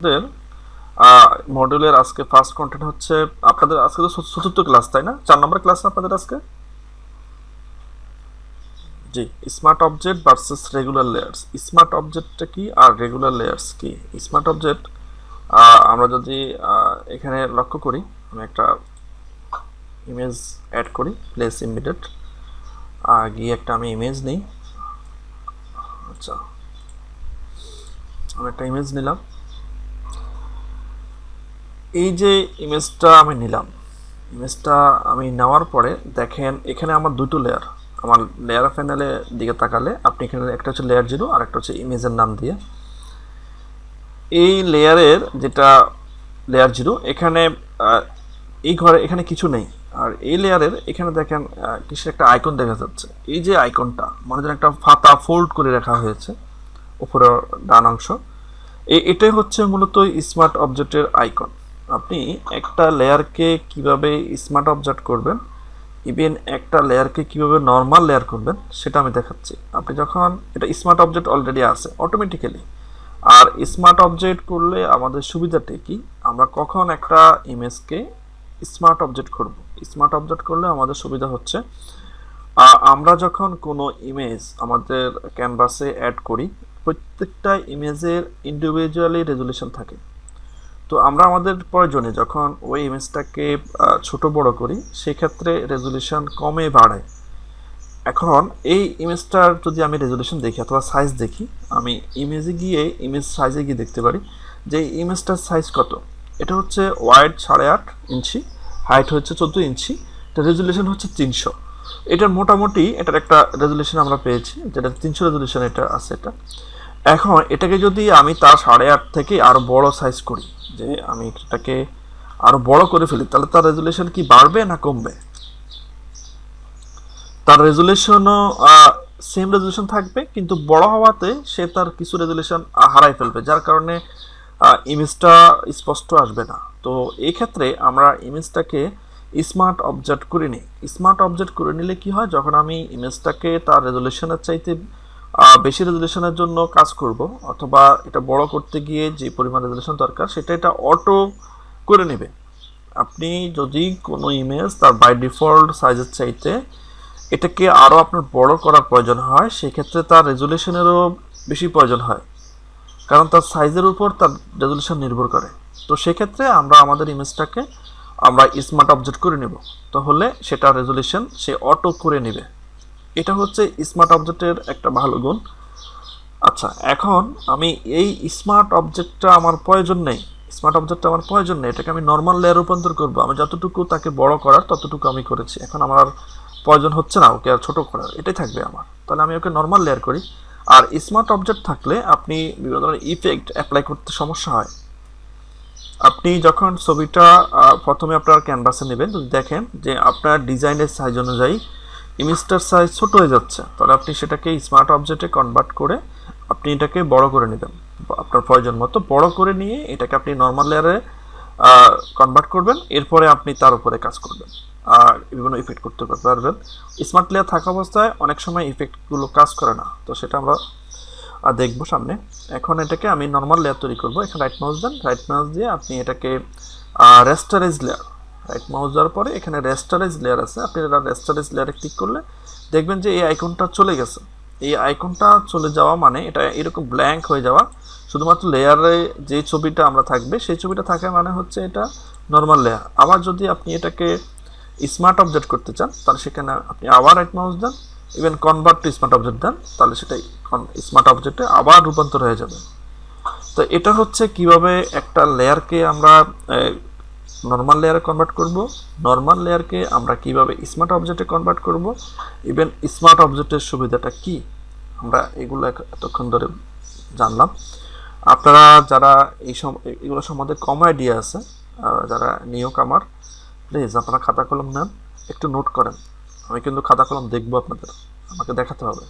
আপনাদের মডিউলের আজকে ফার্স্ট কন্টেন্ট হচ্ছে আপনাদের আজকে তো চতুর্থ ক্লাস, তাই না? 4 নম্বর ক্লাস আপনাদের আজকে। জি, smart object versus regular layers. Smart অবজেক্টটা কি আর রেগুলার লেয়ার্স কি? স্মার্ট অবজেক্ট আমরা যদি এখানে লক্ষ্য করি, আমি একটা ইমেজ অ্যাড করি, প্লেস ইমিডিয়েট গিয়ে একটা আমি ইমেজ নিই। আচ্ছা, আমি একটা ইমেজ নিলাম। এই যে ইমেজটা আমি নিলাম, ইমেজটা আমি নেওয়ার পরে দেখেন এখানে আমার দুটো লেয়ার। আমার লেয়ার প্যানেলের দিকে তাকালে আপনি এখানে একটা হচ্ছে লেয়ার 0 আর একটা হচ্ছে ইমেজের নাম দিয়ে। এই লেয়ারের যেটা লেয়ার 0 এখানে এই ঘরে এখানে কিছু নেই। আর এই লেয়ারের এখানে দেখেন কিসের একটা আইকন দেখা যাচ্ছে। এই যে আইকনটা মানে যেন একটা ফাতা ফোল্ড করে রাখা হয়েছে উপরের ডান অংশ, এটাই হচ্ছে মূলত স্মার্ট অবজেক্টের আইকন। আপনি একটা লেয়ারকে কিভাবে স্মার্ট অবজেক্ট করবেন, ইভেন একটা লেয়ারকে কিভাবে নর্মাল লেয়ার করবেন সেটা আমি দেখাচ্ছি। আপনি যখন এটা স্মার্ট অবজেক্ট অলরেডি আছে অটোমেটিক্যালি, আর স্মার্ট অবজেক্ট করলে আমাদের সুবিধাটা কি, আমরা কখন একটা ইমেজকে স্মার্ট অবজেক্ট করব। স্মার্ট অবজেক্ট করলে আমাদের সুবিধা হচ্ছে আমরা যখন কোনো ইমেজ আমাদের ক্যানভাসে অ্যাড করি, প্রত্যেকটা ইমেজের ইন্ডিভিজুয়ালি রেজুলেশন থাকে। তো আমরা আমাদের প্রয়োজনে যখন ওই ইমেজটাকে ছোট বড় করি, সেক্ষেত্রে রেজুলেশন কমে বাড়ে। এখন এই ইমেজটার যদি আমি রেজুলেশন দেখি অথবা সাইজ দেখি, আমি ইমেজে গিয়ে ইমেজ সাইজে গিয়ে দেখতে পারি যে ইমেজটার সাইজ কত। এটা হচ্ছে ওয়াইড 8.5 ইঞ্চি, হাইট হচ্ছে 14 ইঞ্চি, এটা রেজুলেশন হচ্ছে 300। এটার মোটামুটি এটার একটা রেজুলেশন আমরা পেয়েছি, যেটা 300 রেজুলেশন এটা আছে। এটা এখন এটাকে যদি আমি তার 8.5 থেকে আরও বড় সাইজ করি, যে আমি এটাকে আরও বড় করে ফেলি, তাহলে তার রেজুলেশন কি বাড়বে না কমবে? তার রেজুলেশনও সেম রেজুলেশন থাকবে, কিন্তু বড় হওয়াতে সে তার কিছু রেজুলেশন হারাই ফেলবে, যার কারণে ইমেজটা স্পষ্ট আসবে না। তো এই ক্ষেত্রে আমরা ইমেজটাকে স্মার্ট অবজেক্ট করে নিই। স্মার্ট অবজেক্ট করে নিলে কি হয়, যখন আমি ইমেজটাকে তার রেজুলেশনের চাইতে বেশি রেজুলেশনের জন্য কাজ করব, অথবা এটা বড় করতে গিয়ে যে পরিমাণ রেজুলেশন দরকার সেটা এটা অটো করে নেবে। আপনি যদি কোনো ইমেজ তার বাই ডিফল্ট সাইজের চাইতে এটাকে আরও আপনার বড় করার প্রয়োজন হয়, সেক্ষেত্রে তার রেজুলেশনেরও বেশি প্রয়োজন হয়, কারণ তার সাইজের উপর তার রেজুলেশন নির্ভর করে। তো সেক্ষেত্রে আমরা আমাদের ইমেজটাকে আমরা স্মার্ট অবজেক্ট করে নেব, তাহলে সেটা রেজুলেশন সে অটো করে নেবে। এটা হচ্ছে স্মার্ট অবজেক্টের একটা ভালো গুণ। আচ্ছা, এখন আমি এই স্মার্ট অবজেক্টটা আমার প্রয়োজন নেই, স্মার্ট অবজেক্টটা আমার প্রয়োজন নেই, এটাকে আমি নর্মাল লেয়ার রূপান্তর করবো। আমি যতটুকু তাকে বড় করার ততটুকু আমি করেছি, এখন আমার প্রয়োজন হচ্ছে না ওকে আর ছোট করার, এটাই থাকবে আমার। তাহলে আমি ওকে নর্মাল লেয়ার করি। আর স্মার্ট অবজেক্ট থাকলে আপনি বিভিন্ন ধরনের ইফেক্ট অ্যাপ্লাই করতে সমস্যা হয়। আপনি যখন ছবিটা প্রথমে আপনার ক্যানভাসে নেবেন, যদি দেখেন যে আপনার ডিজাইনের সাইজ অনুযায়ী ইমেজটার সাইজ ছোট হয়ে যাচ্ছে, তাহলে আপনি সেটাকে স্মার্ট অবজেক্টে কনভার্ট করে আপনি এটাকে বড় করে নেবেন। আপনার প্রয়োজন মতো বড় করে নিয়ে এটাকে আপনি নর্মাল লেয়ারে কনভার্ট করবেন। এরপরে আপনি তার উপরে কাজ করবেন আর বিভিন্ন ইফেক্ট করতে পারবেন। স্মার্ট লেয়ার থাকা অবস্থায় অনেক সময় ইফেক্টগুলো কাজ করে না, তো সেটা আমরা দেখবো সামনে। এখন এটাকে আমি নর্মাল লেয়ার তৈরি করবো। এখানে রাইট মাউস দেন, রাইট মাউস দিয়ে আপনি এটাকে রেস্টারাইজ লেয়ার, রাইট মাউস দেওয়ার পরে এখানে রেস্টারাইজ লেয়ার আছে, আপনি এটা রেস্টারাইজ লেয়ারে ক্লিক করলে দেখবেন যে এই আইকনটা চলে গেছে। এই আইকনটা চলে যাওয়া মানে এটা এরকম ব্ল্যাঙ্ক হয়ে যাওয়া, শুধুমাত্র লেয়ারে যে ছবিটা আমরা থাকবে সেই ছবিটা থাকা মানে হচ্ছে এটা নর্মাল লেয়ার। আবার যদি আপনি এটাকে স্মার্ট অবজেক্ট করতে চান, তাহলে সেখানে আপনি আবার রাইট মাউস দেন, even convert to smart object দেন, তাহলে সেটাই স্মার্ট অবজেক্টে আবার রূপান্তর হয়ে যাবে। তো এটা হচ্ছে কিভাবে একটা লেয়ারকে আমরা নর্মাল লেয়ারে কনভার্ট করব, নর্মাল লেয়ারকে আমরা কিভাবে স্মার্ট অবজেক্টে কনভার্ট করব, ইভেন স্মার্ট অবজেক্টের সুবিধাটা কি, আমরা এগুলো এতক্ষণ ধরে জানলাম। আপনারা যারা এগুলো সম্বন্ধে কম আইডিয়া আছে, যারা নিউ কামার, প্লিজ আপনারা খাতা কলম নেন, একটু নোট করেন। আমি কিন্তু খাতা কলম দেখবো আপনাদের, আমাকে দেখাতে হবে।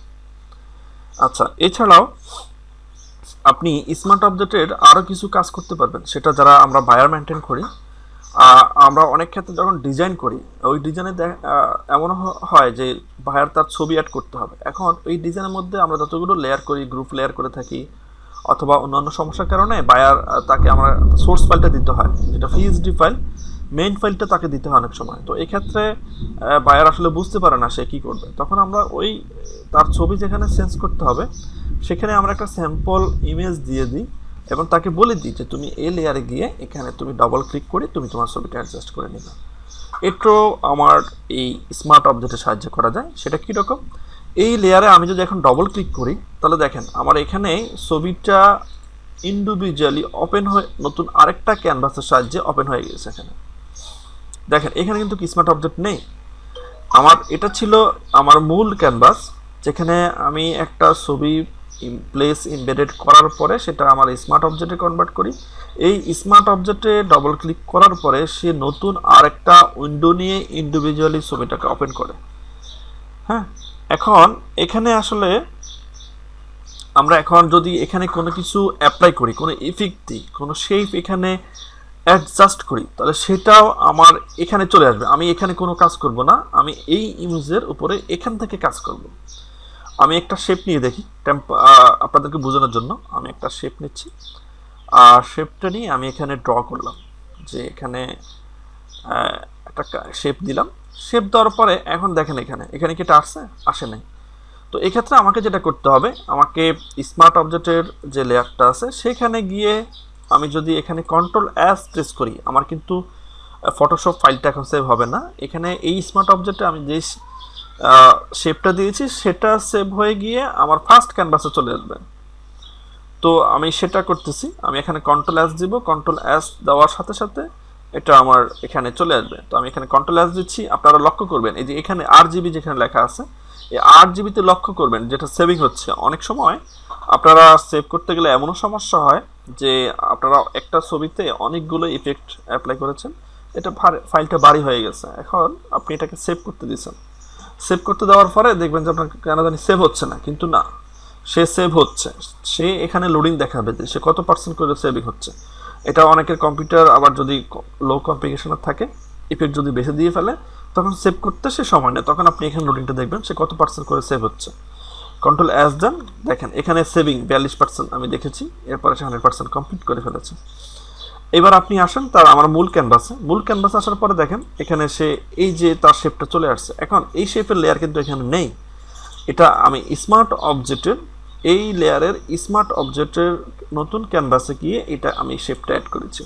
আচ্ছা, এছাড়াও আপনি স্মার্ট অবজেক্টের আরও কিছু কাজ করতে পারবেন, সেটা যারা আমরা বায়ার মেনটেন করি, আমরা অনেক ক্ষেত্রে যখন ডিজাইন করি ওই ডিজাইনে এমন হয় যে বায়ার তার ছবি অ্যাড করতে হবে। এখন ওই ডিজাইনের মধ্যে আমরা যতগুলো লেয়ার করি, গ্রুপ লেয়ার করে থাকি, অথবা অন্যান্য সমস্যার কারণে বায়ার তাকে আমরা সোর্স ফাইলটা দিতে হয়, যেটা পিএসডি ফাইল, মেইন ফাইলটা তাকে দিতে হয় অনেক সময়। তো এক্ষেত্রে বায়ার আসলে বুঝতে পারে না সে কী করবে, তখন আমরা ওই তার ছবি যেখানে চেঞ্জ করতে হবে সেখানে আমরা একটা স্যাম্পল ইমেজ দিয়ে দিই এবং তাকে বলে দিই যে তুমি এই লেয়ারে গিয়ে এখানে তুমি ডবল ক্লিক করে তুমি তোমার ছবিটা অ্যাডজাস্ট করে নিবে। এটাও আমার এই স্মার্ট অবজেক্টের সাহায্যে করা যায়। সেটা কীরকম, এই লেয়ারে আমি যদি এখন ডবল ক্লিক করি তাহলে দেখেন আমার এখানে ছবিটা ইন্ডিভিজুয়ালি ওপেন হয়ে নতুন আরেকটা ক্যানভাসের সাহায্যে ওপেন হয়ে গেছে। এখানে দেখেন এখানে কিন্তু স্মার্ট অবজেক্ট নেই, আমার এটা ছিল আমার মূল ক্যানভাস যেখানে আমি একটা ছবি প্লেস এমবেডেড করার পরে সেটা আমার স্মার্ট অবজেক্টে কনভার্ট করি। এই স্মার্ট অবজেক্টে ডবল ক্লিক করার পরে সে নতুন আরেকটা উইন্ডো নিয়ে ইন্ডিভিজুয়ালি ছবিটাকে ওপেন করে। হ্যাঁ, এখন এখানে আসলে আমরা এখন যদি এখানে কোনো কিছু অ্যাপ্লাই করি, কোনো ইফেক্ট দিই, কোনো শেপ এখানে অ্যাডজাস্ট করি, তাহলে সেটাও আমার এখানে চলে আসবে। আমি এখানে কোনো কাজ করব না, আমি এই ইমেজের উপরে এখান থেকে কাজ করব। আমি একটা শেপ নিয়ে দেখি আপনাদেরকে বোঝানোর জন্য। আমি একটা শেপ নিচ্ছি, আর শেপটা নিয়ে আমি এখানে ড্র করলাম, যে এখানে একটা শেপ দিলাম। শেপ দেওয়ার পরে এখন দেখেন এখানে এখানে কি এটা আসছে? আসে নাই। তো এক্ষেত্রে আমাকে যেটা করতে হবে, আমাকে স্মার্ট অবজেক্টের যে লেয়ারটা আছে সেখানে গিয়ে আমি যদি এখানে কন্ট্রোল এস প্রেস করি, আমার কিন্তু ফটোশপ ফাইলটা এখন সেভ হবে না। এখানে এই স্মার্ট অবজেক্টে আমি যে শেপটা দিয়েছি সেটা সেভ হয়ে গিয়ে আমার ফার্স্ট ক্যানভাসে চলে আসবে। তো আমি সেটা করতেছি, আমি এখানে কন্ট্রোল এস দিব, কন্ট্রোল এস দেওয়ার সাথে সাথে এটা আমার এখানে চলে আসবে। তো আমি এখানে কন্ট্রোল এস দিচ্ছি, আপনারা লক্ষ্য করবেন এই যে এখানে আরজিবি যেখানে লেখা আছে, এই আরজিবিতে লক্ষ্য করবেন যেটা সেভিং হচ্ছে। অনেক সময় আপনারা সেভ করতে গেলে এমনও সমস্যা হয় যে আপনারা একটা ছবিতে অনেকগুলো ইফেক্ট অ্যাপ্লাই করেছেন, এটা ফাইলটা ভারী হয়ে গেছে, এখন আপনি এটাকে সেভ করতে দিয়েছেন। সেভ করতে দেওয়ার পরে দেখবেন যে আপনার কেন জানি সেভ হচ্ছে না, কিন্তু না, সে সেভ হচ্ছে। সে এখানে লোডিং দেখাবে যে সে কত পার্সেন্ট করে সেভিং হচ্ছে। এটা অনেকের কম্পিউটার আবার যদি লো কনফিগারেশনের থাকে, ইফেক্ট যদি বেশি দিয়ে ফেলে, তখন সেভ করতে সে সময় নেয়, তখন আপনি এখানে লোডিংটা দেখবেন সে কত পার্সেন্ট করে সেভ হচ্ছে। কন্ট্রোল এস দেন, দেখেন এখানে সেভিং 42% আমি দেখেছি, এরপরে সে 100% কমপ্লিট করে ফেলেছে। এবার আপনি আসেন তার আমার মূল ক্যানভাসে আসার পরে দেখেন এখানে সে এই যে তার শেপটা চলে আসছে। এখন এই শেপের লেয়ার কিন্তু এখানে নেই, এটা আমি স্মার্ট অবজেক্টের এই লেয়ারের স্মার্ট অবজেক্টের নতুন ক্যানভাসে গিয়ে এটা আমি শেপটা অ্যাড করেছি,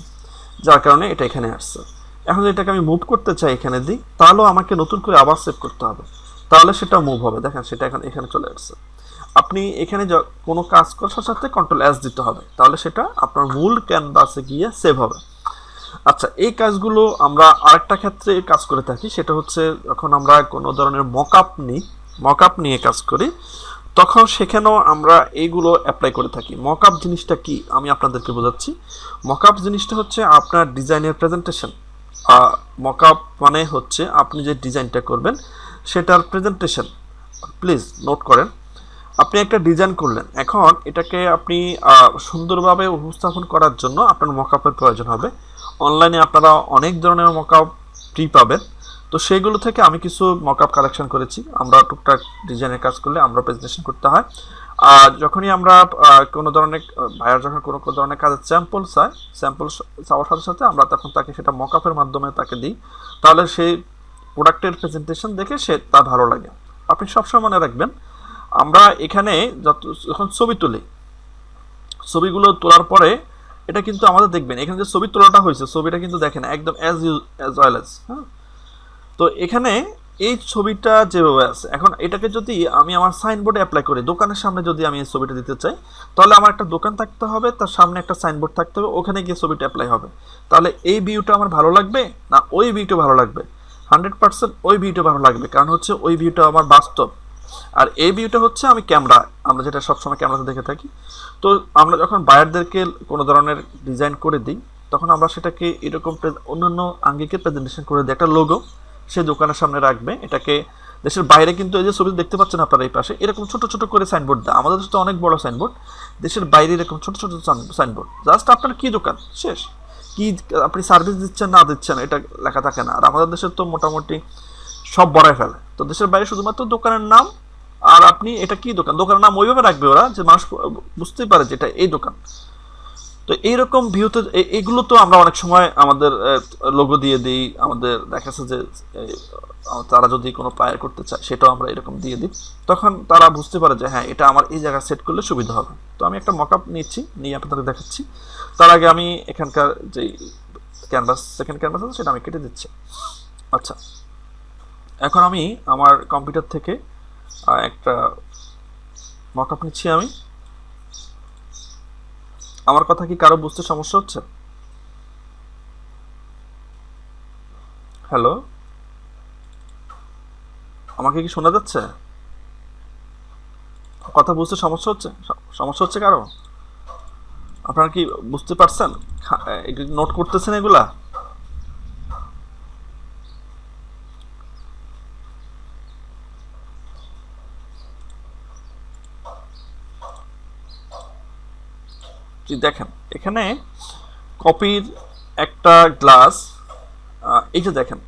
যার কারণে এটা এখানে আসছে। এখন যদি এটাকে আমি মুভ করতে চাই এখানে দিই, তাহলেও আমাকে নতুন করে আবার সেভ করতে হবে, তাহলে সেটা মুভ হবে। দেখেন সেটা এখন এখানে চলে আসছে। আপনি এখানে কোনো কাজ করার সাথে কন্ট্রোল এস দিতে হবে, তাহলে সেটা আপনার মূল ক্যানভাসে গিয়ে সেভ হবে। আচ্ছা, এই কাজগুলো আমরা আরেকটা ক্ষেত্রে কাজ করে থাকি, সেটা হচ্ছে যখন আমরা কোনো ধরনের মকআপ নিয়ে কাজ করি, তখন সেখানেও আমরা এইগুলো অ্যাপ্লাই করে থাকি। মকআপ জিনিসটা কি আমি আপনাদেরকে বোঝাচ্ছি। মকআপ জিনিসটা হচ্ছে আপনার ডিজাইনের প্রেজেন্টেশন। মকআপ মানে হচ্ছে আপনি যে ডিজাইনটা করবেন সেটার প্রেজেন্টেশন। প্লিজ নোট করেন, আপনি একটা ডিজাইন করলেন, এখন এটাকে আপনি সুন্দরভাবে উপস্থাপন করার জন্য আপনার মকআপের প্রয়োজন হবে। অনলাইনে আপনারা অনেক ধরনের মকআপ ফ্রি পাবেন, তো সেইগুলো থেকে আমি কিছু মকআপ কালেকশন করেছি। আমরা টুকটাক ডিজাইনের কাজ করলে আমরা প্রেজেন্টেশন করতে হয়, আর যখনই আমরা কোনো ধরনের ভাইয়ার যখন কোনো ধরনের কাজের স্যাম্পল চাওয়ার সাথে সাথে আমরা তখন তাকে সেটা মকআপের মাধ্যমে তাকে দিই, তাহলে সেই প্রোডাক্টের প্রেজেন্টেশন দেখে সে তার ভালো লাগে। আপনি সবসময় মনে রাখবেন, আমরা এখানে যখন ছবি তুলি, ছবিগুলো তোলার পরে এটা কিন্তু আমাদের দেখবেন এখানে যে ছবি তোলাটা হয়েছে, ছবিটা কিন্তু দেখেন একদম অ্যাজ ওয়েল অ্যাজ। হ্যাঁ, তো এখানে এই ছবিটা যেভাবে আছে, এখন এটাকে যদি আমি আমার সাইনবোর্ডে অ্যাপ্লাই করি, দোকানের সামনে যদি আমি এই ছবিটা দিতে চাই, তাহলে আমার একটা দোকান থাকতে হবে, তার সামনে একটা সাইনবোর্ড থাকতে হবে, ওখানে গিয়ে ছবিটা অ্যাপ্লাই হবে। তাহলে এই ভিউটা আমার ভালো লাগবে না ওই ভিউটা ভালো লাগবে? 100% ওই ভিউটা ভালো লাগবে, কারণ হচ্ছে ওই ভিউটা আমার বাস্তব। আর এই ভিউটা হচ্ছে আমি ক্যামেরা, আমরা যেটা সবসময় ক্যামেরাতে দেখে থাকি। তো আমরা যখন বায়ারদেরকে কোনো ধরনের ডিজাইন করে দিই, তখন আমরা সেটাকে এরকম অন্যান্য আঙ্গিকের প্রেজেন্টেশন করে দিই। একটা লোগো সে দোকানের সামনে রাখবে, এটাকে দেশের বাইরে কিন্তু এই যে ছবি দেখতে পাচ্ছেন আপনারা এই পাশে এরকম ছোট ছোট করে সাইনবোর্ড দেয়, আমাদের দেশে তো অনেক বড় সাইনবোর্ড, দেশের বাইরে এরকম ছোট ছোট সাইনবোর্ড। জাস্ট আপনার কি দোকান শেষ, কি আপনি সার্ভিস দিচ্ছেন না দিচ্ছেন এটা লেখা থাকে না। আর আমাদের দেশের তো মোটামুটি সব বড়াই ফেলে, তো দেশের বাইরে শুধুমাত্র দোকানের নাম আর আপনি এটা কি দোকান, দোকানের নাম ওইভাবে রাখবে ওরা যে মানুষ বুঝতেই পারে যে এটা এই দোকান। তো এইরকম ভিউতে এইগুলো তো আমরা অনেক সময় আমাদের লোগো দিয়ে দিই, আমাদের দেখা যাচ্ছে যে তারা যদি কোনো প্লায়ার করতে চায় সেটাও আমরা এরকম দিয়ে দিই, তখন তারা বুঝতে পারে যে হ্যাঁ এটা আমার এই জায়গায় সেট করলে সুবিধা হবে। তো আমি একটা মকআপ নিচ্ছি, নিয়ে আপনাদের দেখাচ্ছি। তার আগে আমি এখানকার যে ক্যানভাস, সেকেন্ড ক্যানভাস আছে সেটা আমি কেটে দিচ্ছি। আচ্ছা, এখন আমি আমার কম্পিউটার থেকে একটা মকআপ নিচ্ছি আমি। আমার কথা কি কারো বুঝতে সমস্যা হচ্ছে? হ্যালো, আমাকে কি শোনা যাচ্ছে? কথা বুঝতে সমস্যা হচ্ছে? সমস্যা হচ্ছে কারো? আপনারা কি বুঝতে পারছেন? নোট করতেছেন এগুলা? জি, দেখেন এখানে কপির একটা গ্লাস, এই যে দেখেন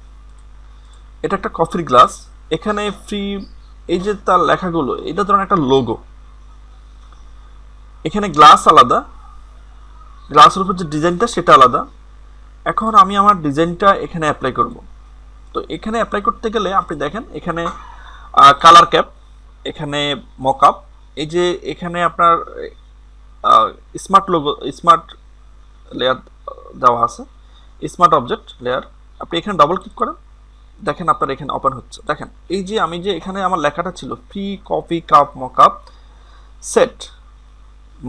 এটা একটা কফির গ্লাস, এখানে ফ্রি, এই যে তার লেখাগুলো, এটা ধরুন একটা লোগো, এখানে গ্লাস আলাদা, গ্লাসের উপর যে ডিজাইনটা সেটা আলাদা। এখন আমি আমার ডিজাইনটা এখানে অ্যাপ্লাই করব। তো এখানে অ্যাপ্লাই করতে গেলে আপনি দেখেন এখানে কালার ক্যাপ, এখানে মকআপ, এই যে এখানে আপনার স্মার্ট লোগো, স্মার্ট লেয়ার দেওয়া আছে, স্মার্ট অবজেক্ট লেয়ার। আপনি এখানে ডবল ক্লিক করেন, দেখেন আপনার এখানে ওপেন হচ্ছে। দেখেন এই যে আমি যে এখানে আমার লেখাটা ছিল free copy cup mockup set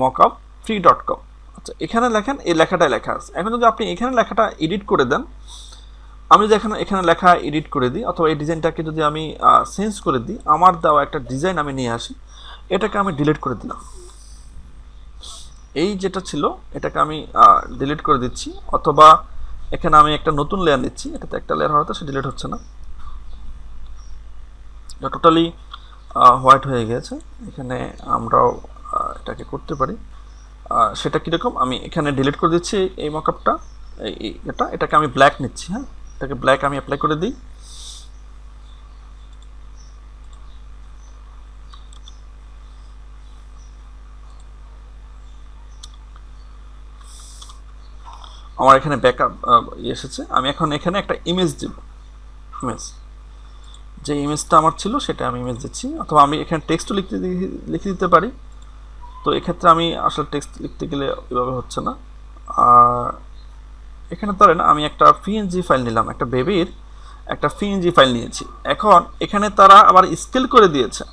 mockup free.com। আচ্ছা, এখানে লেখেন এই লেখাটাই লেখা আছে। এখন যদি আপনি এখানে লেখাটা এডিট করে দেন, আমি যদি এখানে লেখা এডিট করে দিই, অথবা এই ডিজাইনটাকে যদি আমি চেঞ্জ করে দিই, আমার দেওয়া একটা ডিজাইন আমি নিয়ে আসি, এটাকে আমি ডিলিট করে দিলাম, এই যেটা ছিল এটাকে আমি ডিলিট করে দিচ্ছি, অথবা এখানে আমি একটা নতুন লেয়ার নিচ্ছি, এটাতে একটা লেয়ার হওয়াতে সে ডিলিট হচ্ছে না, এটা টোটালি হোয়াইট হয়ে গেছে। এখানে আমরাও এটাকে করতে পারি, সেটা কীরকম, আমি এখানে ডিলিট করে দিচ্ছি এই মকআপটা, এটাকে আমি ব্ল্যাক নিচ্ছি। হ্যাঁ, এটাকে ব্ল্যাক আমি অ্যাপ্লাই করে দিই। আমার এখানে ব্যাকআপ এসেছে, আমি এখন এখানে একটা ইমেজ দেব, ইমেজ, যে ইমেজটা আমার ছিল সেটা আমি ইমেজ দিচ্ছি, অথবা আমি এখানে টেক্সটও লিখে দিতে পারি। তো এক্ষেত্রে আমি আসলে টেক্সট লিখতে গেলে এভাবে হচ্ছে না। আর এখানে ধরেন আমি একটা পিএনজি ফাইল নিলাম, একটা বেবির একটা পিএনজি ফাইল নিয়েছি। এখন এখানে তারা আবার স্কেল করে দিয়েছে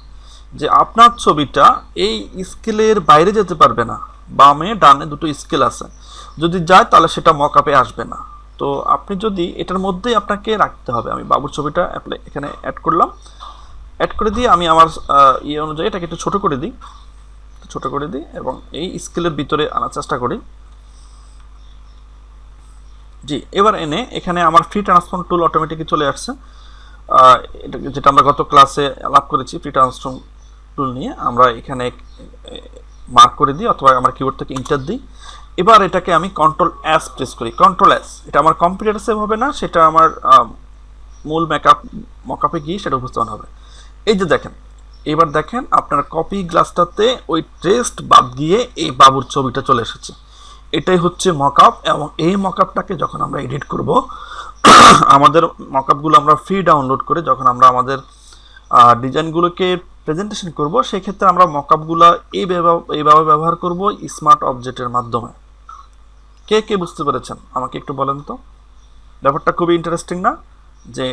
যে আপনার ছবিটা এই স্কেলের বাইরে যেতে পারবে না, বামে ডানে দুটো স্কেল আছে, যদি যায় তাহলে সেটা মকআপে আসবে না। তো আপনি যদি এটার মধ্যেই আপনাকে রাখতে হবে। আমি বাবুর ছবিটা এখানে অ্যাড করলাম, অ্যাড করে দিয়ে আমি আমার ইয়ে অনুযায়ী এটাকে একটু ছোটো করে দিই, ছোটো করে দিই এবং এই স্কেলের ভিতরে আনার চেষ্টা করি। জি, এবার এনে এখানে আমার ফ্রি ট্রান্সফর্ম টুল অটোমেটিকলি চলে আসছে, এটা যেটা আমরা গত ক্লাসে আলাপ করেছি। ফ্রি ট্রান্সফর্ম টুল নিয়ে আমরা এখানে মার্ক করে দিই, অথবা আমার কিবোর্ড থেকে ইন্টার দিই। এবার এটাকে আমি কন্ট্রোল এস প্রেস করি, কন্ট্রোল এস, এটা আমার কম্পিউটারে সেভ হবে না, সেটা আমার মূল মকআপে গিয়ে সেটা উপস্থাপন হবে। এই যে দেখেন, এবার দেখেন আপনার কপি গ্লাসটাতে ওই টেক্সট বাদ দিয়ে এই বাবুর ছবিটা চলে এসেছে। এটাই হচ্ছে মকআপ, এবং এই মকআপটাকে যখন আমরা এডিট করব, আমাদের মকআপগুলো আমরা ফ্রি ডাউনলোড করে যখন আমরা আমাদের ডিজাইনগুলোকে প্রেজেন্টেশন করব, সেক্ষেত্রে আমরা মকআপগুলো এইভাবে ব্যবহার করব স্মার্ট অবজেক্টের মাধ্যমে। কে কে বুঝতে পেরেছেন আমাকে একটু বলেন তো? ব্যাপারটা খুবই ইন্টারেস্টিং না, যে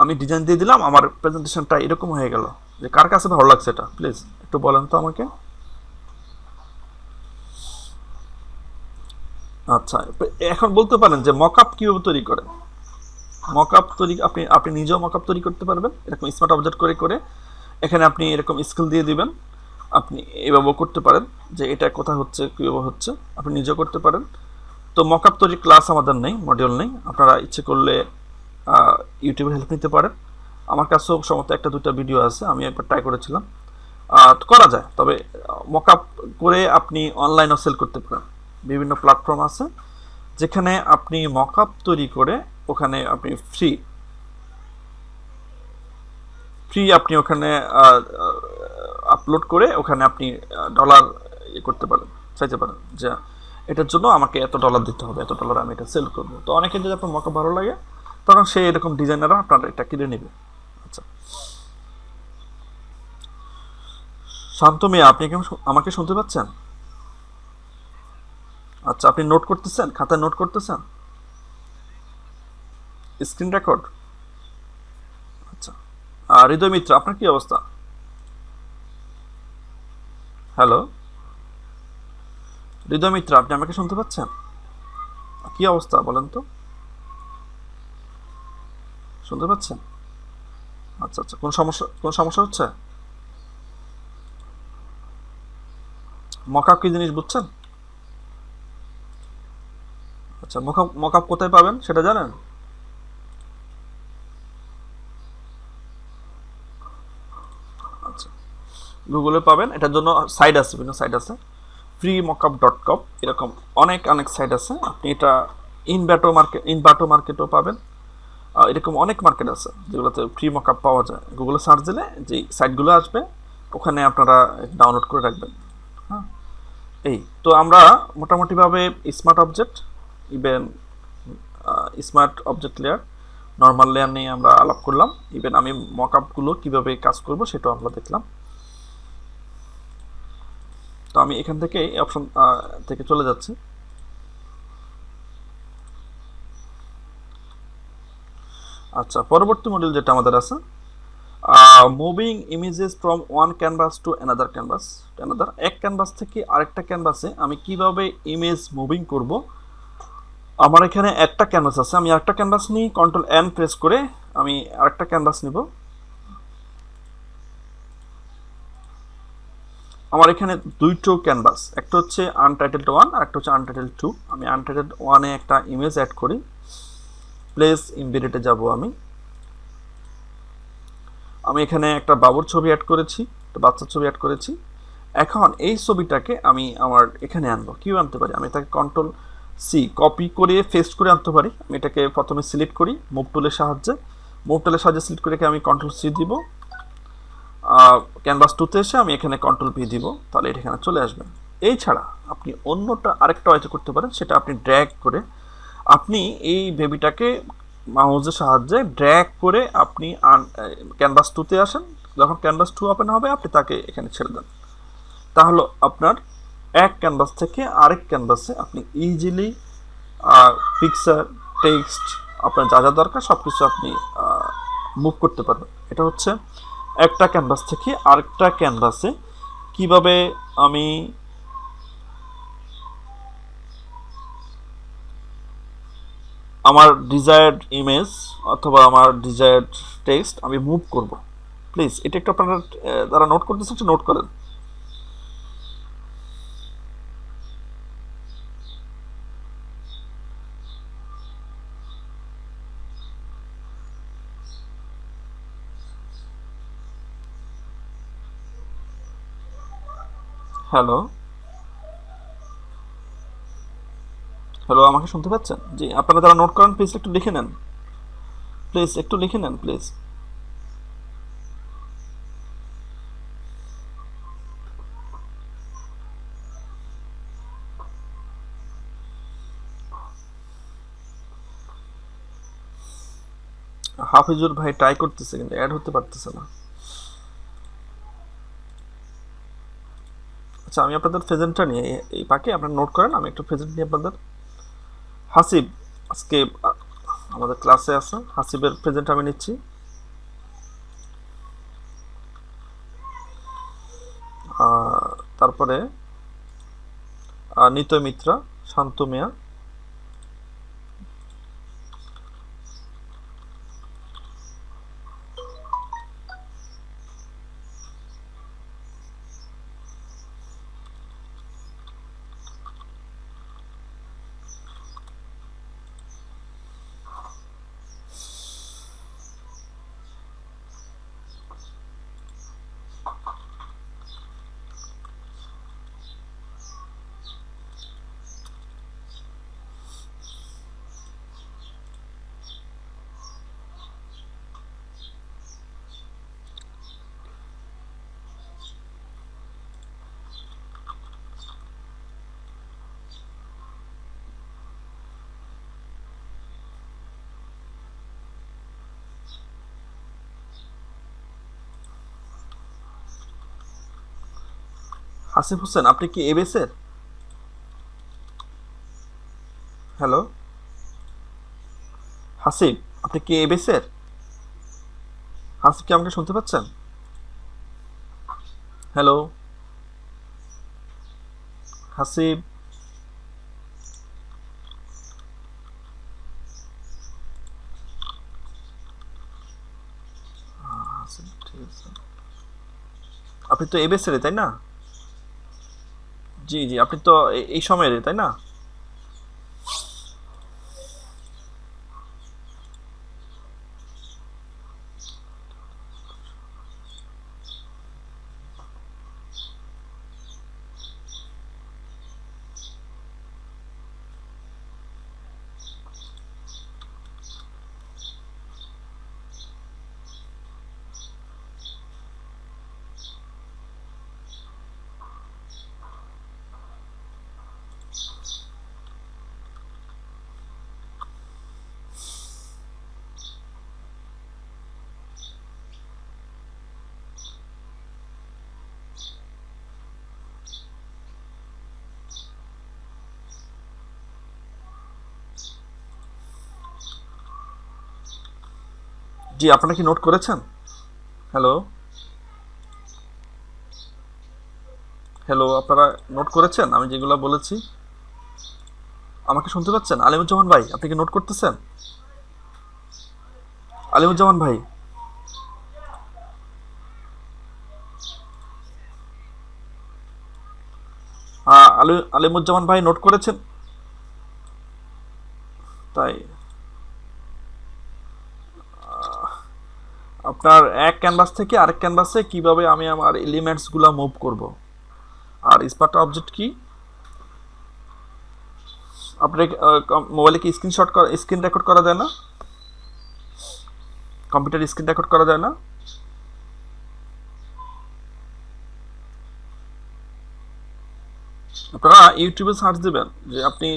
আমি ডিজাইন দিয়ে দিলাম, আমার প্রেজেন্টেশনটা এরকম হয়ে গেল। যে কার কাছে ভালো লাগছে এটা প্লিজ একটু বলেন তো আমাকে। আচ্ছা, এখন বলতে পারেন যে মকআপ কীভাবে তৈরি করে। মকআপ তৈরি আপনি নিজেও মকআপ তৈরি করতে পারবেন এরকম স্মার্ট অবজেক্ট করে করে। এখানে আপনি এরকম স্কেল দিয়ে দিবেন, আপনি এইভাবেও করতে পারেন যে এটা কোথায় হচ্ছে কীভাবে হচ্ছে, আপনি নিজেও করতে পারেন। তো মকআপ তৈরি ক্লাস আমাদের নেই, মডিউল নেই, আপনারা ইচ্ছে করলে ইউটিউবে হেল্প নিতে পারেন। আমার কাছেও সমস্ত একটা দুটো ভিডিও আছে, আমি একবার ট্রাই করেছিলাম, করা যায়। তবে মকআপ করে আপনি অনলাইনেও সেল করতে পারেন, বিভিন্ন প্ল্যাটফর্ম আছে যেখানে আপনি মকআপ তৈরি করে ওখানে আপনি ফ্রি আপনি ওখানে আপলোড করে ওখানে আপনি ডলার করতে পারেন, চাইতে পারেন যে এটার জন্য আমাকে এত ডলার দিতে হবে, এত ডলার আমি এটা সেল করবো। তো অনেকের যদি আপনার মকআপ ভালো লাগে তখন সেই এরকম ডিজাইনাররা আপনার এটা কিনে নেবে। আচ্ছা, শান্ত মিয়া, আপনি কি আমাকে শুনতে পাচ্ছেন? আচ্ছা, আপনি নোট করতেছেন, খাতায় নোট করতেছেন, স্ক্রিন রেকর্ড? আচ্ছা, আর হৃদয় মিত্র, আপনার কি অবস্থা? হ্যালো হৃদয় মিত্র, আপনি আমাকে শুনতে পাচ্ছেন? কি অবস্থা বলেন তো, শুনতে পাচ্ছেন? আচ্ছা আচ্ছা, কোন সমস্যা হচ্ছে? মকআপ কি জিনিস বুঝছেন? আচ্ছা, মকআপ কোথায় পাবেন সেটা জানেন? আচ্ছা, গুগলে পাবেন, এটার জন্য সাইট আছে, বিভিন্ন সাইট আছে, freemockup.com, এরকম অনেক অনেক সাইট আছে। আপনি এটা ইনবাটো মার্কেটও পাবেন। এরকম অনেক মার্কেট আছে যেগুলোতে ফ্রি মকআপ পাওয়া যায়। গুগলে সার্চ দিলে যে সাইটগুলো আসবে ওখানে আপনারা ডাউনলোড করে রাখবেন। হ্যাঁ, এই তো আমরা মোটামুটিভাবে smart object, even smart object layer, normal layer নিয়ে আমরা আলাপ করলাম। ইভেন আমি মকআপগুলো কীভাবে কাজ করব সেটাও আমরা দেখলাম। তো আমি এখান থেকে এই অপশন থেকে চলে যাচ্ছি। আচ্ছা, পরবর্তী মডিউল যেটা আমাদের আছে, moving images from one canvas to another canvas. এক ক্যানভাস থেকে আরেকটা ক্যানভাসে আমি কিভাবে ইমেজ মুভিং করব। আমার এখানে একটা ক্যানভাস আছে, আমি আরেকটা ক্যানভাস নিই, কন্ট্রোল এন প্রেস করে আমি আরেকটা ক্যানভাস নিব। আমার এখানে দুইটো ক্যানভাস, একটা হচ্ছে আনটাইটেলড 1 আর একটা হচ্ছে আনটাইটেলড 2। আমি আনটাইটেলড 1-এ একটা ইমেজ অ্যাড করি, প্লেস ইমবেডেডে যাব। আমি এখানে একটা বাবুর ছবি অ্যাড করেছি, একটা বাচ্চার ছবি অ্যাড করেছি। এখন এই ছবিটাকে আমি আমার এখানে আনবো। কীভাবে আনতে পারি? আমি এটাকে কন্ট্রোল সি কপি করে পেস্ট করে আনতে পারি। আমি এটাকে প্রথমে সিলেক্ট করি মুভ টুলের সাহায্যে, সিলেক্ট করে আমি কন্ট্রোল সি দিব। ক্যানভাস 2-তে এসে আমি এখানে কন্ট্রোল ভি দিব, তাহলে এটা এখানে চলে আসবে। এই ছাড়া আপনি আরেকটা ওয়েতে করতে পারেন, সেটা আপনি ড্র্যাগ করে আপনি এই বেবিটাকে মাউসের সাহায্যে ড্র্যাগ করে আপনি ক্যানভাস 2-তে আসেন। যখন ক্যানভাস 2 ওপেন হবে আপনি তাকে এখানে ছেড়ে দেন, তাহলে আপনার এক ক্যানভাস থেকে আরেক ক্যানভাসে আপনি ইজিলি পিকচার, টেক্সট, আপনার যা যা দরকার সব কিছু আপনি মুভ করতে পারবেন। এটা হচ্ছে একটা ক্যানভাস থেকে আরেকটা ক্যানভাসে কিভাবে আমি আমার ডিজায়ার্ড ইমেজ অথবা আমার ডিজায়ার্ড টেক্সট আমি মুভ করব। প্লিজ এটা একটু আপনারা যারা নোট করতেছেন একটু নোট করেন। হ্যালো হ্যালো, আমাকে শুনতে পাচ্ছেন? জি, আপনারা যারা নোট করেন প্লিজ একটু লিখে নেন, প্লিজ একটু লিখে নেন প্লিজ। হাফিজুর ভাই ট্রাই করতেছে কিন্তু অ্যাড হতে পারতেছে না। আচ্ছা, আমি আপনাদের প্রেজেন্টটা নিয়ে এই পাকে আপনারা নোট করেন, আমি একটু প্রেজেন্ট নিয়ে আপনাদের। হাসিব আজকে আমাদের ক্লাসে আছে, হাসিবের প্রেজেন্ট আমি নিচ্ছি। তারপরে নিতয় মিত্রা, শান্ত মিয়া, হাসিফ হোসেন, আপনি কি এবেসের? হ্যালো হাসিফ, আপনি কি এবেসের? হাসিফ, কি আমাকে শুনতে পাচ্ছেন? হ্যালো হাসিফ। হাসিফ, ঠিক আছে। আপনি তো এবেসের, তাই না? জি জি, আপনি তো এই সময়ের, তাই না? জি, আপনারা কি নোট করেছেন? হ্যালো হ্যালো, আপনারা নোট করেছেন আমি যেগুলো বলেছি? আমাকে শুনতে পাচ্ছেন? আলিমুজ্জামান ভাই, আপনি কি নোট করতেছেন? আলিমুজ্জামান ভাই, আলিমুজ্জামান ভাই নোট করেছেন? তাই আপনার এক ক্যানভাস থেকে আরেক ক্যানভাসে কিভাবে আমি আমার এলিমেন্টসগুলো মুভ করব, আর স্মার্ট অবজেক্ট কি? আপনার মোবাইলে কি স্ক্রিন রেকর্ড করা যায় না? কম্পিউটার স্ক্রিন রেকর্ড করা যায় না? আপনারা ইউটিউবে সার্চ দিবেন যে আপনি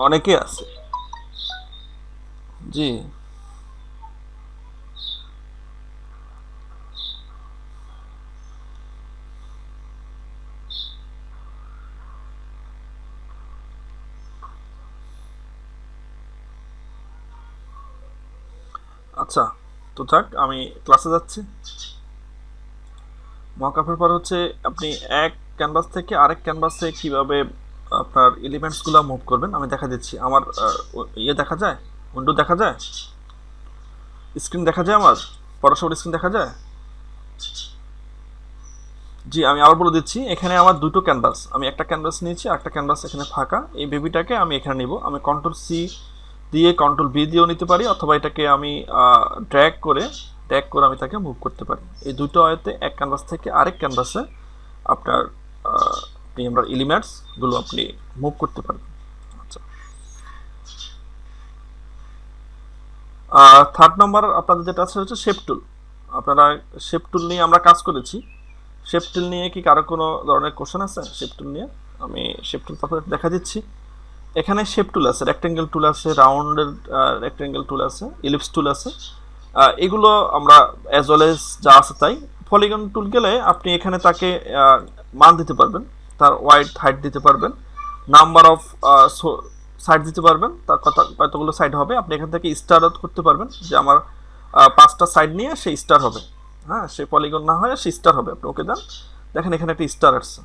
অনেকে আছে। জি আচ্ছা, তো থাক, আমি ক্লাসে যাচ্ছি। মকআপের পর হচ্ছে আপনি এক ক্যানভাস থেকে আরেক ক্যানভাসে কিভাবে আপনার এলিমেন্টসগুলো মুভ করবেন আমি দেখা দিচ্ছি। আমার ইয়ে দেখা যায়, উইন্ডো দেখা যায়, স্ক্রিন দেখা যায়, আমার পড়াশোনার স্ক্রিন দেখা যায়। জি, আমি আবার বলে দিচ্ছি, এখানে আমার দুটো ক্যানভাস, আমি একটা ক্যানভাস নিয়েছি, একটা ক্যানভাস এখানে ফাঁকা। এই বেবিটাকে আমি এখানে নিব, আমি কন্ট্রোল সি দিয়ে কন্ট্রোল বি দিয়েও নিতে পারি, অথবা এটাকে আমি ড্র্যাগ করে আমি তাকে মুভ করতে পারি। এই দুটো আয়তে এক ক্যানভাস থেকে আরেক ক্যানভাসে আপনার আপনি আমরা এলিমেন্টসগুলো আপনি মুভ করতে পারবেন। আচ্ছা, থার্ড নাম্বার আপনাদের যেটা আছে হচ্ছে শেপ টুল। আপনারা শেপ টুল নিয়ে আমরা কাজ করেছি। শেপ টুল নিয়ে কি কারো কোনো ধরনের কোশ্চেন আছে? শেপ টুল নিয়ে আমি শেপ টুল আপনাদের দেখা দিচ্ছি। এখানে শেপ টুল আছে, রেক্টেঙ্গেল টুল আছে, রাউন্ডের রেক্টেঙ্গেল টুল আছে, ইলিপস টুল আছে। এগুলো আমরা অ্যাজ ওয়েল এজ যা আছে তাই। পলিগন টুল গেলে আপনি এখানে তাকে মান দিতে পারবেন, তার ওয়াইড হাইট দিতে পারবেন, নাম্বার অফ সাইড দিতে পারবেন, তার কতগুলো সাইড হবে। আপনি এখান থেকে স্টার করতে পারবেন যে আমার 5টা সাইড নিয়ে সে স্টার হবে। হ্যাঁ, সে পলিগন না হয় সে স্টার হবে। আপনি ওকে দেন, দেখেন এখানে একটা স্টার আসছে।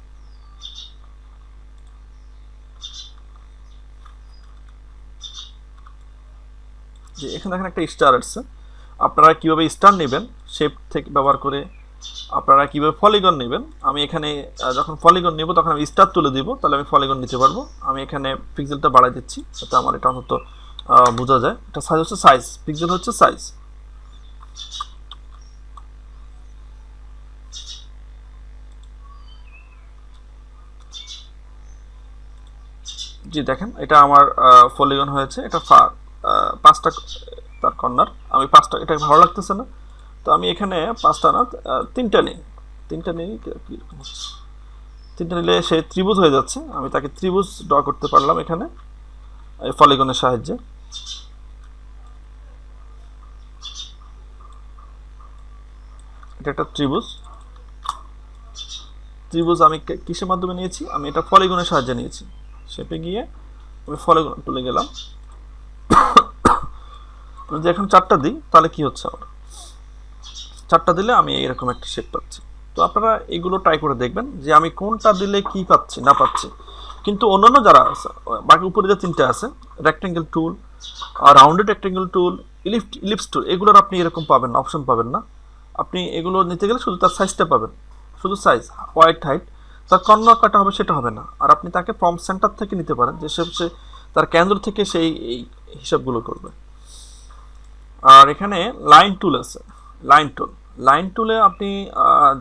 যে এখানে দেখেন একটা স্টার আসছে। আপনারা কীভাবে স্টার নেবেন শেপ থেকে ব্যবহার করে, আপনারা কীভাবে পলিগন নেবেন, আমি এখানে যখন পলিগন নেব তখন আমি স্টার তুলে দিব, তাহলে আমি পলিগন নিতে পারবো। আমি এখানে পিক্সেলটা বাড়াই দিচ্ছি যাতে আমার এটা অন্তত বোঝা যায়। এটা সাইজ হচ্ছে সাইজ, পিক্সেল হচ্ছে সাইজ। জি দেখেন, এটা আমার পলিগন হয়েছে। এটা 5টা তার কর্নার, আমি 5টা, এটা ভালো লাগতেছে না, তো আমি এখানে 5টা না 3টা নিই। 3টা নিই, কীরকম হচ্ছে? 3টা নিলে সে ত্রিভুজ হয়ে যাচ্ছে। আমি তাকে ত্রিভুজ ড্র করতে পারলাম এখানে এই পলিগনের সাহায্যে। এটা একটা ত্রিভুজ। ত্রিভুজ আমি কিসের মাধ্যমে নিয়েছি, আমি এটা পলিগনের সাহায্যে নিয়েছি। শেপে গিয়ে আমি পলিগন টুলে গেলাম। যদি এখন 4টা দিই তাহলে কি হচ্ছে, আমার 4টা দিলে আমি এরকম একটা শেপ পাচ্ছি। তো আপনারা এগুলো ট্রাই করে দেখবেন যে আমি কোনটা দিলে কি পাচ্ছি না পাচ্ছি। কিন্তু অন্যান্য যারা আছে, বাকি উপরে যে 3টে আছে, রেক্টেঙ্গেল টুল, রাউন্ডেড রেক্টেঙ্গেল টুল, ইলিপস টুল, এগুলোর আপনি এরকম পাবেন না, অপশন পাবেন না। আপনি এগুলো নিতে গেলে শুধু তার সাইজটা পাবেন, শুধু সাইজ, ওয়াইড, হাইট, তার কর্নার কাটা হবে সেটা হবে না। আর আপনি তাকে ফ্রম সেন্টার থেকে নিতে পারেন, যেসব সে তার কেন্দ্র থেকে সেই এই হিসাবগুলো করবে। আর এখানে লাইন টুল আছে, লাইন টুলে আপনি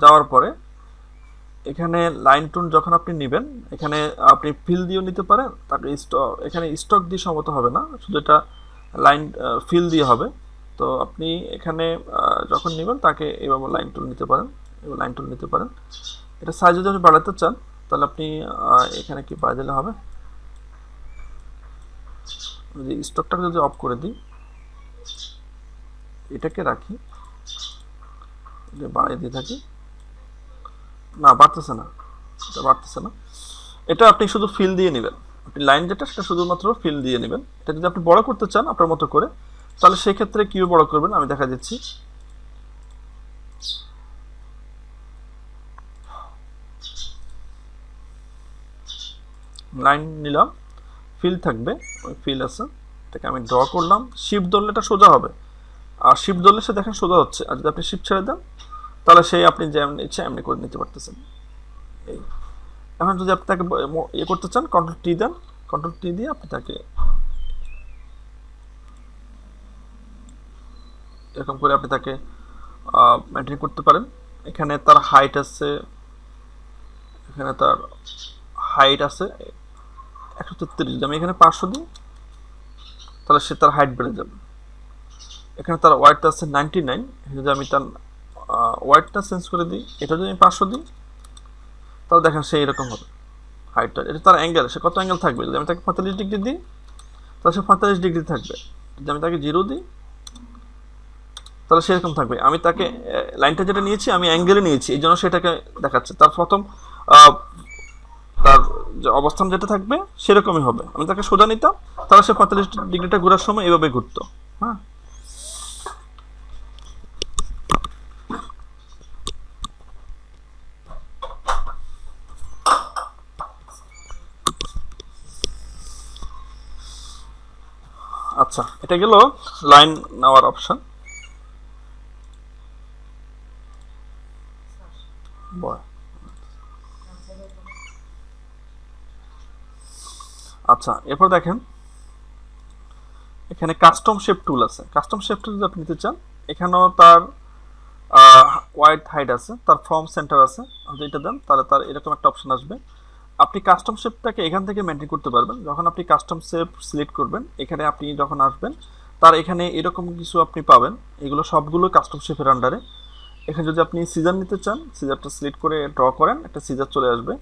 যাওয়ার পরে এখানে লাইন টুল যখন আপনি নেবেন, এখানে আপনি ফিল দিয়েও নিতে পারেন, তাকে এখানে স্টক দিয়ে সম্মত হবে না, শুধু এটা লাইন ফিল দিয়ে হবে। তো আপনি এখানে যখন নেবেন তাকে এইভাবে লাইন টুল নিতে পারেন, এটা সাইজ যদি আপনি বাড়াতে চান তাহলে আপনি এখানে কি বাড়িয়ে দিলে হবে, যদি স্টকটাকে যদি অফ করে দিই, এটাকে রাখি, বাড়িয়ে দিয়ে থাকি, না বাড়তেছে না, এটা আপনি শুধু ফিল দিয়ে নেবেন। আপনি লাইন যেটা সেটা শুধুমাত্র ফিল দিয়ে নেবেন। এটা যদি আপনি বড় করতে চান আপনার মতো করে, তাহলে সেক্ষেত্রে কীভাবে বড় করবেন আমি দেখা দিচ্ছি। লাইন নিলাম, ফিল থাকবে, ওই ফিল আছে, এটাকে আমি ড্র করলাম। শিফট ধরলে এটা সোজা হবে, আর শিফট ধরলে সে দেখেন সোজা হচ্ছে। আর যদি আপনি শিফট ছেড়ে দেন তাহলে সেই আপনি যেমন ইচ্ছা এমনি করে নিতে পারতেছেন। এই এখন যদি আপনি তাকে ইয়ে করতে চান, কন্ট্রোল টি দেন, কন্ট্রোল টি দিয়ে আপনি তাকে এরকম করে আপনি তাকে মেনটেন করতে পারেন। এখানে তার হাইট আছে, এখানে তার হাইট আছে 133, যদি আমি এখানে 500 দিই তাহলে সে তার হাইট বেড়ে যাবে। এখানে তার ওয়াইডটা আছে 99, যদি আমি তার ওয়াইডটা চেঞ্জ করে দিই, এটা যদি আমি 500 দিই তাহলে দেখেন সে এরকম হবে হাইটটা। এটা তার অ্যাঙ্গেল, সে কত অ্যাঙ্গেল থাকবে, যদি আমি তাকে 45 ডিগ্রি দিই তাহলে সে 45 ডিগ্রি থাকবে। যদি আমি তাকে 0 দিই তাহলে সেরকম থাকবে। আমি তাকে লাইনটা যেটা নিয়েছি আমি অ্যাঙ্গেলে নিয়েছি, এই জন্য সেটাকে দেখাচ্ছে। তার প্রথম তার যে অবস্থান যেটা থাকবে সেরকমই হবে। আমি তাকে সোজা নিতাম তাহলে সে 45 ডিগ্রিটা ঘোরার সময় এভাবে ঘুরতো। হ্যাঁ, আচ্ছা, এটা গেল লাইন নেওয়ার অপশন। আচ্ছা, এরপর দেখেন এখানে কাস্টম শেপ টুল আছে। কাস্টম শেপ টুল যদি আপনি নিতে চান, এখানেও তার ওয়াইড হাইট আছে, তার ফ্রম সেন্টার আছে। যদি এটা দেন তাহলে তার এরকম একটা অপশন আসবে। আপনি কাস্টম শেপটাকে এখান থেকে মেনটেন করতে পারবেন। যখন আপনি কাস্টম শেপ সিলেক্ট করবেন, এখানে আপনি যখন আসবেন তার এখানে এরকম কিছু আপনি পাবেন, এগুলো সবগুলো কাস্টম শেপের আন্ডারে। এখানে যদি আপনি সিজার নিতে চান, সিজারটা সিলেক্ট করে ড্র করেন, একটা সিজার চলে আসবে।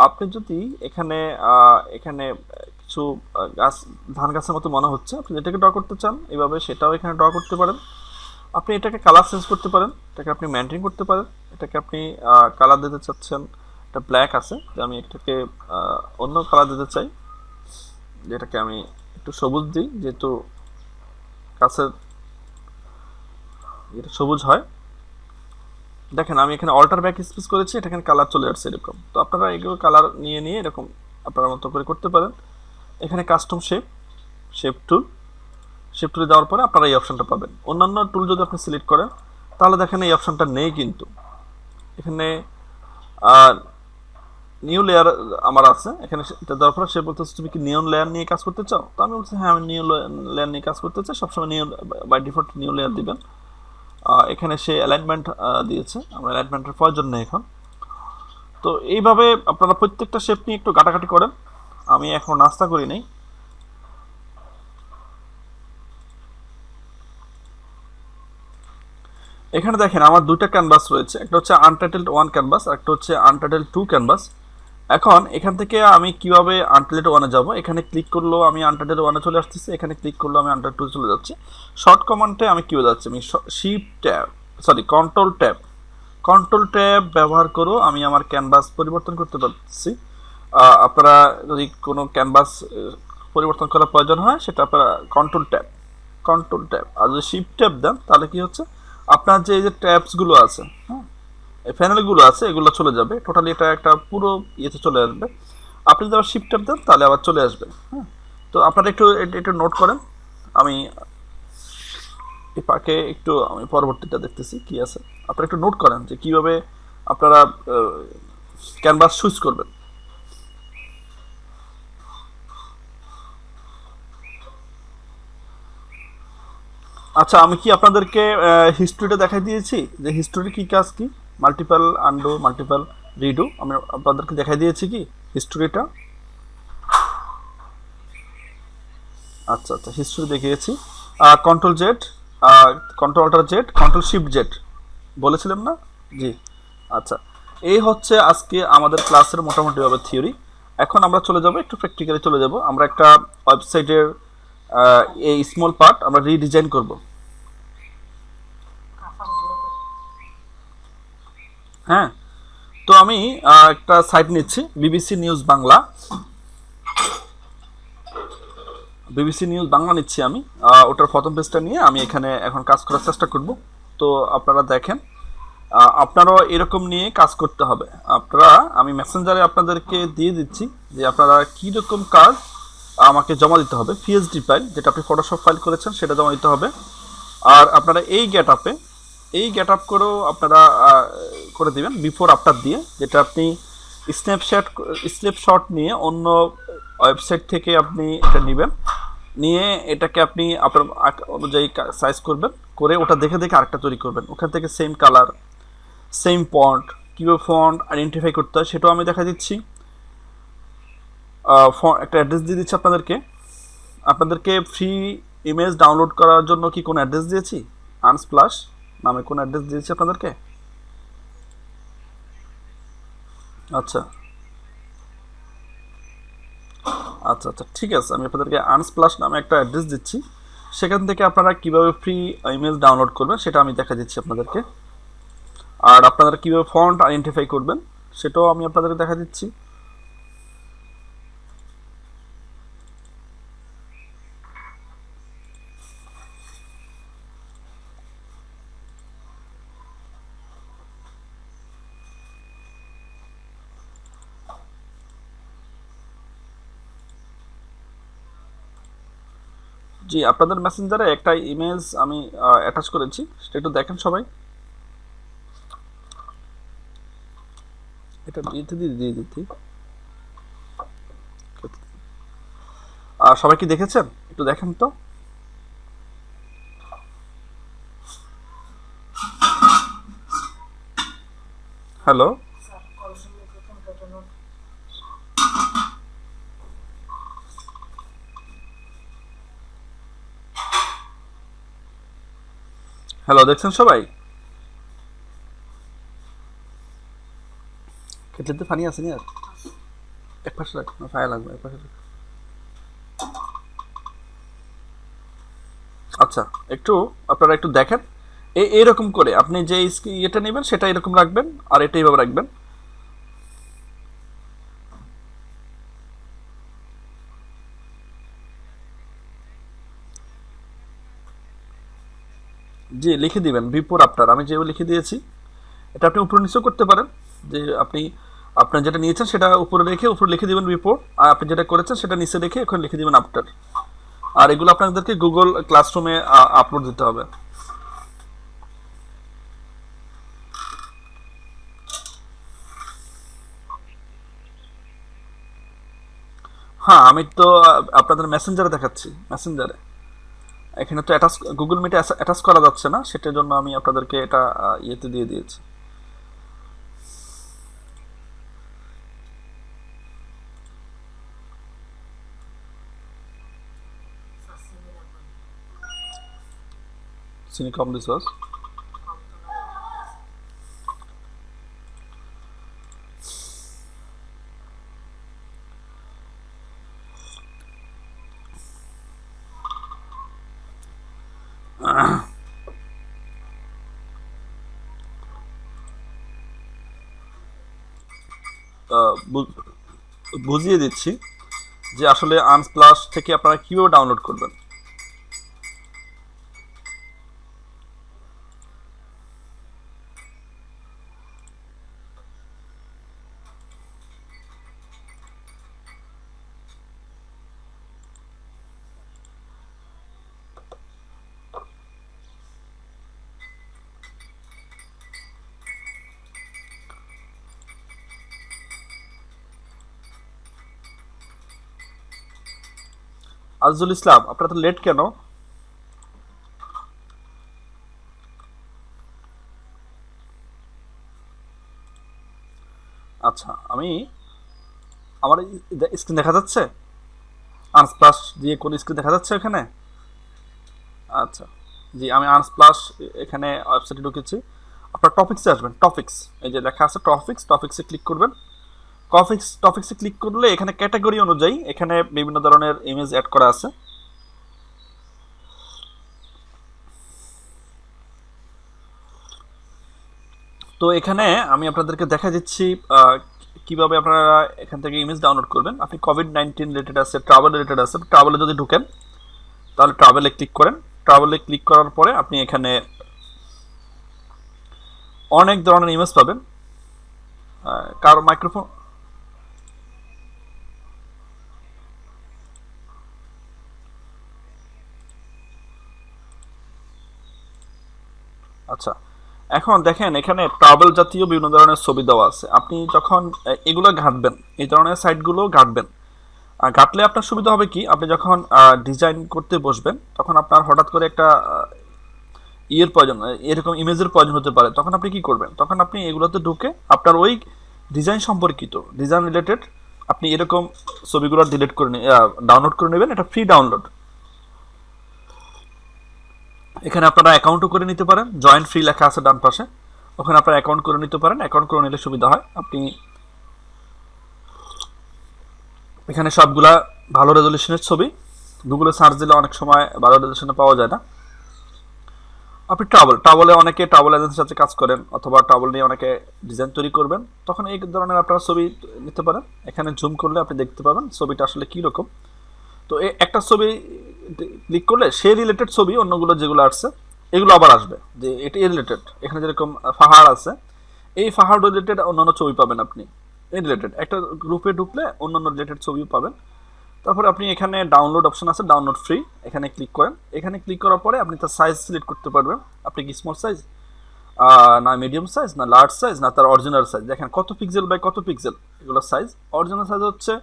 আপনি যদি এখানে এখানে কিছু গাছ, ধান গাছের মতো মনে হচ্ছে, আপনি এটাকে ড্র করতে চান এভাবে, সেটাও এখানে ড্র করতে পারেন। আপনি এটাকে কালার চেঞ্জ করতে পারেন, এটাকে আপনি মেনটেন করতে পারেন। এটাকে আপনি কালার দিতে চাচ্ছেন, এটা ব্ল্যাক আছে, আমি এটাকে অন্য কালার দিতে চাই, যেটাকে আমি একটু সবুজ দিই, যেহেতু গাছের এটা সবুজ হয়। দেখেন আমি এখানে অল্টার ব্যাক স্পেস করেছি, এটা এখানে কালার চলে আসছে এরকম। তো আপনারা এগুলো কালার নিয়ে নিয়ে এরকম আপনার মতো করে করতে পারেন। এখানে কাস্টম শেপ টুলে যাওয়ার পরে আপনারা এই অপশনটা পাবেন। অন্যান্য টুল যদি আপনি সিলেক্ট করেন তাহলে দেখেন এই অপশনটা নেই, কিন্তু এখানে নিউ লেয়ার আমার আছে। এখানে এটা দেওয়ার পরে সে বলতেছে তুমি কি নিয়ন লেয়ার নিয়ে কাজ করতে চাও? তো আমি বলছি হ্যাঁ আমি নিউ লেয়ার নিয়ে কাজ করতে চাই। সবসময় new by default new layer দিবেন। এখানে সে অ্যালাইনমেন্ট দিয়েছে, আমার অ্যালাইনমেন্টের প্রয়োজন নেই এখন। তো এইভাবে আপনারা প্রত্যেকটা শেপ নিয়ে একটু ঘাটাঘাটি করেন। আমি এখন নাস্তা করি নাই। এখানে দেখেন আমার দুইটা ক্যানভাস রয়েছে, একটা হচ্ছে আনটাইটেলড 1 ক্যানভাস, একটা হচ্ছে আনটাইটেলড 2 ক্যানভাস। এখন এখান থেকে আমি কিভাবে আনটাইটেলড 1-এ যাব? এখানে ক্লিক করলেও আমি আনটাইটেলড 1-এ চলে আসতেছি, এখানে ক্লিক করলেও আমি আনটাইটেলড 2-এ চলে যাচ্ছি। শর্ট কমান্ডে আমি কীভাবে যাচ্ছি? আমি shift tab, control tab, control tab ব্যবহার করো আমি আমার ক্যানভাস পরিবর্তন করতে পারছি। আপনারা যদি কোনো ক্যানভাস পরিবর্তন করার প্রয়োজন হয় সেটা আপনারা কন্ট্রোল ট্যাব আর যদি শিফট ট্যাব দেন তাহলে কি হচ্ছে আপনার যে এই যে ট্যাবসগুলো আছে, হ্যাঁ, এই প্যানেলগুলো আছে এগুলো চলে যাবে টোটালি, এটা একটা পুরো ইয়েতে চলে আসবে। আপনি যদি আবার শিফট ট্যাব দেন তাহলে আবার চলে আসবে। হ্যাঁ, তো আপনারা একটু নোট করেন, আমি এই পাকে একটু আমি পরবর্তীটা দেখতেছি কি আছে। আপনারা একটু নোট করেন যে কিভাবে আপনারা ক্যানভাস চুজ করবেন। আচ্ছা, আমি কি আপনাদেরকে হিস্ট্রিটা দেখাই দিয়েছি যে হিস্ট্রির কি কাজ কি, মাল্টিপল আন্ডু মাল্টিপল রিডু আমি আপনাদেরকে দেখাই দিয়েছি কি হিস্ট্রিটা? আচ্ছা আচ্ছা, হিস্ট্রি দেখিয়েছি। Control Z, control alter Z, control shift Z বলেছিলাম না? জি। আচ্ছা, এই হচ্ছে আজকে আমাদের ক্লাসের মোটামুটিভাবে থিওরি। এখন আমরা চলে যাব একটু প্র্যাকটিক্যালি চলে যাব। আমরা একটা ওয়েবসাইটের এই স্মল পার্ট আমরা রিডিজাইন করব। হ্যাঁ, তো আমি একটা সাইট নিচ্ছি BBC news Bangla, BBC news Bangla নিচ্ছি আমি। ওটার প্রথম পেজটা নিয়ে আমি এখানে এখন কাজ করার চেষ্টা করব। তো আপনারা দেখেন, আপনারাও এরকম নিয়ে কাজ করতে হবে। আপনারা, আমি মেসেঞ্জারে আপনাদেরকে দিয়ে দিচ্ছি যে আপনারা কীরকম কাজ আমাকে জমা দিতে হবে। পিএইচডি ফাইল যেটা আপনি ফটোশপ ফাইল করেছেন সেটা জমা দিতে হবে। আর আপনারা এই গেট আপ করেও আপনারা করে দিবেন বিফোর আফটার দিয়ে, যেটা আপনি স্ন্যাপশট নিয়ে অন্য ওয়েবসাইট থেকে আপনি এটা নেবেন, নিয়ে এটাকে আপনি আপনার অনুযায়ী সাইজ করবেন, করে ওটা দেখে দেখে আরেকটা তৈরি করবেন। ওখান থেকে সেম কালার, সেম ফন্ট, কীভাবে ফন্ট আইডেন্টিফাই করতে হয় সেটাও আমি দেখা দিচ্ছি। একটা অ্যাড্রেস দিয়ে দিচ্ছি আপনাদেরকে ফ্রি ইমেজ ডাউনলোড করার জন্য কি কোনো অ্যাড্রেস দিয়েছি? আনস্প্লাশ নামে কোনো অ্যাড্রেস দিয়েছি আপনাদেরকে? আচ্ছা আচ্ছা আচ্ছা, ঠিক আছে, আমি আপনাদেরকে আনস্প্লাশ নামে একটা অ্যাড্রেস দিচ্ছি। সেখান থেকে আপনারা কীভাবে ফ্রি ইমেজ ডাউনলোড করবেন সেটা আমি দেখা দিচ্ছি আপনাদেরকে। আর আপনারা কীভাবে ফন্ট আইডেন্টিফাই করবেন সেটাও আমি আপনাদেরকে দেখা দিচ্ছি। জি, আপনাদের মেসেঞ্জারে একটা ইমেজ আমি অ্যাটাচ করেছি, সেটা একটু দেখেন সবাই। এটা দিয়ে দিতে সবাই কি দেখেছেন? একটু দেখেন তো। হ্যালো, হ্যালো, দেখছেন সবাই? কেটলিতে পানি আছে নি? আর এক পাশে রাখ, ফায়া লাগবে, এক পাশে রাখ। আচ্ছা, একটু আপনারা একটু দেখেন, এইরকম করে আপনি যে ইয়েটা নেবেন সেটা এরকম রাখবেন, আর এটা এইভাবে রাখবেন। জি, লিখে দিবেন বিফোর আফটার, আমি যেভাবে লিখে দিয়েছি। এটা আপনি উপরে নিচেও করতে পারেন, যে আপনি আপনার যেটা নিয়েছেন সেটা উপরে রেখে উপরে লিখে দিবেন বিফোর, আর আপনি যেটা করেছেন সেটা নিচে রেখে ওখানে লিখে দিবেন আফটার। আর এগুলো আপনাদেরকে গুগল ক্লাসরুমে আপলোড দিতে হবে। হ্যাঁ, আমি তো আপনাদের মেসেঞ্জারে দেখাচ্ছি, মেসেঞ্জারে। এখানে তো অ্যাটাচ, গুগল মিটে অ্যাটাচ করা যাচ্ছে না, সেটার জন্য আমি আপনাদেরকে এটা ইয়েতে দিয়ে দিয়েছি। সিনিকম রিসোর্স। বুঝিয়ে দিচ্ছি যে আসলে আনস্প্লাশ থেকে আপনারা কীভাবে ডাউনলোড করবেন। আজিজুল ইসলাম, আপনারা তো লেট কেন? আচ্ছা, আমি আমার স্ক্রিন দেখা যাচ্ছে? আনস্প্লাশ দিয়ে কোন স্ক্রিন দেখা যাচ্ছে এখানে? আচ্ছা, জি, আমি আনস্প্লাশ এখানে ওয়েবসাইটে ঢুকেছি। আপনার টপিক্সে আসবেন, টপিক্স, এই যে লেখা আছে টপিক্সে ক্লিক করবেন। টপিক্সে ক্লিক করলে এখানে ক্যাটাগরি অনুযায়ী এখানে বিভিন্ন ধরনের ইমেজ অ্যাড করা আছে। তো এখানে আমি আপনাদেরকে দেখা দিচ্ছি কিভাবে আপনারা এখান থেকে ইমেজ ডাউনলোড করবেন। আপনি কোভিড-19 রিলেটেড আছে, ট্রাভেল রিলেটেড আছে, ট্রাভেলে যদি ঢুকেন তাহলে ট্রাভেলে ক্লিক করেন। ট্রাভেলে ক্লিক করার পরে আপনি এখানে অনেক ধরনের ইমেজ পাবেন। কারো মাইক্রোফোন, আচ্ছা, এখন দেখেন এখানে ট্রাভেল জাতীয় বিভিন্ন ধরনের ছবি দেওয়া আছে। আপনি যখন এগুলো ঘাঁটবেন, এই ধরনের সাইটগুলো ঘাঁটবেন, ঘাঁটলে আপনার সুবিধা হবে কি, আপনি যখন ডিজাইন করতে বসবেন তখন আপনার হঠাৎ করে একটা ইয়ের প্রয়োজন, এরকম ইমেজের প্রয়োজন হতে পারে। তখন আপনি কি করবেন? তখন আপনি এগুলোতে ঢুকে আপনার ওই ডিজাইন সম্পর্কিত, ডিজাইন রিলেটেড আপনি এরকম ছবিগুলো ডিলিট করে ডাউনলোড করে নেবেন। এটা ফ্রি ডাউনলোড। এখানে আপনারা অ্যাকাউন্টও করে নিতে পারেন, জয়েন্ট ফ্রি লেখা আছে ডান পাশে, ওখানে আপনারা অ্যাকাউন্ট করে নিতে পারেন। অ্যাকাউন্ট করে নিলে সুবিধা হয়, আপনি এখানে সবগুলা ভালো রেজলিউশনের ছবি, গুগলে সার্চ দিলে অনেক সময় ভালো রেজলিউশনে পাওয়া যায় না। আপনি ট্রাভেলে অনেকে ট্রাভেল এজেন্সির সাথে কাজ করেন, অথবা ট্রাভেল নিয়ে অনেকে ডিজাইন তৈরি করবেন, তখন এই ধরনের আপনারা ছবি নিতে পারেন। এখানে জুম করলে আপনি দেখতে পাবেন ছবিটা আসলে কীরকম। তো এই একটা ছবি ক্লিক করলে সে রিলেটেড ছবি অন্যগুলো যেগুলো আসছে এগুলো আবার আসবে, যে এটি রিলেটেড। এখানে যেরকম পাহাড় আছে, এই পাহাড় রিলেটেড অন্যান্য ছবি পাবেন আপনি। এই রিলেটেড একটা গ্রুপে ঢুকলে অন্যান্য রিলেটেড ছবিও পাবেন। তারপরে আপনি এখানে ডাউনলোড অপশন আছে, ডাউনলোড ফ্রি, এখানে ক্লিক করেন। এখানে ক্লিক করার পরে আপনি তার সাইজ সিলেক্ট করতে পারবেন। আপনি কি স্মল সাইজ, না মিডিয়াম সাইজ, না লার্জ সাইজ, না তার অরিজিনাল সাইজ। দেখেন কত পিক্সেল বাই কত পিক্সেল এগুলো সাইজ। অরিজিনাল সাইজ হচ্ছে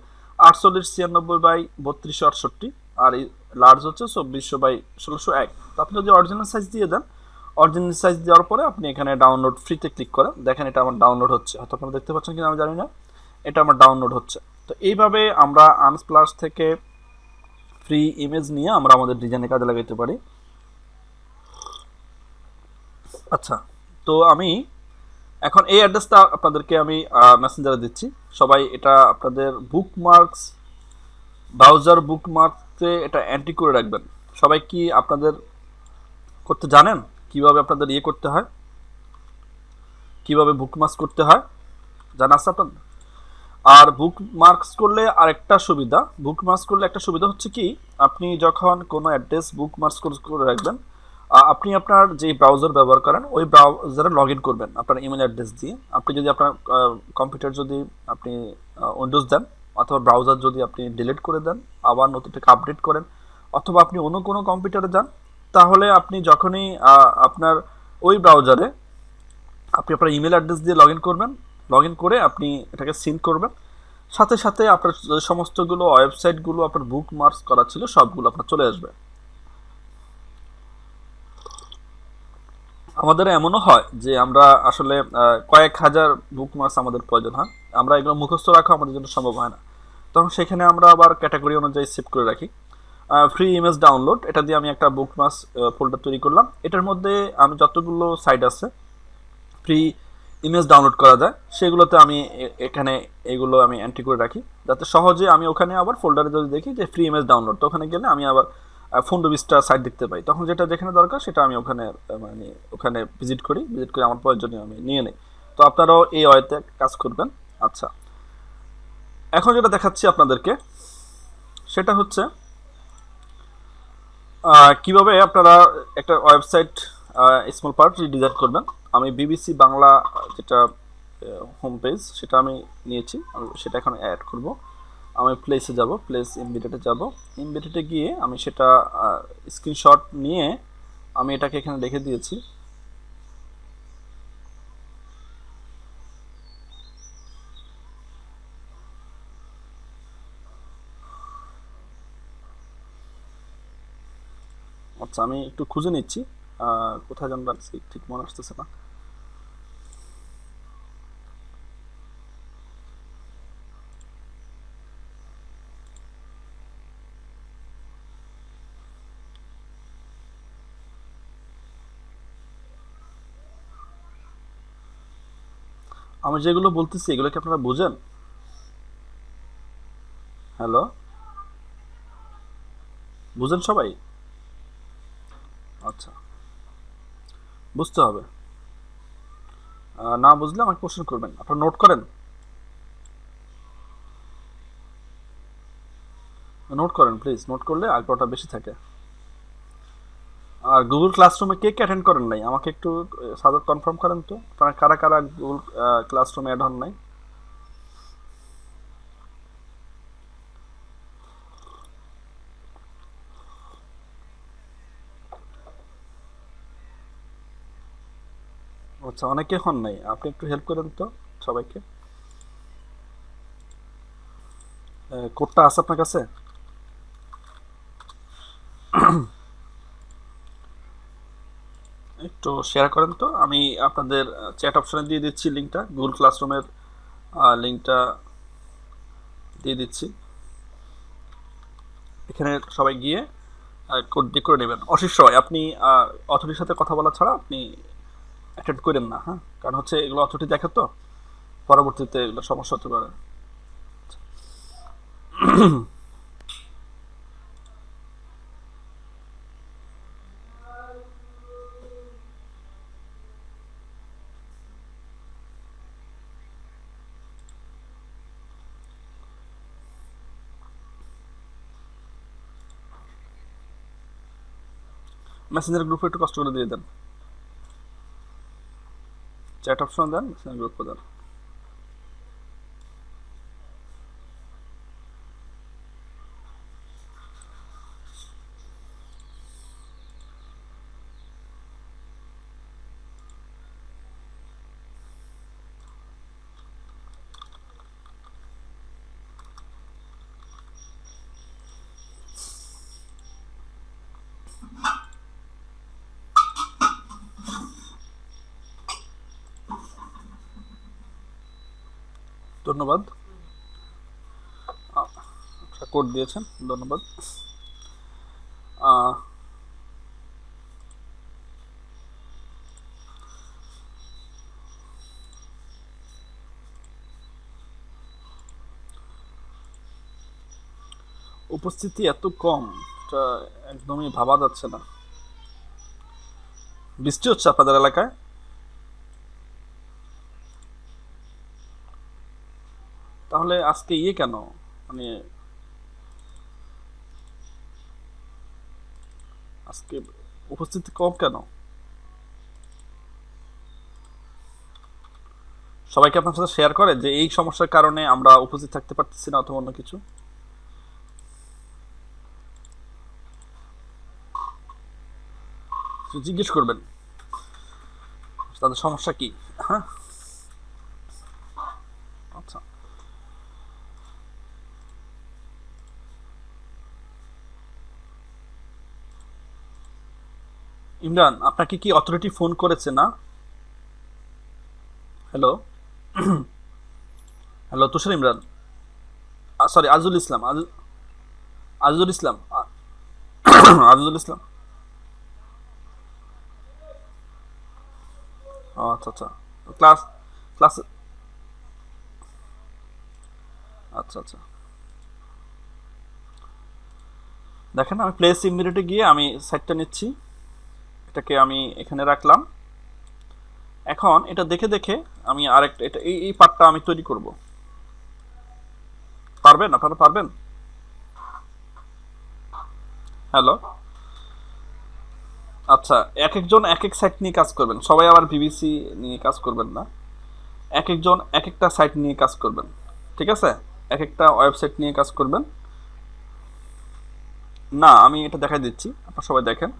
4896 বাই 3268, আর এই লার্জ হচ্ছে 2400 বাই 1601। তো আপনি যদি অরিজিনাল সাইজ দিয়ে দেন, অরিজিনাল সাইজ দেওয়ার পরে আপনি এখানে ডাউনলোড ফ্রিতে ক্লিক করেন। দেখেন এটা আমার ডাউনলোড হচ্ছে, হয়তো আপনারা দেখতে পাচ্ছেন কিনা আমি জানি না, এটা আমার ডাউনলোড হচ্ছে। তো এইভাবে আমরা আনস্প্লাশ থেকে ফ্রি ইমেজ নিয়ে আমরা আমাদের ডিজাইনে কাজে লাগাইতে পারি। আচ্ছা, তো আমি এখন এই অ্যাড্রেসটা আপনাদেরকে আমি মেসেঞ্জারে দিচ্ছি। সবাই এটা আপনাদের বুকমার্কস, ব্রাউজার বুকমার্কসে এটা এন্ট্রি করে রাখবেন। সবাই কি আপনাদের করতে জানেন কিভাবে আপনাদের ইয়ে করতে হয়, কিভাবে বুকমার্কস করতে হয় জানা আছে আপনাদের? আর বুকমার্কস করলে আরেকটা সুবিধা, বুকমার্কস করলে একটা সুবিধা হচ্ছে কি, আপনি যখন কোনো অ্যাড্রেস বুকমার্কস করে রাখবেন, আপনি আপনার যে ব্রাউজার ব্যবহার করেন ওই ব্রাউজারে লগ ইন করবেন আপনার ইমেল অ্যাড্রেস দিয়ে। আপনি যদি আপনার কম্পিউটার যদি আপনি উইন্ডোজ দেন, অথবা ব্রাউজার যদি আপনি ডিলিট করে দেন, আবার নতুনটাকে আপডেট করেন, অথবা আপনি অন্য কোনো কম্পিউটারে যান, তাহলে আপনি যখনই আপনার ওই ব্রাউজারে আপনি আপনার ইমেল অ্যাড্রেস দিয়ে লগ ইন করবেন, লগ ইন করে আপনি এটাকে সিঙ্ক করবেন, সাথে সাথে আপনার সমস্তগুলো ওয়েবসাইটগুলো আপনার বুকমার্কস করা ছিল সবগুলো আপনার চলে আসবে। আমাদের এমনও হয় যে আমরা আসলে কয়েক হাজার বুকমার্কস আমাদের প্রয়োজন হয়, আমরা এগুলো মুখস্থ রাখা আমাদের জন্য সম্ভব হয় না, তখন সেখানে আমরা আবার ক্যাটাগরি অনুযায়ী সেভ করে রাখি। ফ্রি ইমেজ ডাউনলোড, এটা দিয়ে আমি একটা বুকমার্কস ফোল্ডার তৈরি করলাম। এটার মধ্যে আমি যতগুলো সাইট আছে ফ্রি ইমেজ ডাউনলোড করা যায় সেগুলোতে আমি এখানে এগুলো আমি এন্ট্রি করে রাখি, যাতে সহজে আমি ওখানে আবার ফোল্ডারে যদি দেখি যে ফ্রি ইমেজ ডাউনলোড, তো ওখানে গেলে আমি আবার 15-20টা সাইট দেখতে পাই, তখন যেটা যেখানে দরকার সেটা আমি ওখানে মানে ওখানে ভিজিট করে আমার প্রয়োজনীয় আমি নিয়ে নিই। তো আপনারাও এই ওয়েতে কাজ করবেন। আচ্ছা, এখন যেটা দেখাচ্ছি আপনাদেরকে সেটা হচ্ছে কিভাবে আপনারা একটা ওয়েবসাইট স্মল পার্ট ডিজাইন করবেন। আমি বিবিসি বাংলা যেটা হোম পেজ সেটা আমি নিয়েছি, সেটা এখন অ্যাড করব। আমি প্লেসে যাব, প্লেস এমবিডেটে যাব, এমবিডেটে গিয়ে আমি সেটা স্ক্রিনশট নিয়ে আমি এটাকে এখানে রেখে দিয়েছি। আচ্ছা, আমি একটু খুঁজে নিচ্ছি কোথায় যেন রাখছি, ঠিক মনে আসতেছে না। আমি যেগুলো বলতেছি এগুলো কি আপনারা বুঝেন? হ্যালো, বুঝেন সবাই? আচ্ছা, বুঝতে হবে। না বুঝলে আমাকে কোশ্চেন করবেন, আপনারা নোট করেন, নোট করেন প্লিজ। নোট করলে আগ্রহটা বেশি থাকে। আর গুগল ক্লাসরুমে কে কে অ্যাটেন্ড করেন নাই আমাকে একটু সাদর কনফার্ম করেন তো, আপনারা কারা কারা গুগল ক্লাসরুমে অ্যাড হন নাই? আচ্ছা, অনেকে হন নাই, আপনি একটু হেল্প করেন তো সবাইকে। কোডটা আছে আপনার কাছে? একটু শেয়ার করেন তো, আমি আপনাদের চ্যাট অপশনে দিয়ে দিচ্ছি লিঙ্কটা, গুগল ক্লাসরুমের লিঙ্কটা দিয়ে দিচ্ছি। এখানে সবাই গিয়ে কোড দিয়ে করে নেবেন। অশিষ্ট হয় আপনি অথরিটির সাথে কথা বলা ছাড়া আপনি অ্যাটেন্ড করেন না, হ্যাঁ, কারণ হচ্ছে এগুলো অথরিটি দেখে তো, পরবর্তীতে এগুলো সমস্যা হতে পারে। মেসেঞ্জার গ্রুপে একটু কষ্ট করে দিয়ে দেন, চ্যাট অপশন দেন, মেসেঞ্জার গ্রুপে দেন। ধন্যবাদ, কোড দিয়েছেন, ধন্যবাদ। উপস্থিতি এত কম, এটা একদমই ভাবা যাচ্ছে না। বৃষ্টি হচ্ছে আপনাদের এলাকায়? তাহলে আজকে কেন, মানে আজকে উপস্থিতি কম কেন? সবাইকে আপনার সাথে শেয়ার করে যে এই সমস্যার কারণে আমরা উপস্থিত থাকতে পারতেছি না অথবা অন্য কিছু? জিজ্ঞেস করবেন তাদের সমস্যা কি, হ্যাঁ। আচ্ছা, ইমরান আপনাকে কি অথরিটি ফোন করেছে না? হ্যালো, হ্যালো তুষার ইমরান, সরি আজিজুল ইসলাম, আজিজুল ইসলাম, আজিজুল ইসলাম। আচ্ছা আচ্ছা, ক্লাস ক্লাস, আচ্ছা আচ্ছা। দেখেন আমি প্লেস ইমিডিয়েটে গিয়ে আমি সাইটটা নিচ্ছি, এটাকে আমি এখানে রাখলাম। এখন এটা দেখে দেখে আমি আরেকটা, এটা এই পার্টটা আমি তৈরি করব। পারবেন? আপনারা পারবেন? হ্যালো? আচ্ছা, এক একজন এক এক সাইট নিয়ে কাজ করবেন, সবাই আবার বিবিসি নিয়ে কাজ করবেন না। এক একজন এক একটা সাইট নিয়ে কাজ করবেন, ঠিক আছে? এক একটা ওয়েবসাইট নিয়ে কাজ করবেন। না, আমি এটা দেখাই দিচ্ছি, আপনারা সবাই দেখেন।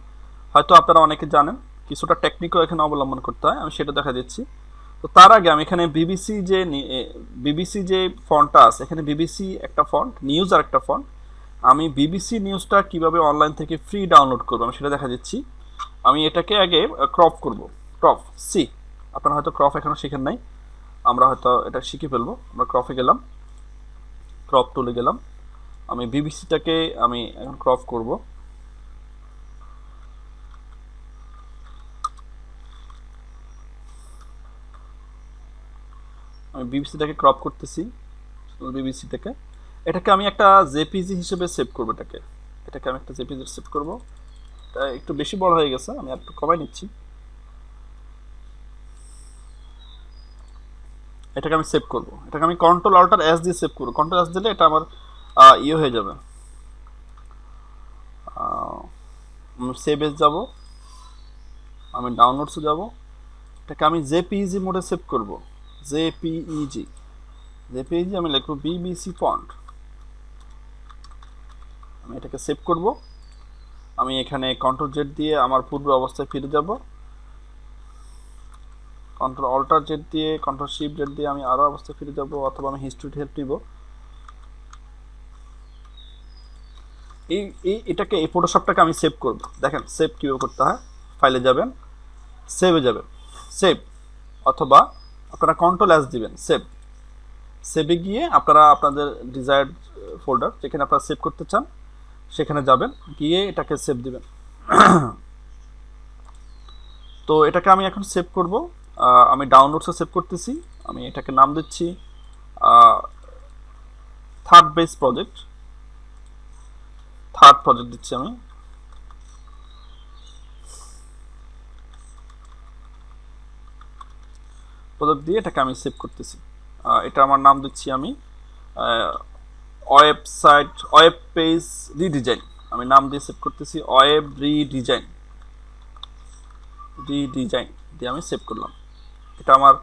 হয়তো আপনারা অনেকে জানেন, কিছুটা টেকনিকও এখানে অবলম্বন করতে হয়, আমি সেটা দেখা দিচ্ছি। তো তার আগে আমি এখানে বিবিসি যে ফন্টটা আছে, এখানে বিবিসি একটা ফন্ট, নিউজ আর একটা ফন্ট। আমি বিবিসি নিউজটা কিভাবে অনলাইন থেকে ফ্রি ডাউনলোড করবো আমি সেটা দেখা দিচ্ছি। আমি এটাকে আগে ক্রপ করব, ক্রপ সি। আপনারা হয়তো ক্রপ এখনো শিখেন নাই, আমরা হয়তো এটা শিখে ফেলবো। আমরা ক্রপে গেলাম, ক্রপ টুলে গেলাম, আমি বিবিসিটাকে আমি এখন ক্রপ করব। আমি বিবিসিটাকে ক্রপ করতেছি, বিবিসিটাকে। এটাকে আমি একটা জেপিজি হিসেবে সেভ করবো। এটাকে আমি একটা জেপিজি সেভ করবো। এটা একটু বেশি বড় হয়ে গেছে, আমি একটু কমাই নিচ্ছি। এটাকে আমি সেভ করবো, এটাকে আমি কন্ট্রোল অল্টার এস দিয়ে সেভ করবো। কন্ট্রোল এস দিলে এটা আমার ইয়ে হয়ে যাবে, সেভ এস যাব, আমি ডাউনলোডসে যাব। এটাকে আমি জেপিইজি মোডে সেভ করব। জেপিইজি, জেপিইজি আমি লিখব বিবিসি ফন্ট। আমি এটাকে সেভ করব। আমি এখানে কন্ট্রোল জেড দিয়ে আমার পূর্ব অবস্থায় ফিরে যাব। কন্ট্রোল অল্টার জেড দিয়ে, কন্ট্রোল শিফট জেড দিয়ে আমি আরও অবস্থায় ফিরে যাব, অথবা আমি হিস্ট্রিতে হেল্প নিব। এটাকে এই ফটোশপটাকে আমি সেভ করব। দেখেন সেভ কীভাবে করতে হয়। ফাইলে যাবেন, সেভে যাবেন, সেভ, অথবা আপনারা কন্ট্রোল এস দিবেন, সেভ। সেভে গিয়ে আপনারা আপনাদের ডিজায়ার্ড ফোল্ডার যেখানে আপনারা সেভ করতে চান সেখানে যাবেন, গিয়ে এটাকে সেভ দিবেন। তো এটাকে আমি এখন সেভ করব। আমি ডাউনলোডসে সেভ করতেছি। আমি এটাকে নাম দিচ্ছি third base project, third project দিচ্ছি আমি। প্রজেক্ট দিয়ে এটাকে আমি সেভ করতেছি। এটা আমার নাম দিচ্ছি আমি ওয়েবসাইট, ওয়েব পেজ রিডিজাইন। আমি নাম দিয়ে সেভ করতেছি ওয়েব রিডিজাইন, রিডিজাইন দিয়ে আমি সেভ করলাম। এটা আমার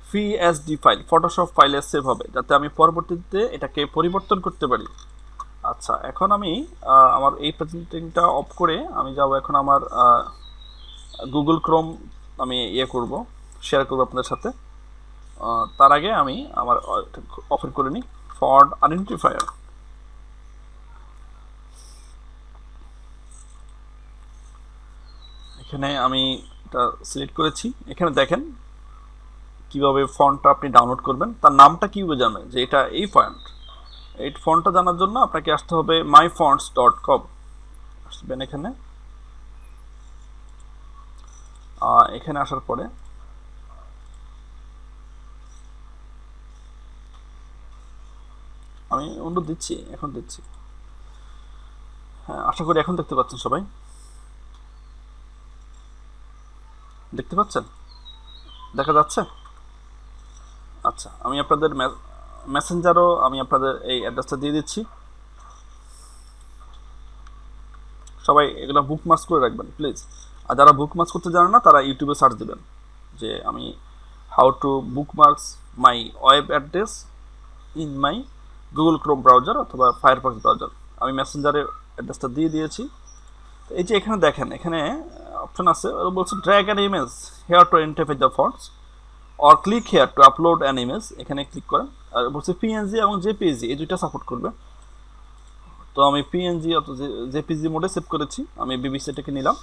পিএসডি ফাইল, ফটোশপ ফাইলে সেভ হবে, যাতে আমি পরবর্তীতে এটাকে পরিবর্তন করতে পারি। আচ্ছা, এখন আমি আমার এই প্রেজেন্টিংটা অফ করে আমি যাব এখন আমার গুগল ক্রোম আমি করব, শেয়ার করব আপনাদের সাথে। তার আগে আমি আমার ওপেন করে নিই ফন্ট আইডেন্টিফায়ার। এখানে আমি এটা সিলেক্ট করেছি। এখানে দেখেন কিভাবে ফন্টটা আপনি ডাউনলোড করবেন, তার নামটা কীভাবে জানবেন যে এটা এই ফন্ট। এই ফন্টটা জানার জন্য আপনাকে আসতে হবে myfonts.com। আসবেন এখানে, এখানে আসার পরে আমি অনুরোধ দিচ্ছি, এখন দিচ্ছি। হ্যাঁ, আশা করি এখন দেখতে পাচ্ছেন সবাই, দেখতে পাচ্ছেন, দেখা যাচ্ছে? আচ্ছা, আমি আপনাদের মেসেঞ্জারও আমি আপনাদের এই অ্যাড্রেসটা দিয়ে দিচ্ছি। সবাই এগুলো বুকমার্কস করে রাখবেন প্লিজ। আর যারা বুকমার্কস করতে জানেন না তারা ইউটিউবে সার্চ দেবেন যে আমি how to bookmarks my web address in my Google Chrome browser অথবা ফায়ারফক্স ব্রাউজার। আমি মেসেঞ্জারের অ্যাড্রেসটা দিয়ে দিয়েছি। তো এই যে এখানে দেখেন, এখানে অপশন আছে, ওরা বলছে drag an image hair two interface the fonts or click here two upload an image. এখানে ক্লিক করেন। আর বলছে পিএনজি এবং জেপিজি এই দুইটা সাপোর্ট করবে। তো আমি পিএনজি অথবা জেপিজি মোডে সেভ করেছি। আমি বিবিসিটাকে নিলাম।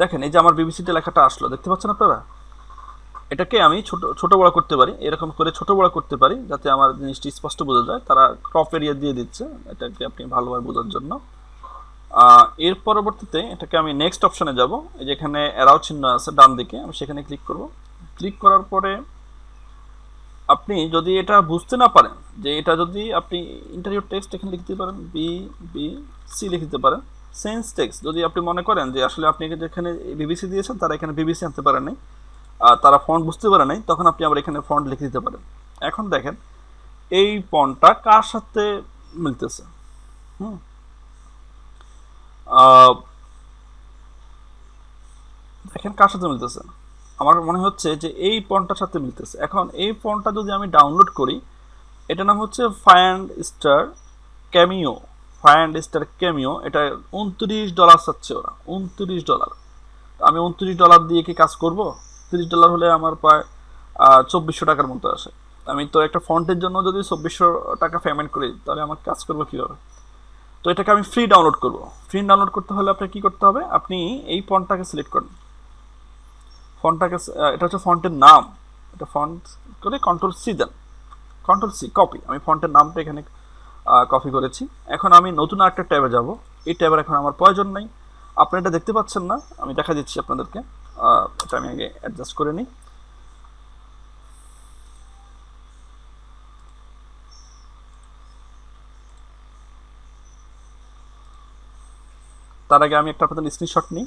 দেখেন এই যে আমার বিবিসিতে লেখাটা আসলো, দেখতে পাচ্ছেন আপনারা? এটাকে আমি ছোট বড় করতে পারি, এরকম করে ছোট বড় করতে পারি যাতে আমার জিনিসটি স্পষ্ট বোঝা যায়। তারা ক্রপ এরিয়া দিয়ে দিচ্ছে এটাকে আপনি ভালোভাবে বোঝার জন্য। এর পরবর্তীতে এটাকে আমি নেক্সট অপশানে যাব। এই যে এখানে অ্যারাও চিহ্ন আছে ডান দিকে, আমি সেখানে ক্লিক করব। ক্লিক করার পরে আপনি যদি এটা বুঝতে না পারেন যে এটা যদি আপনি ইন্টারভিউ টেক্সট এখানে লিখতে পারেন, বিবিসি লিখতে পারেন। সেন্স টেক্সট যদি আপনি মনে করেন যে আসলে আপনি যেখানে বিবিসি দিয়েছেন তারা এখানে বিবিসি আনতে পারেন নাই, তারা ফন্ট বুঝতে পারে নাই, তখন আপনি আবার এখানে ফন্ট লিখে দিতে পারেন। এখন দেখেন এই ফন্টটা কার সাথে মিলতেছে। হুম দেখেন কার সাথে মিলতেছে। আমার মনে হচ্ছে যে এই ফন্টটার সাথে মিলতেছে। এখন এই ফন্টটা যদি আমি ডাউনলোড করি, এটার নাম হচ্ছে ফায়ান্ড স্টার ক্যামিও। ফায়ান্ড স্টার ক্যামিও, এটা $29 চাচ্ছে ওরা, $29। আমি $29 দিয়ে কি কাজ করব? $30 হলে আমার প্রায় 2400 টাকার মতো আসে। আমি তো একটা ফন্টের জন্য যদি 2400 টাকা পেমেন্ট করি, তাহলে আমার কাজ করবো কীভাবে? তো এটাকে আমি ফ্রি ডাউনলোড করব। ফ্রি ডাউনলোড করতে হলে আপনাকে কী করতে হবে? আপনি এই ফন্টটাকে সিলেক্ট করেন। ফন্টটাকে এটা হচ্ছে ফন্টের নাম। এটা ফন্ট করে কন্ট্রোল-C দেন, কন্ট্রোল-C কপি। আমি ফন্টের নামটা এখানে কপি করেছি। এখন আমি নতুন একটা ট্যাবে যাব। এই ট্যাবের এখন আমার প্রয়োজন নেই। আপনি এটা দেখতে পাচ্ছেন না, আমি দেখা দিচ্ছি আপনাদেরকে। এটা আমি আগে অ্যাডজাস্ট করে নিই। তার আগে আমি একটা আপনাদের স্ক্রিনশট নিই।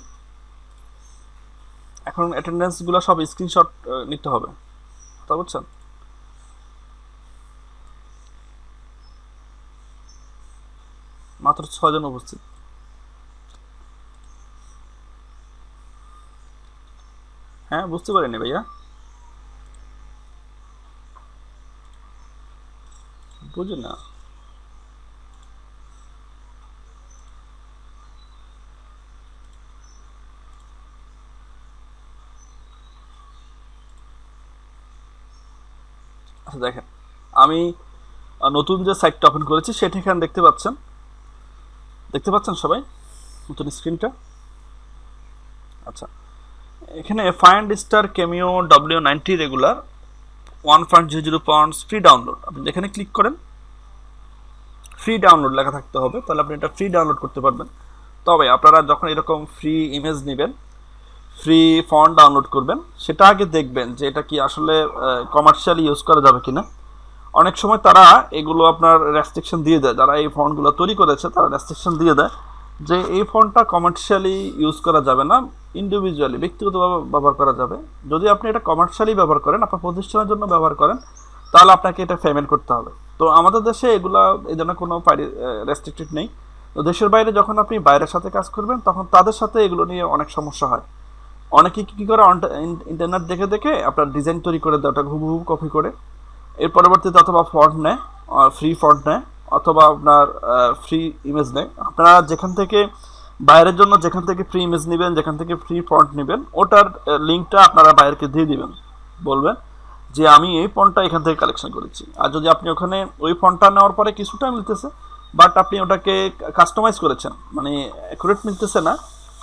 এখন অ্যাটেন্ডেন্সগুলো সব স্ক্রিনশট নিতে হবে, তা বুঝছেন? মাত্র 6 জন উপস্থিত। হ্যাঁ, বুঝতে পারিনি ভাইয়া, বুঝি না। আচ্ছা দেখেন, আমি নতুন যে সাইটটা ওপেন করেছি সেটা এখানে দেখতে পাচ্ছেন। দেখতে পাচ্ছেন সবাই নতুন স্ক্রিনটা? আচ্ছা, এখানে find star cameo W90 regular 1.00 pounds free download, আপনি যেখানে ক্লিক করেন ফ্রি ডাউনলোড লেখা থাকতে হবে, তাহলে আপনি এটা ফ্রি ডাউনলোড করতে পারবেন। তবে আপনারা যখন এরকম ফ্রি ইমেজ নেবেন, ফ্রি ফন্ট ডাউনলোড করবেন, সেটা আগে দেখবেন যে এটা কি আসলে কমার্শিয়ালি ইউজ করা যাবে কিনা। অনেক সময় তারা এগুলো আপনার রেস্ট্রিকশন দিয়ে দেয়, যারা এই ফন্টগুলো তৈরি করেছে তারা রেস্ট্রিকশন দিয়ে দেয় যে এই ফন্টটা কমার্শিয়ালি ইউজ করা যাবে না, ইন্ডিভিজুয়ালি ব্যক্তিগতভাবে ব্যবহার করা যাবে। যদি আপনি এটা কমার্শিয়ালি ব্যবহার করেন, আপনার প্রতিষ্ঠানের জন্য ব্যবহার করেন, তাহলে আপনাকে এটা পেমেন্ট করতে হবে। তো আমাদের দেশে এগুলা এই জন্য কোনো রেস্ট্রিক্টেড নেই। তো দেশের বাইরে যখন আপনি বাইরের সাথে কাজ করবেন, তখন তাদের সাথে এগুলো নিয়ে অনেক সমস্যা হয়। অনেকে কী করে ইন্টারনেট দেখে দেখে আপনার ডিজাইন তৈরি করে দেয়, ওটা হুবহু কপি করে। এর পরবর্তীতে অথবা ফন্ট নেয়, ফ্রি ফন্ট নেয়, অথবা আপনার ফ্রি ইমেজ নেয়। আপনারা যেখান থেকে বাইরের জন্য যেখান থেকে ফ্রি ইমেজ নেবেন, যেখান থেকে ফ্রি ফন্ট নেবেন, ওটার লিঙ্কটা আপনারা বাইরেকে দিয়ে দিবেন, বলবেন যে আমি এই ফন্টটা এখান থেকে কালেকশন করেছি। আর যদি আপনি ওখানে ওই ফন্টটা নেওয়ার পরে কিছুটা মিলতেছে, বাট আপনি ওটাকে কাস্টমাইজ করেছেন, মানে অ্যাকুরেট মিলতেছে না,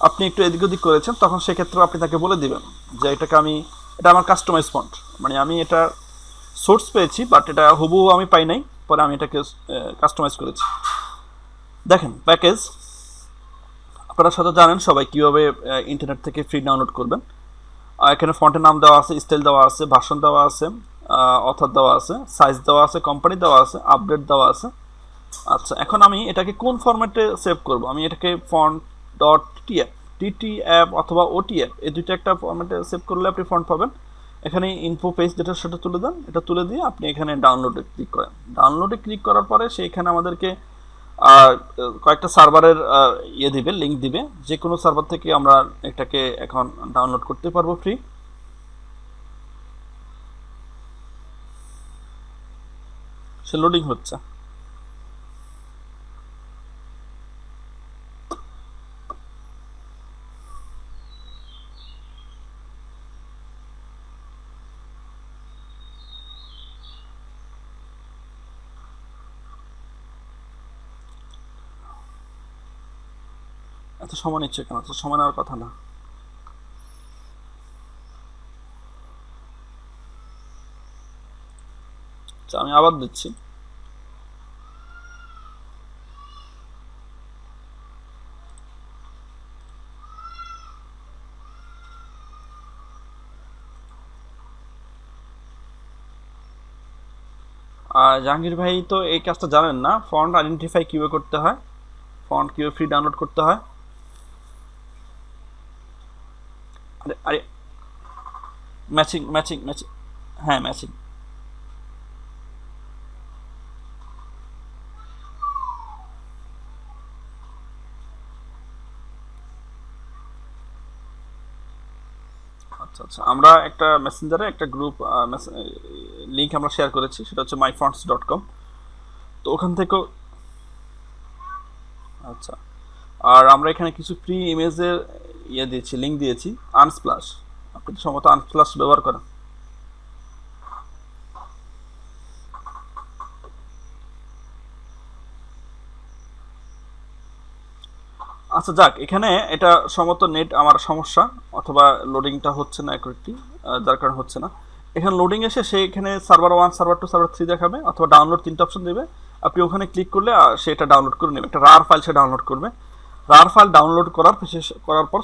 আপনি একটু এদিক ওদিক করেছেন, তখন সেক্ষেত্রে আপনি তাকে বলে দিবেন যে এটাকে এটা আমার কাস্টমাইজ ফন্ট, মানে আমি এটা সোর্স পেয়েছি বাট এটা হুবহু আমি পাই নাই, পরে আমি এটাকে কাস্টমাইজ করেছি। দেখেন প্যাকেজ, আপনারা সাথে জানেন সবাই কীভাবে ইন্টারনেট থেকে ফ্রি ডাউনলোড করবেন। এখানে ফন্টের নাম দেওয়া আছে, স্টাইল দেওয়া আছে, ভার্সন দেওয়া আছে, অথর দেওয়া আছে, সাইজ দেওয়া আছে, কোম্পানি দেওয়া আছে, আপডেট দেওয়া আছে। আচ্ছা, এখন আমি এটাকে কোন ফরম্যাটে সেভ করব? আমি এটাকে ফন্ট ডট টিএফ, টিটিএফ অথবা ওটিএফ, এই দুইটা একটা ফরম্যাটে সেভ করলে আপনি ফন্ট পাবেন। এখানে ইনফো পেজ যেটা সেটা তুলে দেন, এটা তুলে দিয়ে আপনি এখানে ডাউনলোডে ক্লিক করেন। ডাউনলোডে ক্লিক করার পরে সেইখানে আমাদেরকে কয়েকটা সার্ভারের দিবে, লিঙ্ক দিবে, যে কোনো সার্ভার থেকে আমরা এটাকে এখন ডাউনলোড করতে পারবো ফ্রি। সে লোডিং হচ্ছে। এত সময় নিচ্ছে কেন? এত সময় নেওয়ার কথা না। আচ্ছা, আমি আবার দিচ্ছি। জাহাঙ্গীর ভাই তো এই কাজটা জানেন না, ফন্ট আইডেন্টিফাই কীভাবে করতে হয়, ফন্ট কীভাবে ফ্রি ডাউনলোড করতে হয়। আরে আরে, ম্যাচিং ম্যাচিং ম্যাচিং, হ্যাঁ ম্যাচিং। আচ্ছা, আমরা একটা মেসেঞ্জারে একটা গ্রুপ লিংক আমরা শেয়ার করেছি, সেটা হচ্ছে myfonts.com। তো ওখান থেকেও আচ্ছা, আর আমরা এখানে কিছু ফ্রি ইমেজের দিয়েছি, লিংক দিয়েছি। আনস্প্লাশ, আপনি তো সম্ভবত আনস্প্লাশ ব্যবহার করেন। আচ্ছা যাক, এখানে এটা সম্ভবত নেট আমার সমস্যা, অথবা লোডিংটা হচ্ছে না অ্যাকুরেটলি, যার কারণে হচ্ছে না। এখানে লোডিং এসে সে এখানে সার্ভার 1, সার্ভার 2, সার্ভার 3 দেখাবে, অথবা ডাউনলোড 3টা অপশন দেবে। আপনি ওখানে ক্লিক করলে সে এটা ডাউনলোড করে নেবে, একটা রার ফাইল সে ডাউনলোড করবে। রার ফাইল ডাউনলোড করার পর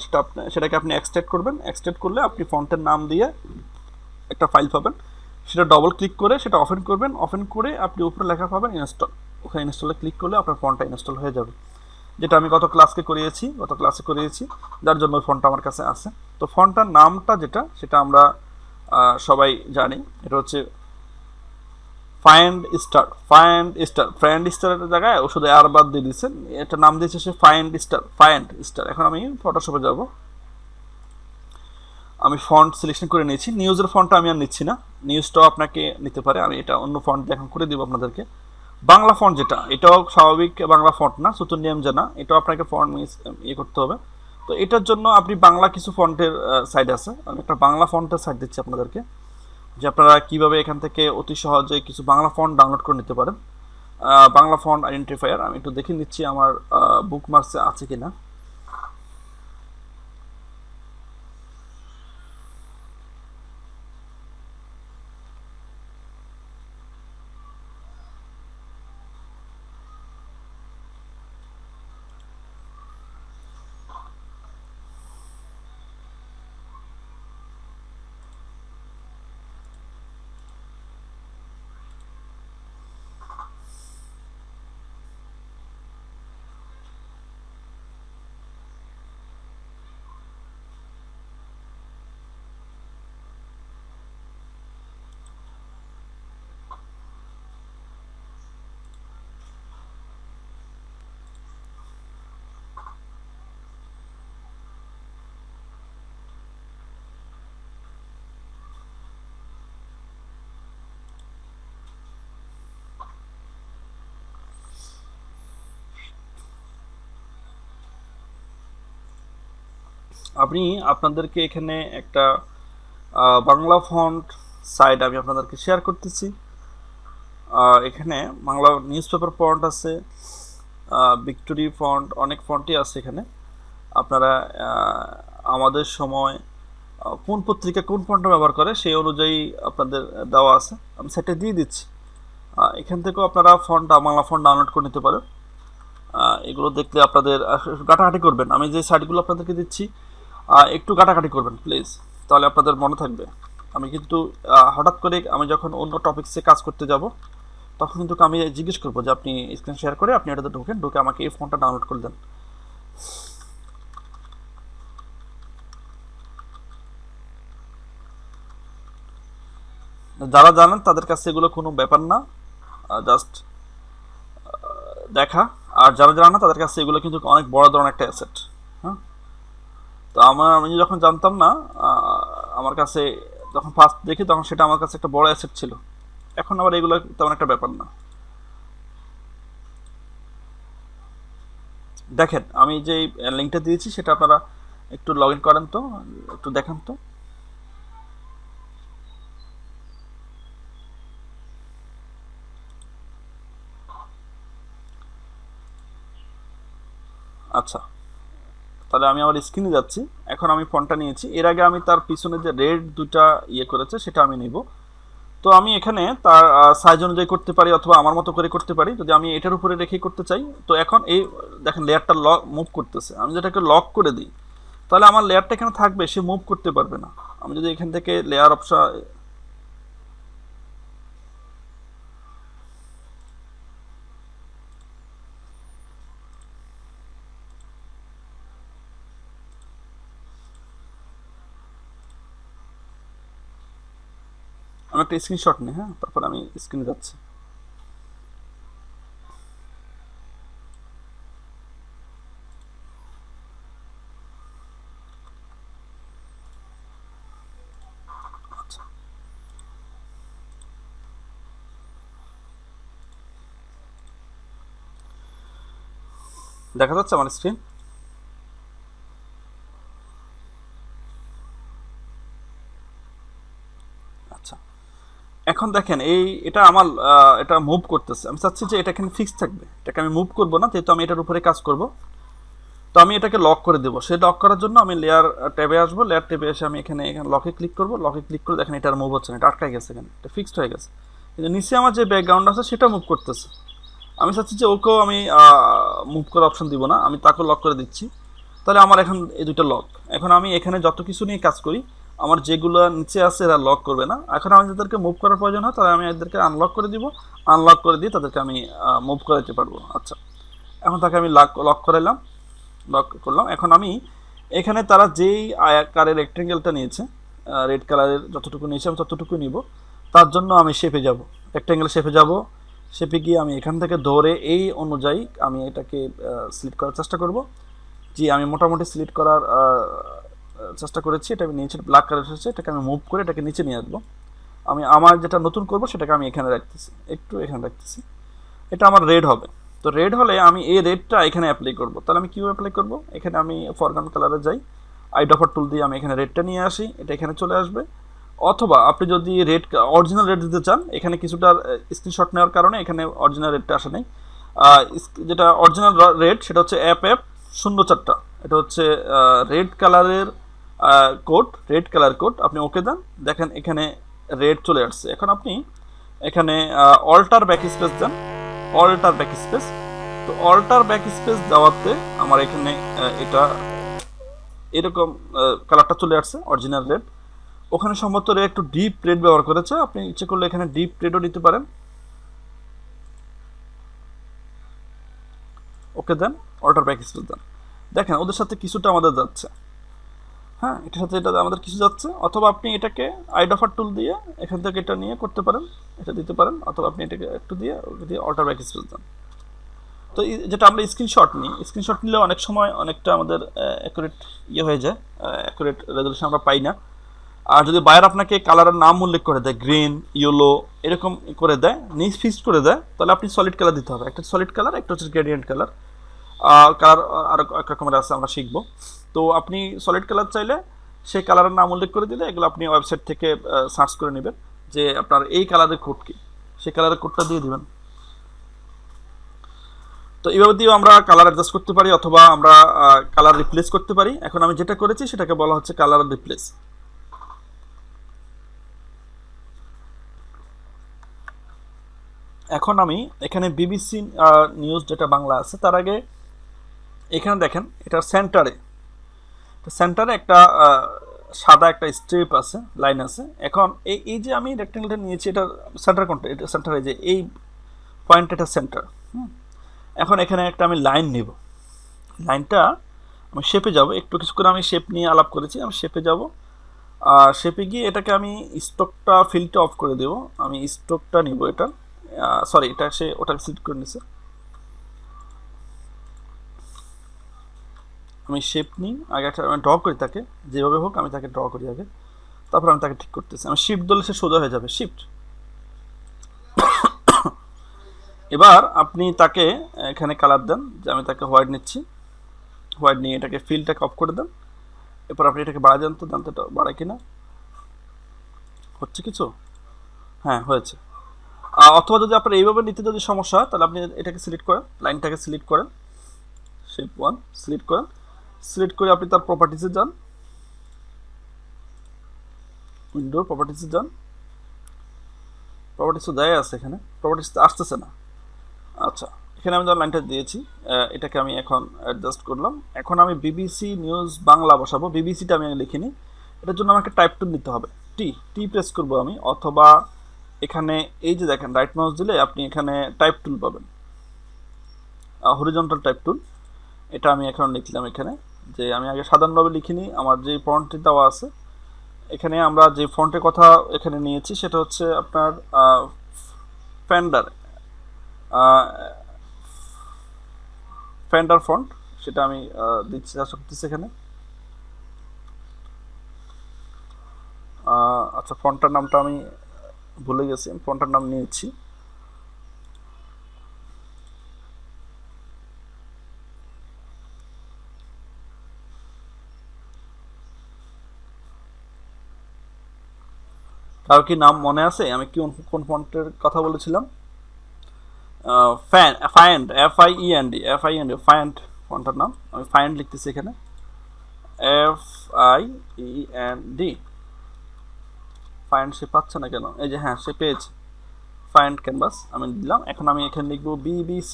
সেটাকে আপনি এক্সট্রাক্ট করবেন। এক্সট্রাক্ট করলে আপনি ফন্টের নাম দিয়ে একটা ফাইল পাবেন, সেটা ডবল ক্লিক করে সেটা ওপেন করবেন। ওপেন করে আপনি উপরে লেখা পাবেন ইনস্টল, ওখানে ইনস্টলে ক্লিক করলে আপনার ফন্টটা ইনস্টল হয়ে যাবে, যেটা আমি গত ক্লাসে করিয়েছি, যার জন্য ওই ফন্টটা আমার কাছে আছে। তো ফন্টটার নামটা যেটা, সেটা আমরা সবাই জানি, এটা হচ্ছে ফাইন্ড স্টারের জায়গায় ও শুধু আর বাদ দিয়ে দিচ্ছেন, এটা নাম দিয়েছে সে ফাইন্ড স্টার। এখন আমি ফটোশপে যাব, আমি ফন্ট সিলেকশন করে নিয়েছি। নিউজের ফন্টটা আমি আর নিচ্ছি না, নিউজটাও আপনাকে নিতে পারে, আমি এটা অন্য ফন্ট দিয়ে এখন করে দিব আপনাদেরকে। বাংলা ফন্ট যেটা, এটাও স্বাভাবিক বাংলা ফন্ট না, সুতুন্ডিয়াম জানা, এটাও আপনাকে ফন্ট করতে হবে। তো এটার জন্য আপনি বাংলা কিছু ফন্টের সাইট আছে, আমি একটা বাংলা ফন্টের সাইট দিচ্ছি আপনাদেরকে, যে আপনারা কীভাবে এখান থেকে অতি সহজে কিছু বাংলা ফন্ট ডাউনলোড করে নিতে পারেন। বাংলা ফন্ট আইডেন্টিফায়ার আমি একটু দেখে নিচ্ছি আমার বুকমার্কসে আছে কিনা। আপনি আপনাদেরকে এখানে একটা বাংলা ফন্ট সাইট আমি আপনাদেরকে শেয়ার করতেছি। এখানে বাংলা নিউজ পেপার ফন্ট আছে, ভিক্টোরি ফন্ট, অনেক ফন্টই আছে এখানে। আপনারা আমাদের সময় কোন পত্রিকা কোন ফন্টটা ব্যবহার করে সেই অনুযায়ী আপনাদের দেওয়া আছে, আমি সেটা দিয়ে দিচ্ছি। এখান থেকেও আপনারা বাংলা ফন্ট ডাউনলোড করে নিতে পারেন। এগুলো দেখলে আপনাদের ঘাটাঘাটি করবেন, আমি যে সাইটগুলো আপনাদেরকে দিচ্ছি একটু ঘাটাঘাটি করবেন প্লিজ, তাহলে আপনাদের মনে থাকবে। আমি কিন্তু হঠাৎ করে আমি যখন অন্য টপিক্সে কাজ করতে যাব, তখন কিন্তু আমি জিজ্ঞেস করবো যে আপনি স্ক্রিন শেয়ার করে আপনি এটাতে ঢুকে আমাকে এই ফোনটা ডাউনলোড করে দেন। যারা জানেন তাদের কাছে এগুলো কোনো ব্যাপার না, জাস্ট দেখা। আর যারা জানে না তাদের কাছে এগুলো কিন্তু অনেক বড় ধরনের একটা অ্যাসেট। হ্যাঁ, তো আমি যখন জানতাম না, আমার কাছে যখন ফার্স্ট দেখি তখন সেটা আমার কাছে একটা বড় অ্যাসেট ছিল। এখন আবার এগুলো তেমন একটা ব্যাপার না। দেখেন আমি যে লিঙ্কটা দিয়েছি সেটা আপনারা একটু লগ ইন করেন তো, একটু দেখেন তো। আচ্ছা, তাহলে আমি আমার স্ক্রিনে যাচ্ছি। এখন আমি ফোনটা নিয়েছি, এর আগে আমি তার পিছনে যে রেড দুটা করেছে সেটা আমি নিব। তো আমি এখানে তার সাইজ অনুযায়ী করতে পারি, অথবা আমার মতো করে করতে পারি, যদি আমি এটার উপরে রেখেই করতে চাই। তো এখন এই দেখেন লেয়ারটা মুভ করতেছে, আমি যেটাকে লক করে দিই তাহলে আমার লেয়ারটা এখানে থাকবে, সে মুভ করতে পারবে না। আমি যদি এখান থেকে লেয়ার অপশন, আমি একটা স্ক্রিনশট নিই, হ্যাঁ, তারপর আমি স্ক্রিনে যাচ্ছি। দেখা যাচ্ছে আমার স্ক্রিন? আচ্ছা, এখন দেখেন এটা আমার এটা মুভ করতেছে। আমি চাচ্ছি যে এটা এখানে ফিক্স থাকবে, এটাকে আমি মুভ করবো না, যেহেতু আমি এটার উপরে কাজ করব। তো আমি এটাকে লক করে দেবো। সেই লক করার জন্য আমি লেয়ার ট্যাবে আসবো, লেয়ার ট্যাবে এসে আমি এখানে লকে ক্লিক করবো। লকে ক্লিক করে দেখেন এটা আর মুভ হচ্ছে না, এটা আটকায় গেছে, এখানে এটা ফিক্সড হয়ে গেছে। কিন্তু নিচে আমার যে ব্যাকগ্রাউন্ড আছে সেটা মুভ করতেছে। আমি চাচ্ছি যে ওকেও আমি মুভ করার অপশন দিব না, আমি তাকেও লক করে দিচ্ছি। তাহলে আমার এখন এই দুটো লক। এখন আমি এখানে যত কিছু নিয়ে কাজ করি, আমার যেগুলো নিচে আছে এরা লক করবে না। এখন আমি যাদেরকে মুভ করার প্রয়োজন হয় তাহলে আমি এদেরকে আনলক করে দিব, আনলক করে দিয়ে তাদেরকে আমি মুভ করাতে পারবো। আচ্ছা, এখন তাকে আমি লক করাইলাম, লক করলাম। এখন আমি এখানে তারা যেই আকারের রেক্টেঙ্গেলটা নিয়েছে, রেড কালারের যতটুকু নিয়েছে আমি ততটুকু নিব। তার জন্য আমি শেপে যাব, রেক্টেঙ্গেল শেপে যাব। শেপে গিয়ে আমি এখান থেকে ধরে এই অনুযায়ী আমি এটাকে সিলেক্ট করার চেষ্টা করব। জি, আমি মোটামুটি সিলেক্ট করার চেষ্টা করেছি। এটা আমি নিচে ব্ল্যাক কালার এসেছে, এটাকে আমি মুভ করে এটাকে নিচে নিয়ে আসবো। আমি আমার যেটা নতুন করব সেটাকে আমি এখানে রাখতেছি, একটু এখানে রাখতেছি। এটা আমার রেড হবে। তো রেড হলে আমি এই রেডটা এখানে অ্যাপ্লাই করব। তাহলে আমি কীভাবে অ্যাপ্লাই করব? এখানে আমি ফরগ্রাউন্ড কালারে যাই, আইডফার টুল দিয়ে আমি এখানে রেডটা নিয়ে আসি, এটা এখানে চলে আসবে। অথবা আপনি যদি রেড অরিজিনাল রেড দিতে চান, এখানে কিছুটা স্ক্রিনশট নেওয়ার কারণে এখানে অরিজিনাল রেডটা আসে নাই। যেটা অরিজিনাল রেড সেটা হচ্ছে F04টা, এটা হচ্ছে রেড কালারের কোড, রেড কালার কোড। আপনি ওকে দেন, দেখেন এখানে রেড চলে আসছে। এখন আপনি এখানে অল্টার ব্যাক স্পেস দেন, অল্টার ব্যাক স্পেস। তো অল্টার ব্যাক স্পেস দেওয়াতে আমার এখানে এটা এরকম কালারটা চলে আসছে, অরিজিনাল রেড। ওখানে সম্ভবত একটু ডিপ রেড ব্যবহার করেছে, আপনি ইচ্ছে করলে এখানে ডিপ রেডও নিতে পারেন। ওকে দেন, অল্টার ব্যাক স্পেস দেন, দেখেন ওদের সাথে কিছুটা আমাদের যাচ্ছে। হ্যাঁ, এটার সাথে এটা আমাদের কিছু যাচ্ছে। অথবা আপনি এটাকে আইডফার টুল দিয়ে এখান থেকে এটা নিয়ে করতে পারেন, এটা দিতে পারেন। অথবা আপনি এটাকে একটু দিয়ে ওকে দিয়ে অল্টার ব্যাক স্পেস দেন। তো যেটা আমরা স্ক্রিনশট নিই, স্ক্রিনশট নিলে অনেক সময় অনেকটা আমাদের অ্যাকুরেট হয়ে যায়, অ্যাকুরেট রেজলিউশন আমরা পাই না। আর যদি বায়ার আপনাকে কালারের নাম উল্লেখ করে দেয়, গ্রিন, ইয়েলো এরকম করে দেয়, নিচ ফিক্সড করে দেয়, তাহলে আপনি সলিড কালার দিতে হবে। একটা সলিড কালার, একটা হচ্ছে গ্রেডিয়েন্ট কালার। কালার আরও এক রকমের আছে, আমরা শিখবো। তো আপনি সলিড কালার চাইলে সেই কালারের নাম উল্লেখ করে দিলে এগুলো আপনি ওয়েবসাইট থেকে সার্চ করে নেবেন যে আপনার এই কালারের কোড কি, সেই কালারের কোডটা দিয়ে দিবেন। তো এইভাবে দিয়েও আমরা কালার অ্যাডজাস্ট করতে পারি, অথবা আমরা কালার রিপ্লেস করতে পারি। এখন আমি যেটা করেছি সেটাকে বলা হচ্ছে কালার রিপ্লেস। এখন আমি এখানে বিবিসি নিউজ যেটা বাংলা আছে তার আগে এখানে দেখেন এটা সেন্টারে একটা সাদা একটা স্ট্রিপ আছে, লাইন আছে। এখন এই যে আমি রেক্টেঙ্গেলটা নিয়েছি, এটা সেন্টার কোনটা? এটা সেন্টারে যে এই পয়েন্ট, এটা সেন্টার। এখন এখানে একটা আমি লাইন নিব, লাইনটা আমি শেপে যাব। একটু কিছু করে আমি শেপ নিয়ে আলাপ করেছি, আমি শেপে যাব। শেপে গিয়ে এটাকে আমি স্ট্রোকটা ফিলটা অফ করে দেব। আমি স্ট্রোকটা নিব, এটা সরি এটা সে ওটা সিলেক্ট করে নিছে। আমি শেপ নিই আগে, আমি ড্র করি তাকে, যেভাবে হোক আমি তাকে ড্র করি আগে, তারপর আমি তাকে ঠিক করতেছি। আমি শিফট দিলে সে সোজা হয়ে যাবে, শিফট। এবার আপনি তাকে এখানে কালার দেন, যে আমি তাকে হোয়াইট নিচ্ছি, হোয়াইট নিয়ে এটাকে ফিলটাকে অফ করে দেন। এরপর আপনি এটাকে বাড়ায় দেন, তো দেন তো এটা বাড়ায় কিনা, হচ্ছে কিছু? হ্যাঁ, হয়েছে। অথবা যদি আপনার এইভাবে নিতে যদি সমস্যা হয়, তাহলে আপনি এটাকে সিলেক্ট করেন, লাইনটাকে সিলেক্ট করেন, শেপ 1 সিলেক্ট করেন। সিলেক্ট করে আপনি তার প্রপার্টিসে যান, উইন্ডোর প্রপার্টিসে যান। প্রপার্টিস তো দেয় আছে, এখানে প্রপার্টিস আসতেছে না। আচ্ছা, এখানে আমি যখন লাইনটা দিয়েছি, এটাকে আমি এখন অ্যাডজাস্ট করলাম। এখন আমি বিবিসি নিউজ বাংলা বসাবো, বিবিসিটা আমি লিখিনি, এটার জন্য আমাকে টাইপ টুল নিতে হবে। টি প্রেস করবো আমি, অথবা এখানে এই যে দেখেন রাইট মাউস দিলে আপনি এখানে টাইপ টুল পাবেন, হরিজন্টাল টাইপ টুল। এটা আমি এখন লিখলাম এখানে, যে আমি আগে সাধারণভাবে লিখিনি, আমার যে ফন্টটি দেওয়া আছে এখানে, আমরা যে ফন্টের কথা এখানে নিয়েছি সেটা হচ্ছে আপনার ফ্যান্ডার ফন্ট, সেটা আমি দিচ্ছি, আশা করতেছি এখানে। আচ্ছা, ফন্টটার নামটা আমি ভুলে গেছি, ফন্টটার নাম নিয়েছি। কারো কি নাম মনে আছে আমি কি কোন ফন্টের কথা বলেছিলাম? ফাইন্ড FIEND ফাইন্ড ফন্টের নাম, আমি ফাইন্ড লিখতেছি এখানে FIEND। ফাইন্ড সে পাচ্ছে না কেন? এই যে হ্যাঁ সে পেয়েছে, ফাইন্ড ক্যানভাস আমি দিলাম। এখন আমি এখানে লিখবো BBC।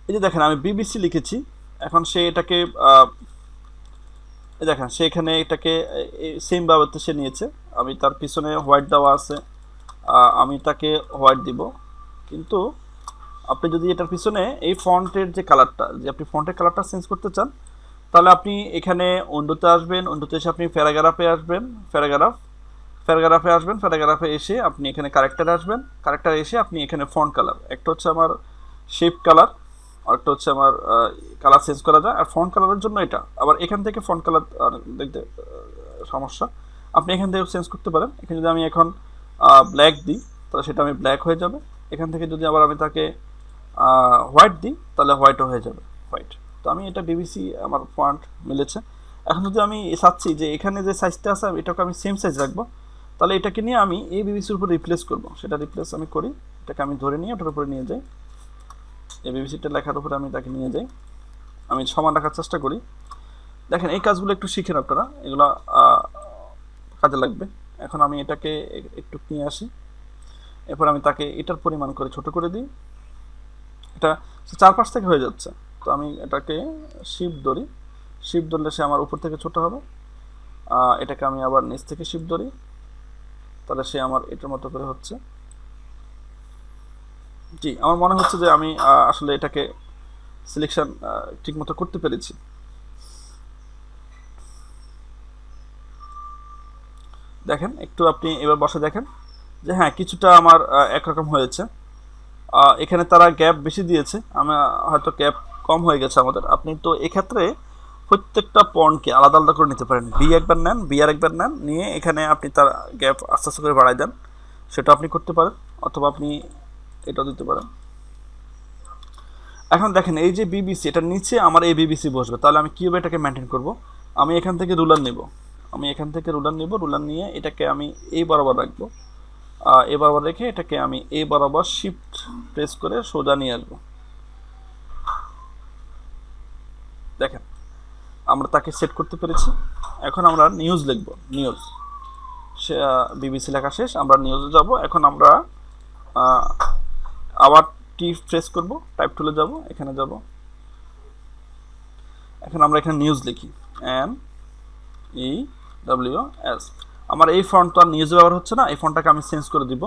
এই যে দেখেন আমি BBC লিখেছি। এখন সে এটাকে দেখেন সে এখানে এটাকে সেম ভাবে সে নিয়েছে। আমি তার পিছনে হোয়াইট দেওয়া আছে, আমি তাকে হোয়াইট দিব। কিন্তু আপনি যদি এটার পিছনে এই ফন্টের যে কালারটা, যে আপনি ফন্টের কালারটা চেঞ্জ করতে চান, তাহলে আপনি এখানে উইন্ডোতে আসবেন, উইন্ডোতে এসে আপনি প্যারাগ্রাফে আসবেন, প্যারাগ্রাফে এসে আপনি এখানে কারেক্টারে আসবেন, কারেক্টারে এসে আপনি এখানে ফন্ট কালার, একটা হচ্ছে আমার শেপ কালার আর একটা হচ্ছে আমার কালার চেঞ্জ করা যায়। আর ফন্ট কালারের জন্য এটা আবার এখান থেকে ফন্ট কালার দেখতে সমস্যা, আপনি এখান থেকে চেঞ্জ করতে পারেন। এখানে যদি আমি এখন ব্ল্যাক দিই তাহলে সেটা আমি ব্ল্যাক হয়ে যাবে। এখান থেকে যদি আবার আমি তাকে হোয়াইট দিই তাহলে হোয়াইটও হয়ে যাবে, হোয়াইট। তো আমি এটা BBC আমার ফন্ট মিলেছে। এখন যদি আমি চাচ্ছি যে এখানে যে সাইজটা আছে এটাকে আমি সেম সাইজ রাখবো, তাহলে এটাকে নিয়ে আমি এই BBCর উপর রিপ্লেস করব। সেটা রিপ্লেস আমি করি, এটাকে আমি ধরে নিয়ে ওটার উপরে নিয়ে যাই, এই BBCটা লেখার উপরে আমি তাকে নিয়ে যাই, আমি সমান রাখার চেষ্টা করি। দেখেন এই কাজগুলো একটু শিখেন আপনারা, এগুলো কাজে লাগবে। এখন আমি এটাকে একটু নিয়ে আসি, এরপর আমি তাকে এটার পরিমাণ করে ছোট করে দিই। এটা চারপাশ থেকে হয়ে যাচ্ছে, তো আমি এটাকে শিফট ধরি, শিফট ধরলে সে আমার উপর থেকে ছোট হবে। এটাকে আমি আবার নিচ থেকে শিফট ধরি, তাহলে সে আমার এটার মতো করে হচ্ছে। জি, আমার মনে হচ্ছে যে আমি আসলে এটাকে সিলেকশন ঠিকমতো করতে পেরেছি। দেখেন একটু আপনি এবার বসে দেখেন যে হ্যাঁ কিছুটা আমার একরকম হয়েছে। এখানে তারা গ্যাপ বেশি দিয়েছে, আমি হয়তো গ্যাপ কম হয়ে গেছে আমাদের। আপনি তো এক্ষেত্রে প্রত্যেকটা পয়েন্টকে আলাদা আলাদা করে নিতে পারেন, বি একবার নেন, বি আর একবার নেন, নিয়ে এখানে আপনি তার গ্যাপ আস্তে আস্তে করে বাড়াই দেন, সেটা আপনি করতে পারেন। অথবা আপনি এটাও দিতে পারেন। এখন দেখেন এই যে BBC, এটার নিচে আমার এই BBC বসবে, তাহলে আমি কীভাবে এটাকে মেনটেন করব? আমি এখান থেকে রুলার নেব, রুলার নিয়ে এটাকে আমি এই বরাবর রাখবো, এই বরাবর রেখে এটাকে আমি এই বরাবর শিফট প্রেস করে সোজা নিয়ে আসবো। দেখেন আমরা তাকে সেট করতে পেরেছি। এখন আমরা নিউজ লিখব, নিউজ, BBC লেখা শেষ, আমরা নিউজে যাব। এখন আমরা আবার প্রেস করব, টাইপ টুলে যাব, এখানে যাব। এখন আমরা এখানে নিউজ লিখি, NEWS। আমার এই ফন্ট তো আর নিউজে ব্যবহার হচ্ছে না, এই ফন্টটাকে আমি চেঞ্জ করে দিব।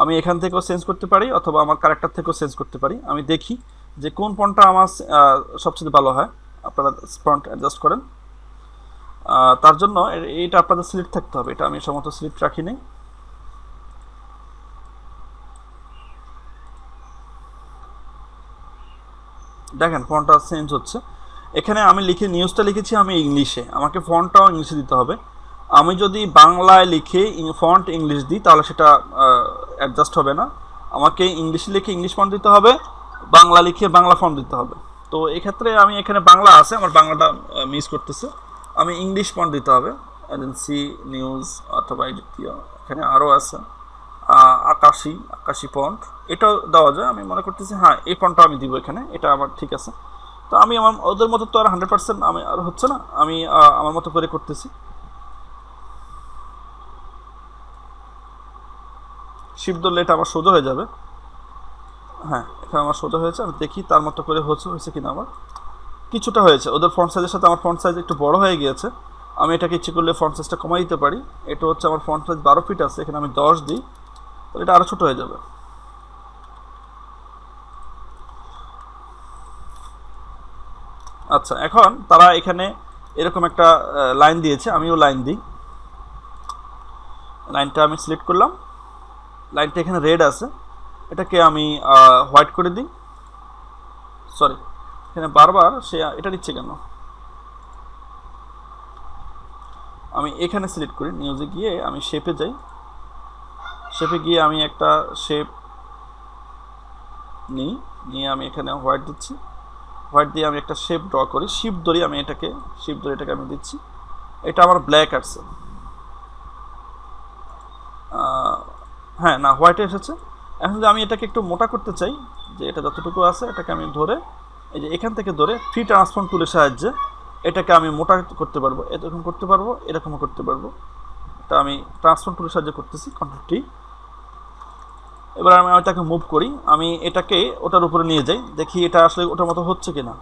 আমি এখান থেকেও চেঞ্জ করতে পারি অথবা আমার ক্যারেক্টার থেকেও চেঞ্জ করতে পারি। আমি দেখি যে কোন ফন্টটা আমার সবচেয়ে ভালো হয়। আপনারা ফন্ট অ্যাডজাস্ট করেন, তার জন্য এইটা আপনাদের সিলেক্ট থাকতে হবে। এটা আমি সমস্ত সিলেক্ট রাখি নাই। দেখেন ফন্টটা চেঞ্জ হচ্ছে। এখানে আমি নিউজটা লিখেছি আমি ইংলিশে, আমাকে ফন্টটাও ইংলিশে দিতে হবে। আমি যদি বাংলায় লিখে ফন্ট ইংলিশ দিই তাহলে সেটা অ্যাডজাস্ট হবে না। আমাকে ইংলিশে লিখে ইংলিশ ফন্ট দিতে হবে, বাংলা লিখে বাংলা ফন্ট দিতে হবে। তো এক্ষেত্রে আমি এখানে বাংলা আছে, আমার বাংলাটা মিস করতেছে, আমি ইংলিশ ফন্ট দিতে হবে। এজেন্সি নিউজ অথবা এখানে আরও আছে আকাশি ফন্ট, এটাও দেওয়া যায়। আমি মনে করতেছি হ্যাঁ এই ফন্টটা আমি দিব এখানে, এটা আমার ঠিক আছে। তো আমি আমার ওদের মতো তো আর 100% আমি আর হচ্ছে না, আমি আমার মতো করে করতেছি। শিফট ধরলে এটা আমার সোজা হয়ে যাবে। হ্যাঁ এখানে আমার সোজা হয়েছে, আমি দেখি তার মতো করে হয়েছে কিনা। আমার কিছুটা হয়েছে, ওদের ফন্ট সাইজের সাথে আমার ফন্ট সাইজ একটু বড় হয়ে গিয়েছে। আমি এটাকে ইচ্ছে করলে ফন্ট সাইজটা কমাই দিতে পারি। এটা হচ্ছে আমার ফন্ট সাইজ 12 ফিট আছে, এখানে আমি 10 দিই, এটা আরও ছোটো হয়ে যাবে। আচ্ছা এখন তারা এখানে এরকম একটা লাইন দিয়েছে, আমিও লাইন দিই। লাইনটা আমি সিলেক্ট করলাম, লাইনটা এখানে রেড আছে, এটাকে আমি হোয়াইট করে দিই। সরি, এখানে বারবার সে এটা নিচ্ছে কেন? আমি এখানে সিলেক্ট করি, নিউজে গিয়ে আমি শেপে যাই, শেপে গিয়ে আমি একটা শেপ নিয়ে আমি এখানে হোয়াইট দিচ্ছি। হোয়াইট দিয়ে আমি একটা শেপ ড্র করি, শিফট ধরি, আমি এটাকে শিফট ধরে এটাকে আমি দিচ্ছি। এটা আমার ব্ল্যাক আসছে, হ্যাঁ, না, হোয়াইটে এসেছে। এখন যদি আমি এটাকে একটু মোটা করতে চাই, যে এটা যতটুকু আছে এটাকে আমি ধরে এই যে এখান থেকে ধরে ফ্রি ট্রান্সফর্ম টুলের সাহায্যে এটাকে আমি মোটা করতে পারবো, এরকম করতে পারবো, এরকমও করতে পারবো। এটা আমি ট্রান্সফর্ম টুলের সাহায্যে করতেছি, কন্ট্রোল টি। এবার আমি এটাকে মুভ করি, আমি এটাকে ওটার উপরে নিয়ে যাই, দেখি এটা আসলে ওটার মতো হচ্ছে কিনা।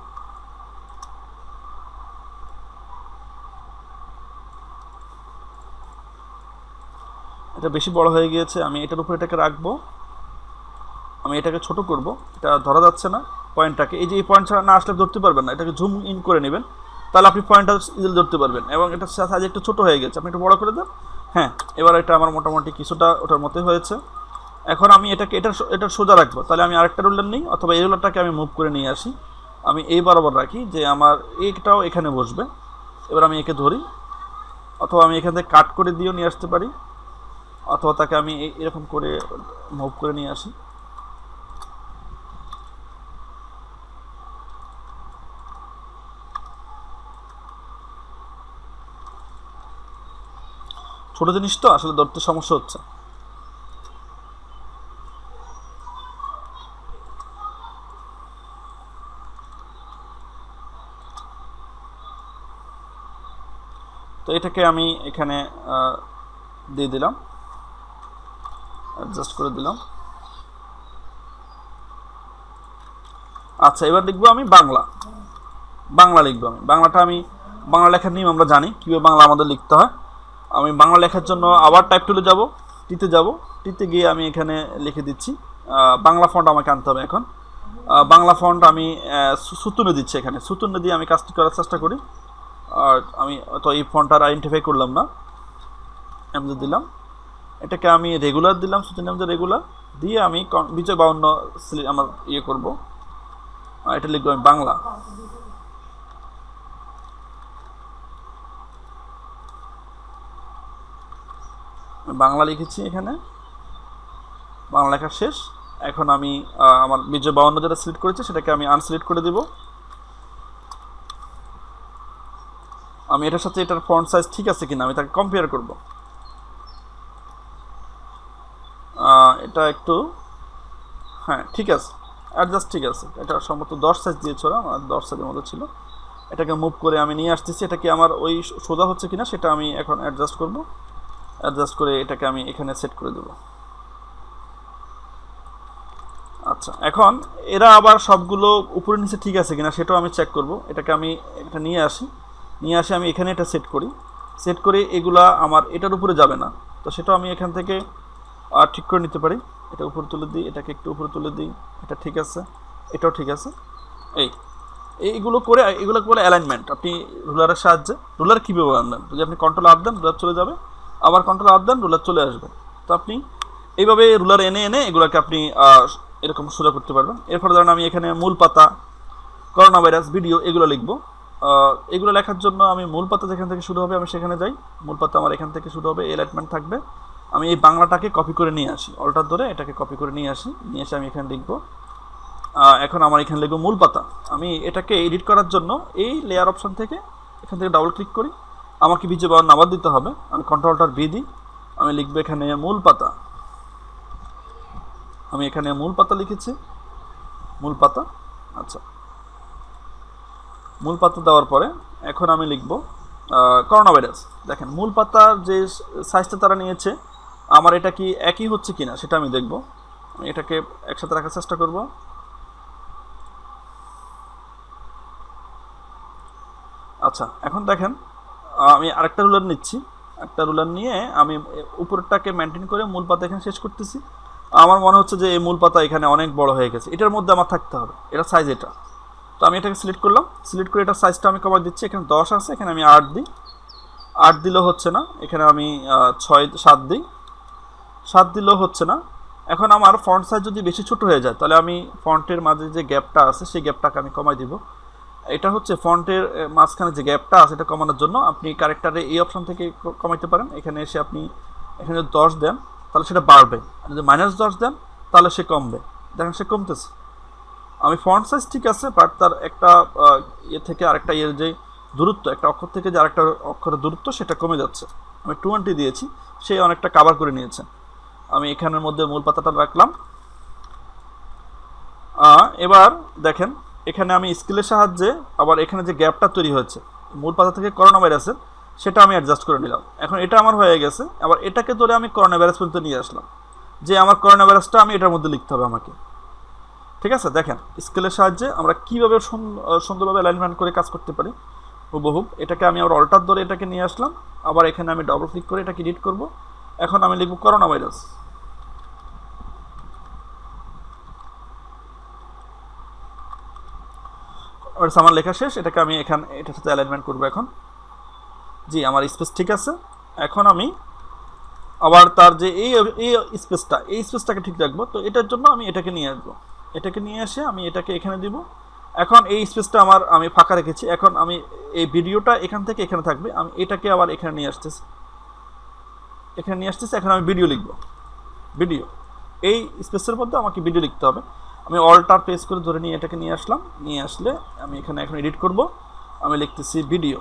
এটা বেশি বড় হয়ে গিয়েছে, আমি এটার উপরে এটাকে রাখবো, আমি এটাকে ছোট করব, এটা ধরা যাচ্ছে না পয়েন্টটাকে। এই যে এই পয়েন্ট ছাড়া না আসলে ধরতে পারবেন না, এটাকে জুম ইন করে নেবেন, তাহলে আপনি পয়েন্টটা ইজিলি ধরতে পারবেন। এবং এটা সাইজ একটু ছোট হয়ে গেছে, আপনি একটু বড় করে দেন। হ্যাঁ, এবার এটা আমার মোটামুটি কিছুটা ওটার মতোই হয়েছে। এখন আমি এটাকে এটা সোজা রাখবো, তাহলে আমি আরেকটা রুলার নিই, অথবা এই রুলারটাকে আমি মুভ করে নিয়ে আসি, আমি এই বরাবর রাখি যে আমার এইটাও এখানে বসবে। এবার আমি একে ধরি, অথবা আমি এখান থেকে কাট করে দিয়েও নিয়ে আসতে পারি, অথবা তাকে আমি এরকম করে মুভ করে নিয়ে আসি। ছোট জিনিস তো আসলে ধরতে সমস্যা হচ্ছে। তো এটাকে আমি এখানে দিয়ে দিলাম, অ্যাডজাস্ট করে দিলাম। আচ্ছা, এবার লিখবো আমি বাংলা লিখবো। আমি বাংলা লেখার নিয়ম আমরা জানি কীভাবে বাংলা আমাদের লিখতে হয়। আমি বাংলা লেখার জন্য আবার টাইপ টুলে যাব, টিতে গিয়ে আমি এখানে লিখে দিচ্ছি বাংলা ফন্ট আমাকে আনতে হবে। এখন বাংলা ফন্ট আমি সুতুনে দিচ্ছি, এখানে সুতুনে দিয়ে আমি কাজটি করার চেষ্টা করি। আর আমি তো এই ফন্টটা আইডেন্টিফাই করলাম না, আমি দিলাম, এটাকে আমি রেগুলার দিলাম, সুতুন নাম রেগুলার দিয়ে আমি 52 আমার ইয়ে করবো, এটা লিখবো আমি বাংলা। বাংলা লিখেছি, এখানে বাংলা লেখা শেষ। এখন আমি আমার 52 যেটা সিলেক্ট করেছি সেটাকে আমি আনসিলেক্ট করে দেব। আমি এটার সাথে এটার ফন্ট সাইজ ঠিক আছে কিনা আমি তাকে কম্পেয়ার করব। এটা একটু, হ্যাঁ ঠিক আছে, অ্যাডজাস্ট ঠিক আছে। এটা সম্ভবত 10 সাইজ দিয়েছিল, আমার 10 সাইজের মতো ছিল। এটাকে মুভ করে আমি নিয়ে আসতেছি, এটা কি আমার ওই সোজা হচ্ছে কিনা সেটা আমি এখন অ্যাডজাস্ট করব। অ্যাডজাস্ট করে এটাকে আমি এখানে সেট করে দেব। আচ্ছা, এখন এরা আবার সবগুলো উপরে নিচে ঠিক আছে কিনা সেটাও আমি চেক করব। এটাকে আমি এটা নিয়ে আসি আমি এখানে এটা সেট করে এগুলা আমার এটার উপরে যাবে না, তো সেটাও আমি এখান থেকে ঠিক করে নিতে পারি। এটা উপরে তুলে দিই, এটাকে একটু উপরে তুলে দিই, এটা ঠিক আছে, এটাও ঠিক আছে। এইগুলো করে অ্যালাইনমেন্ট আপনি রুলারের সাহায্যে, রুলার কীভাবে আনবেন, যদি আপনি কন্ট্রোল আর দেন রুলার চলে যাবে, আবার কন্ট্রোল আর দেন রুলার চলে আসবে। তো আপনি এইভাবে রুলার এনে এগুলোকে আপনি এরকম সোজা করতে পারবেন। এরপরে ধরেন আমি এখানে মূল পাতা, করোনা ভাইরাস, ভিডিও এগুলো লিখবো। এগুলো লেখার জন্য আমি মূল পাতা যেখান থেকে শুরু হবে আমি সেখানে যাই, মূল পাতা আমার এখান থেকে শুরু হবে, এলাইনমেন্ট থাকবে। আমি এই বাংলাটাকে কপি করে নিয়ে আসি, অল্টার ধরে এটাকে কপি করে নিয়ে এসে আমি এখানে লিখবো। এখন আমার এখানে লিখবো মূল পাতা। আমি এটাকে এডিট করার জন্য এই লেয়ার অপশন থেকে এখান থেকে ডাবল ক্লিক করি, আমাকে বিজে বাউন্ন আবার দিতে হবে, আমি কন্ট্রোল অল্টার বি দিই, আমি লিখবো এখানে মূল পাতা। আমি এখানে মূল পাতা লিখেছি, মূল পাতা। আচ্ছা, মূল পাতা দেওয়ার পরে এখন আমি লিখব করোনা ভাইরাস। দেখেন মূল পাতার যে সাইজটা তারা নিয়েছে আমার এটা কি একই হচ্ছে কিনা সেটা আমি দেখব। আমি এটাকে একসাথে রাখার চেষ্টা করব। আচ্ছা, এখন দেখেন আমি আরেকটা রুলার নিচ্ছি, একটা রুলার নিয়ে আমি উপরেরটাকে মেনটেন করে মূল পাতা এখানে শেষ করতেছি। আমার মনে হচ্ছে যে এই মূল পাতা এখানে অনেক বড় হয়ে গেছে, এটার মধ্যে আমার থাকতে হবে, এটা সাইজ এটা। তো আমি এটাকে সিলেক্ট করলাম, সিলেক্ট করে এটার সাইজটা আমি কমাই দিচ্ছি, এখানে 10 আছে, এখানে আমি 8 দিই, 8 দিলেও হচ্ছে না, এখানে আমি 7 দিই, 7 দিলেও হচ্ছে না। এখন আমার ফন্ট সাইজ যদি বেশি ছোট হয়ে যায় তাহলে আমি ফন্টের মাঝে যে গ্যাপটা আছে সেই গ্যাপটাকে আমি কমাই দিব। এটা হচ্ছে ফন্টের মাঝখানে যে গ্যাপটা আছে এটা কমানোর জন্য আপনি ক্যারেক্টারে এই অপশন থেকে কমাইতে পারেন। এখানে এসে আপনি এখানে যদি 10 দেন তাহলে সেটা বাড়বে, যদি -10 দেন তাহলে সে কমবে। দেখেন সে কমতেছে। আমি ফন্ট সাইজ ঠিক আছে, বাট তার একটা ইয়ে থেকে আরেকটা ইয়ের যে দূরত্ব, একটা অক্ষর থেকে যে আরেকটা অক্ষরের দূরত্ব সেটা কমে যাচ্ছে। আমি 20 দিয়েছি, সে অনেকটা কাভার করে নিয়েছে। আমি এখানের মধ্যে মূল পাতাটা রাখলাম। এবার দেখেন এখানে আমি স্কেলের সাহায্যে আবার এখানে যে গ্যাপটা তৈরি হয়েছে মূল পাতা থেকে করোনা ভাইরাসের, সেটা আমি অ্যাডজাস্ট করে নিলাম। এখন এটা আমার হয়ে গেছে, আবার এটাকে ধরে আমি করোনা ভাইরাস পর্যন্ত নিয়ে আসলাম, যে আমার করোনা ভাইরাসটা আমি এটার মধ্যে লিখতে হবে আমাকে। ঠিক আছে, দেখেন স্কেলের সাহায্যে আমরা কীভাবে সুন্দরভাবে অ্যালাইনমেন্ট করে কাজ করতে পারি হুবহু। এটাকে আমি আবার অল্টার ধরে এটাকে নিয়ে আসলাম, আবার এখানে আমি ডবল ক্লিক করে এটাকে এডিট করব। এখন আমি লিখব করোনা ভাইরাস। আমার লেখা শেষ, এটাকে আমি এখানে এটার সাথে অ্যালাইনমেন্ট করবো এখন। জি, আমার স্পেস ঠিক আছে। এখন আমি আবার তার যে এই স্পেসটাকে ঠিক রাখবো। তো এটার জন্য আমি এটাকে নিয়ে আসবো, এটাকে নিয়ে এসে আমি এটাকে এখানে দিব। এখন এই স্পেসটা আমি ফাঁকা রেখেছি। এখন আমি এই ভিডিওটা এখান থেকে এখানে থাকবে, আমি এটাকে আবার এখানে নিয়ে আসতেছি, এখন আমি ভিডিও লিখব। ভিডিও এই স্পেসের মধ্যে আমাকে ভিডিও লিখতে হবে। আমি অল্টার প্রেস করে ধরে নিয়ে এটাকে নিয়ে আসলাম, নিয়ে আসলে আমি এখানে এখন এডিট করব। আমি লিখতেছি ভিডিও।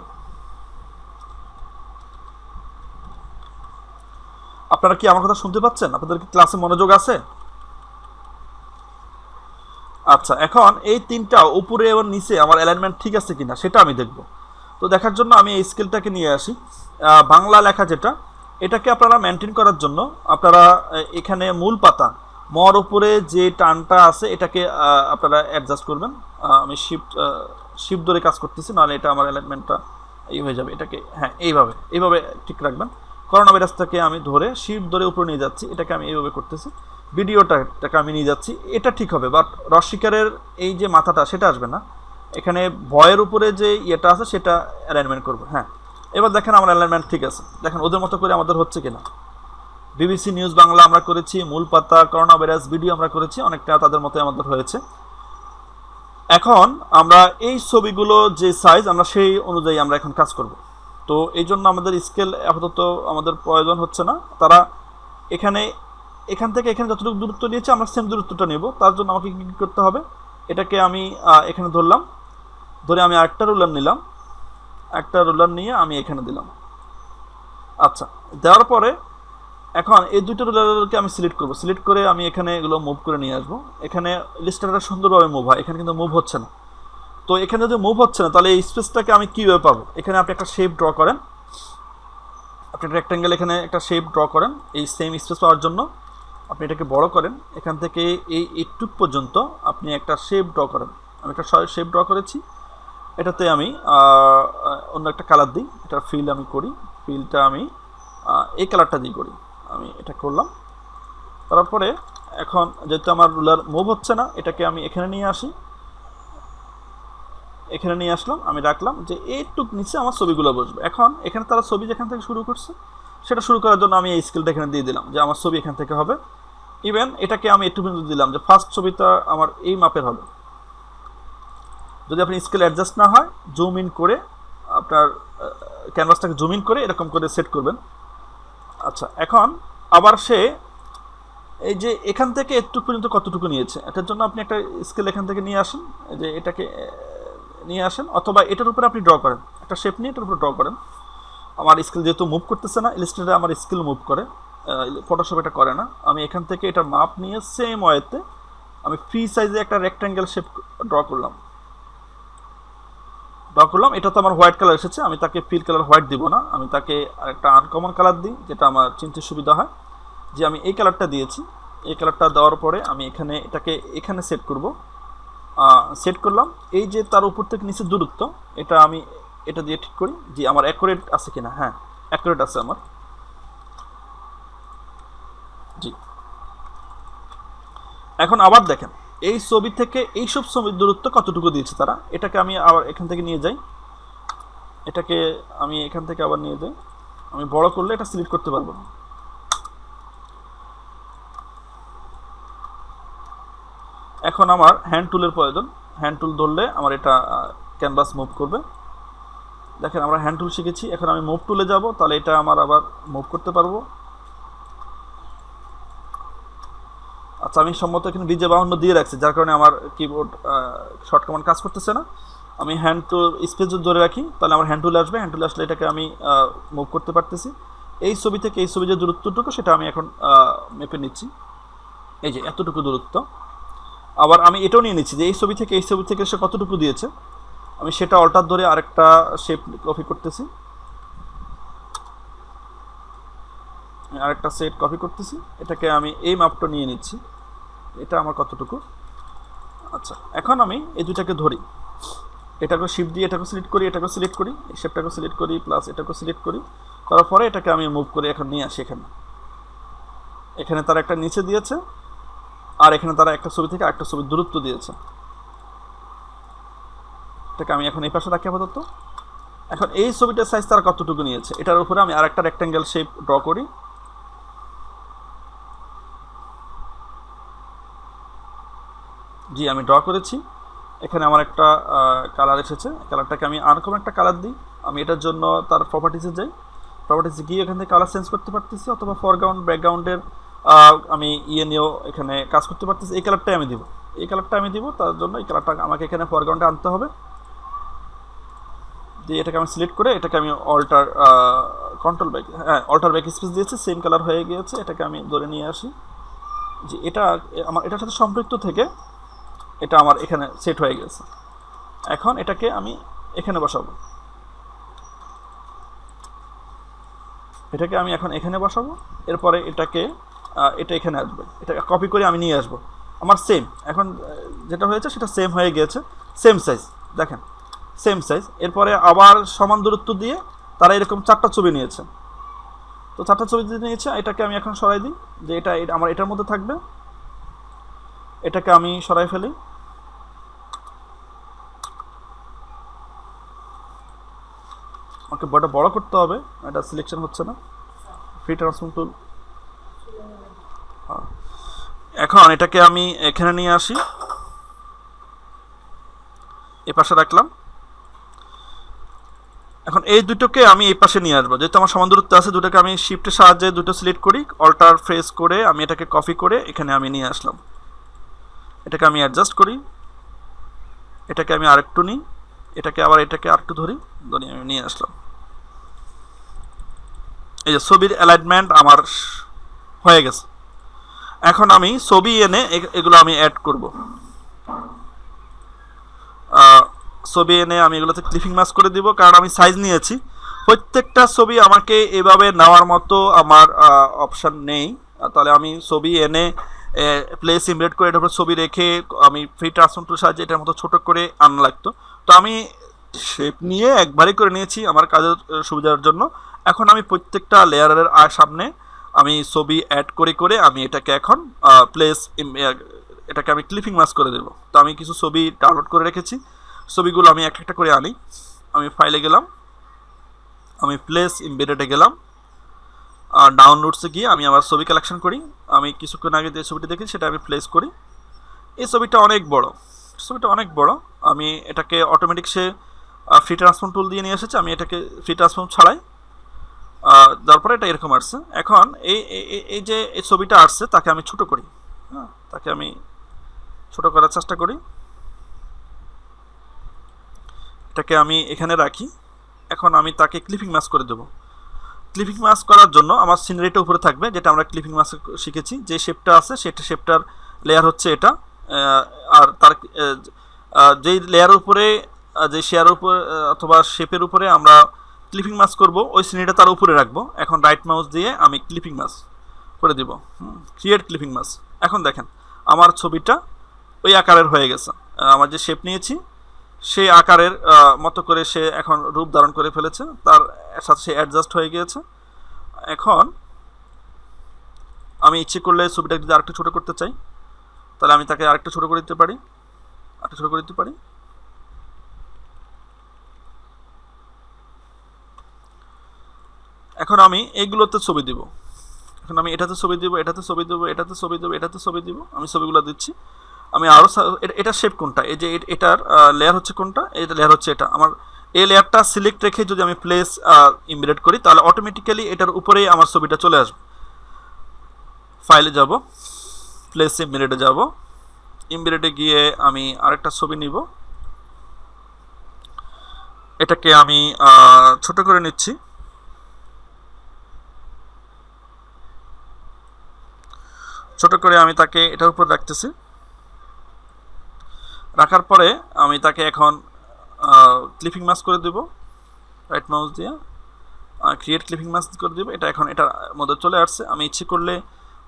আপনারা কি আমার কথা শুনতে পাচ্ছেন? আপনাদের কি ক্লাসে মনোযোগ আছে? আচ্ছা, এখন এই তিনটা উপরে এবং নিচে আমার অ্যালাইনমেন্ট ঠিক আছে কিনা সেটা আমি দেখব। তো দেখার জন্য আমি এই স্কেলটাকে নিয়ে আসি। বাংলা লেখা যেটা, এটাকে আপনারা মেনটেন করার জন্য আপনারা এখানে মূল পাতা মর উপরে যে টানটা আছে এটাকে আপনারা অ্যাডজাস্ট করবেন। আমি শিফট ধরে কাজ করতেছি, নাহলে এটা আমার অ্যালাইনমেন্টটা এই হয়ে যাবে। এটাকে হ্যাঁ এইভাবে ঠিক রাখবেন। করোনা ভাইরাসটাকে আমি ধরে শিফট ধরে উপরে নিয়ে যাচ্ছি, এটাকে আমি এইভাবে করতেছি। ভিডিওটাকে আমি নিয়ে যাচ্ছি, এটা ঠিক হবে। বাট রসিকারের এই যে মাথাটা সেটা আসবে না, এখানে ভয়ের উপরে যে ইয়েটা আছে সেটা অ্যালাইনমেন্ট করবো। হ্যাঁ, এবার দেখেন আমার অ্যালাইনমেন্ট ঠিক আছে। দেখেন ওদের মতো করে আমাদের হচ্ছে কিনা। বিবিসি নিউজ বাংলা আমরা করেছি, মূল পাতা করোনা ভাইরাস ভিডিও আমরা করেছি, অনেকটা তাদের মতোই আমাদের হয়েছে। এখন আমরা এই ছবিগুলো যে সাইজ আমরা সেই অনুযায়ী আমরা এখন কাজ করব। তো এই জন্য আমাদের স্কেল আপাতত আমাদের প্রয়োজন হচ্ছে না। তারা এখান থেকে এখানে যতটুকু দূরত্ব নিয়েছে আমরা সেম দূরত্বটা নেব। তার জন্য আমাকে কী করতে হবে, এটাকে আমি এখানে ধরলাম, ধরে আমি আরেকটা রুলার নিলাম, একটা রুলার নিয়ে আমি এখানে দিলাম। আচ্ছা, দেওয়ার পরে এখন এই দুটো রুলারকে আমি সিলেক্ট করব। সিলেক্ট করে আমি এখানে এগুলো মুভ করে নিয়ে আসবো। এখানে লিস্টটা সুন্দরভাবে মুভ হয়, এখানে কিন্তু মুভ হচ্ছে না। তো এখানে যদি মুভ হচ্ছে না, তাহলে এই স্পেসটাকে আমি কীভাবে পাবো? এখানে আপনি একটা শেপ ড্র করেন, আপনি রেক্ট্যাঙ্গেল এখানে একটা শেপ ড্র করেন। এই সেম স্পেস পাওয়ার জন্য আপনি এটাকে বড় করেন, এখান থেকে এইটুক পর্যন্ত আপনি একটা শেপ ড্র করেন। আমি একটা শেপ ড্র করেছি, এটাতে আমি অন্য একটা কালার দিই। এটার ফিল আমি করি, ফিলটা আমি এই কালারটা দিয়ে করি। আমি এটা করলাম, তারপরে এখন যেহেতু আমার রুলার মুভ হচ্ছে না, এটাকে আমি এখানে নিয়ে আসি, এখানে নিয়ে আসলাম, আমি রাখলাম যে এইটুক নিচে আমার ছবিগুলো বসবে। এখন এখানে তারা ছবি যেখান থেকে শুরু করছে সেটা শুরু করার জন্য আমি এই স্কেলটা এখানে দিয়ে দিলাম যে আমার ছবি এখান থেকে হবে। ইভেন এটাকে আমি একটু বিন্দু দিলাম যে ফার্স্ট ছবিটা আমার এই মাপের হবে। যদি আপনি স্কেল অ্যাডজাস্ট না হয়, জুম ইন করে আপনার ক্যানভাসটাকে জুম ইন করে এরকম করে সেট করবেন। আচ্ছা, এখন আবার সে এই যে এখান থেকে একটু পর্যন্ত কতটুকু নিয়েছে, এটার জন্য আপনি একটা স্কেল এখান থেকে নিয়ে আসেন, যে এটাকে নিয়ে আসেন, অথবা এটার উপরে আপনি ড্র করেন, একটা শেপ নিয়ে এটার উপরে ড্র করেন। আমার স্কেল যেহেতু মুভ করতেছে না, ইলাস্ট্রেটর আমার স্কেল মুভ করে, ফটোশপ এটা করে না। আমি এখান থেকে এটার মাপ নিয়ে সেম ওয়েতে আমি ফ্রি সাইজে একটা রেক্ট্যাঙ্গেল শেপ ড্র করলাম। এটা তো আমার হোয়াইট কালার এসেছে, আমি তাকে ফিল কালার হোয়াইট দিব না, আমি তাকে একটা আনকমন কালার দিই যেটা আমার চিনতে সুবিধা হয়। যে আমি এই কালারটা দিয়েছি, এই কালারটা দেওয়ার পরে আমি এটাকে এখানে সেট করব। সেট করলাম, এই যে তার উপর থেকে নিচের দূরত্ব এটা আমি এটা দিয়ে ঠিক করি যে আমার অ্যাকুরেট আছে কিনা। হ্যাঁ, অ্যাকুরেট আছে আমার। জি, এখন আবার দেখেন এই ছবি থেকে এইসব ছবির দূরত্ব কতটুকু দিয়েছে তারা। এটাকে আমি আবার এখান থেকে নিয়ে যাই, এটাকে আমি এখান থেকে আবার নিয়ে যাই। আমি বড় করলে এটা সিলেক্ট করতে পারবো না। এখন আমার হ্যান্ড টুলের প্রয়োজন। হ্যান্ড টুল ধরলে আমার এটা ক্যানভাস মুভ করবে। দেখেন আমরা হ্যান্ড টুল শিখেছি, এখন আমি মুভ টুলে যাব, তাহলে এটা আমার আবার মুভ করতে পারবো। আচ্ছা, আমি সম্মত এখানে বিজে 52 দিয়ে রাখছি, যার কারণে আমার কিবোর্ড শর্ট কমান্ড কাজ করতেছে না। আমি হ্যান্ড টুল স্পেস ধরে রাখি, তাহলে আমার হ্যান্ড টুলে আসবে। হ্যান্ড টুলে আসলে এটাকে আমি মুভ করতে পারতেছি। এই ছবি থেকে এই ছবি যে দূরত্বটুকু সেটা আমি এখন মেপে নিচ্ছি। এই যে এতটুকু দূরত্ব। আবার আমি এটাও নিয়ে নিচ্ছি যে এই ছবি থেকে সে কতটুকু দিয়েছে, আমি সেটা অল্টার ধরে আরেকটা শেপ কপি করতেছি, আরেকটা সেট কপি করতেছি, এটাকে আমি এই মাপটা নিয়ে নিচ্ছি, এটা আমার কতটুকু। আচ্ছা, এখন আমি এই দুটাকে ধরি, এটাকে শিফট দিয়ে এটাকে সিলেক্ট করি, এটাকে সিলেক্ট করি, এই শেপটাকে সিলেক্ট করি, প্লাস এটাকে সিলেক্ট করি, করার পরে এটাকে আমি মুভ করে এখন নিয়ে আসি এখানে। এখানে তারা একটা নিচে দিয়েছে, আর এখানে তারা একটা ছবি থেকে একটা ছবির দূরত্ব দিয়েছে। এটাকে আমি এখন এই পাশে রাখি আপাতত। এখন এই ছবিটার সাইজ তারা কতটুকু নিয়েছে, এটার উপরে আমি আরেকটা রেক্ট্যাঙ্গেল শেপ ড্র করি। জি, আমি ড্র করেছি। এখানে আমার একটা কালার এসেছে, কালারটাকে আমি আনকমন একটা কালার দিই। আমি এটার জন্য তার প্রপার্টিসে যাই, প্রপার্টিসে গিয়ে এখান থেকে কালার চেঞ্জ করতে পারতেছি, অথবা ফরগ্রাউন্ড ব্যাকগ্রাউন্ডের আমি নিয়েও এখানে কাজ করতে পারতেছি। এই কালারটাই আমি দিব, এই কালারটা আমি দিব, তার জন্য এই কালারটা আমাকে এখানে ফরগ্রাউন্ডে আনতে হবে। দিয়ে এটাকে আমি সিলেক্ট করে এটাকে আমি অল্টার কন্ট্রোল ব্যাক, হ্যাঁ অল্টার ব্যাক স্পেস দিয়েছি, সেম কালার হয়ে গিয়েছে। এটাকে আমি ধরে নিয়ে আসি, যে এটা আমার এটার সাথে সম্পৃক্ত থেকে এটা আমার এখানে সেট হয়ে গেছে। এখন এটাকে আমি এখানে বসাবো, এটাকে আমি এখন এখানে বসাবো। এরপরে এটাকে এটা এখানে আসবে, এটাকে কপি করে আমি নিয়ে আসবো। আমার সেম এখন যেটা হয়েছে সেটা সেম হয়ে গিয়েছে, সেম সাইজ, দেখেন সেম সাইজ। এরপরে আবার সমান দূরত্ব দিয়ে তারা এরকম 4টা ছবি নিয়েছে। তো 4টা ছবি দিয়ে নিয়েছে, এটাকে আমি এখন সরাই দিই, যে এটা আমার এটার মধ্যে থাকবে। এটাকে আমি সরাই ফেলি, আমাকে বড় করতে হবে, এটা সিলেকশন হচ্ছে না, ফ্রি ট্রান্সফর্ম টুল। এখন এটাকে আমি এখানে নিয়ে আসি, এ পাশে রাখলাম। এখন এই দুটোকে আমি এই পাশে নিয়ে আসবো, যেহেতু আমার সমান দূরত্ব আছে। দুটোকে আমি শিফটের সাহায্যে দুটো সিলেক্ট করি, অল্টার ফ্রেস করে আমি এটাকে কপি করে এখানে আমি নিয়ে আসলাম। এটাকে আমি অ্যাডজাস্ট করি, এটাকে আমি আরেকটু নিই, এটাকে আবার এটাকে আরেকটু ধরি, আমি নিয়ে আসলাম। এই যে ছবির অ্যালাইনমেন্ট আমার হয়ে গেছে। এখন আমি ছবি এনে এগুলো আমি অ্যাড করব। ছবি এনে আমি এগুলোতে ক্লিপিং মাস্ক করে দিব, কারণ আমি সাইজ নিয়েছি। প্রত্যেকটা ছবি আমাকে এভাবে নেওয়ার মতো আমার অপশান নেই। তাহলে আমি ছবি এনে প্লেস ইমবেড করে এটার উপর ছবি রেখে আমি ফ্রি ট্রান্সফর্ম টুলের সাহায্যে এটার মতো ছোটো করে আনা লাগতো। তো আমি শেপ নিয়ে একবারই করে নিয়েছি আমার কাজের সুবিধার জন্য। এখন আমি প্রত্যেকটা লেয়ারের সামনে আমি ছবি অ্যাড করে করে আমি এটাকে এখন প্লেস এটাকে আমি ক্লিপিং মাস্ক করে দেবো। তো আমি কিছু ছবি ডাউনলোড করে রেখেছি, ছবিগুলো আমি একটা একটা করে আনি। আমি ফাইলে গেলাম, আমি প্লেস ইমবেডেডে গেলাম, ডাউনলোডসে গিয়ে আমি আমার ছবি কালেকশন করি। আমি কিছুক্ষণ আগে যে ছবিটি দেখি সেটা আমি প্লেস করি। এই ছবিটা অনেক বড়, ছবিটা অনেক বড়। আমি এটাকে অটোমেটিক সে ফ্রি ট্রান্সফর্ম টুল দিয়ে নিয়ে এসেছে, আমি এটাকে ফ্রি ট্রান্সফর্ম ছাড়াই, তারপরে এটা এরকম আসছে। এখন এই যে এই ছবিটা আসছে তাকে আমি ছোটো করি, হ্যাঁ তাকে আমি ছোটো করার চেষ্টা করি। এটাকে আমি এখানে রাখি। এখন আমি তাকে ক্লিপিং মাস্ক করে দেবো। ক্লিপিং মাস্ক করার জন্য আমার সিনারিটা উপরে থাকবে, যেটা আমরা ক্লিপিং মাস্ক শিখেছি। যে শেপটা আছে সেটা শেপটার লেয়ার হচ্ছে এটা, আর তার যেই লেয়ার উপরে যে শেয়ারের উপর অথবা শেপের উপরে আমরা ক্লিপিং মাস্ক করব, ওই সিনারিটা তার উপরে রাখবো। এখন রাইট মাউস দিয়ে আমি ক্লিপিং মাস্ক করে দিব, ক্রিয়েট ক্লিপিং মাস্ক। এখন দেখেন আমার ছবিটা ওই আকারের হয়ে গেছে। আমার যে শেপ নিয়েছি সেই আকারের মতো করে সে এখন রূপ ধারণ করে ফেলেছে, তার সাথে সে অ্যাডজাস্ট হয়ে গিয়েছে। এখন আমি ইচ্ছে করলে ছবিটা যদি আরেকটু ছোটো করতে চাই, তাহলে আমি তাকে আরেকটু ছোটো করে দিতে পারি, আরেকটু ছোটো করে দিতে পারি। এখন আমি এইগুলোতে ছবি দিব, এখন আমি এটাতে ছবি দিব, এটাতে ছবি দেবো, এটাতে ছবি দেবো, এটাতে ছবি দিব। আমি ছবিগুলো দিচ্ছি। আমি আরও এটা শেপ কোনটা, এই যে এটার লেয়ার হচ্ছে কোনটা, এটা লেয়ার হচ্ছে এটা। আমার এই লেয়ারটা সিলেক্ট রেখে যদি আমি প্লেস ইমবেড করি, তাহলে অটোমেটিক্যালি এটার উপরেই আমার ছবিটা চলে আসবে। ফাইলে যাব, প্লেস ইমবেডে যাব, ইমবেডে গিয়ে আমি আরেকটা ছবি নিব, এটাকে আমি ছোট করে নিচ্ছি। ছোট করে আমি তাকে এটার উপর রাখতেছি। রাখার পরে আমি তাকে এখন ক্লিপিং মাস্ক করে দেব, রাইট মাউস দিয়ে ক্রিয়েট ক্লিপিং মাস্ক করে দেব। এটা এখন এটার মধ্যে চলে আসছে। আমি ইচ্ছে করলে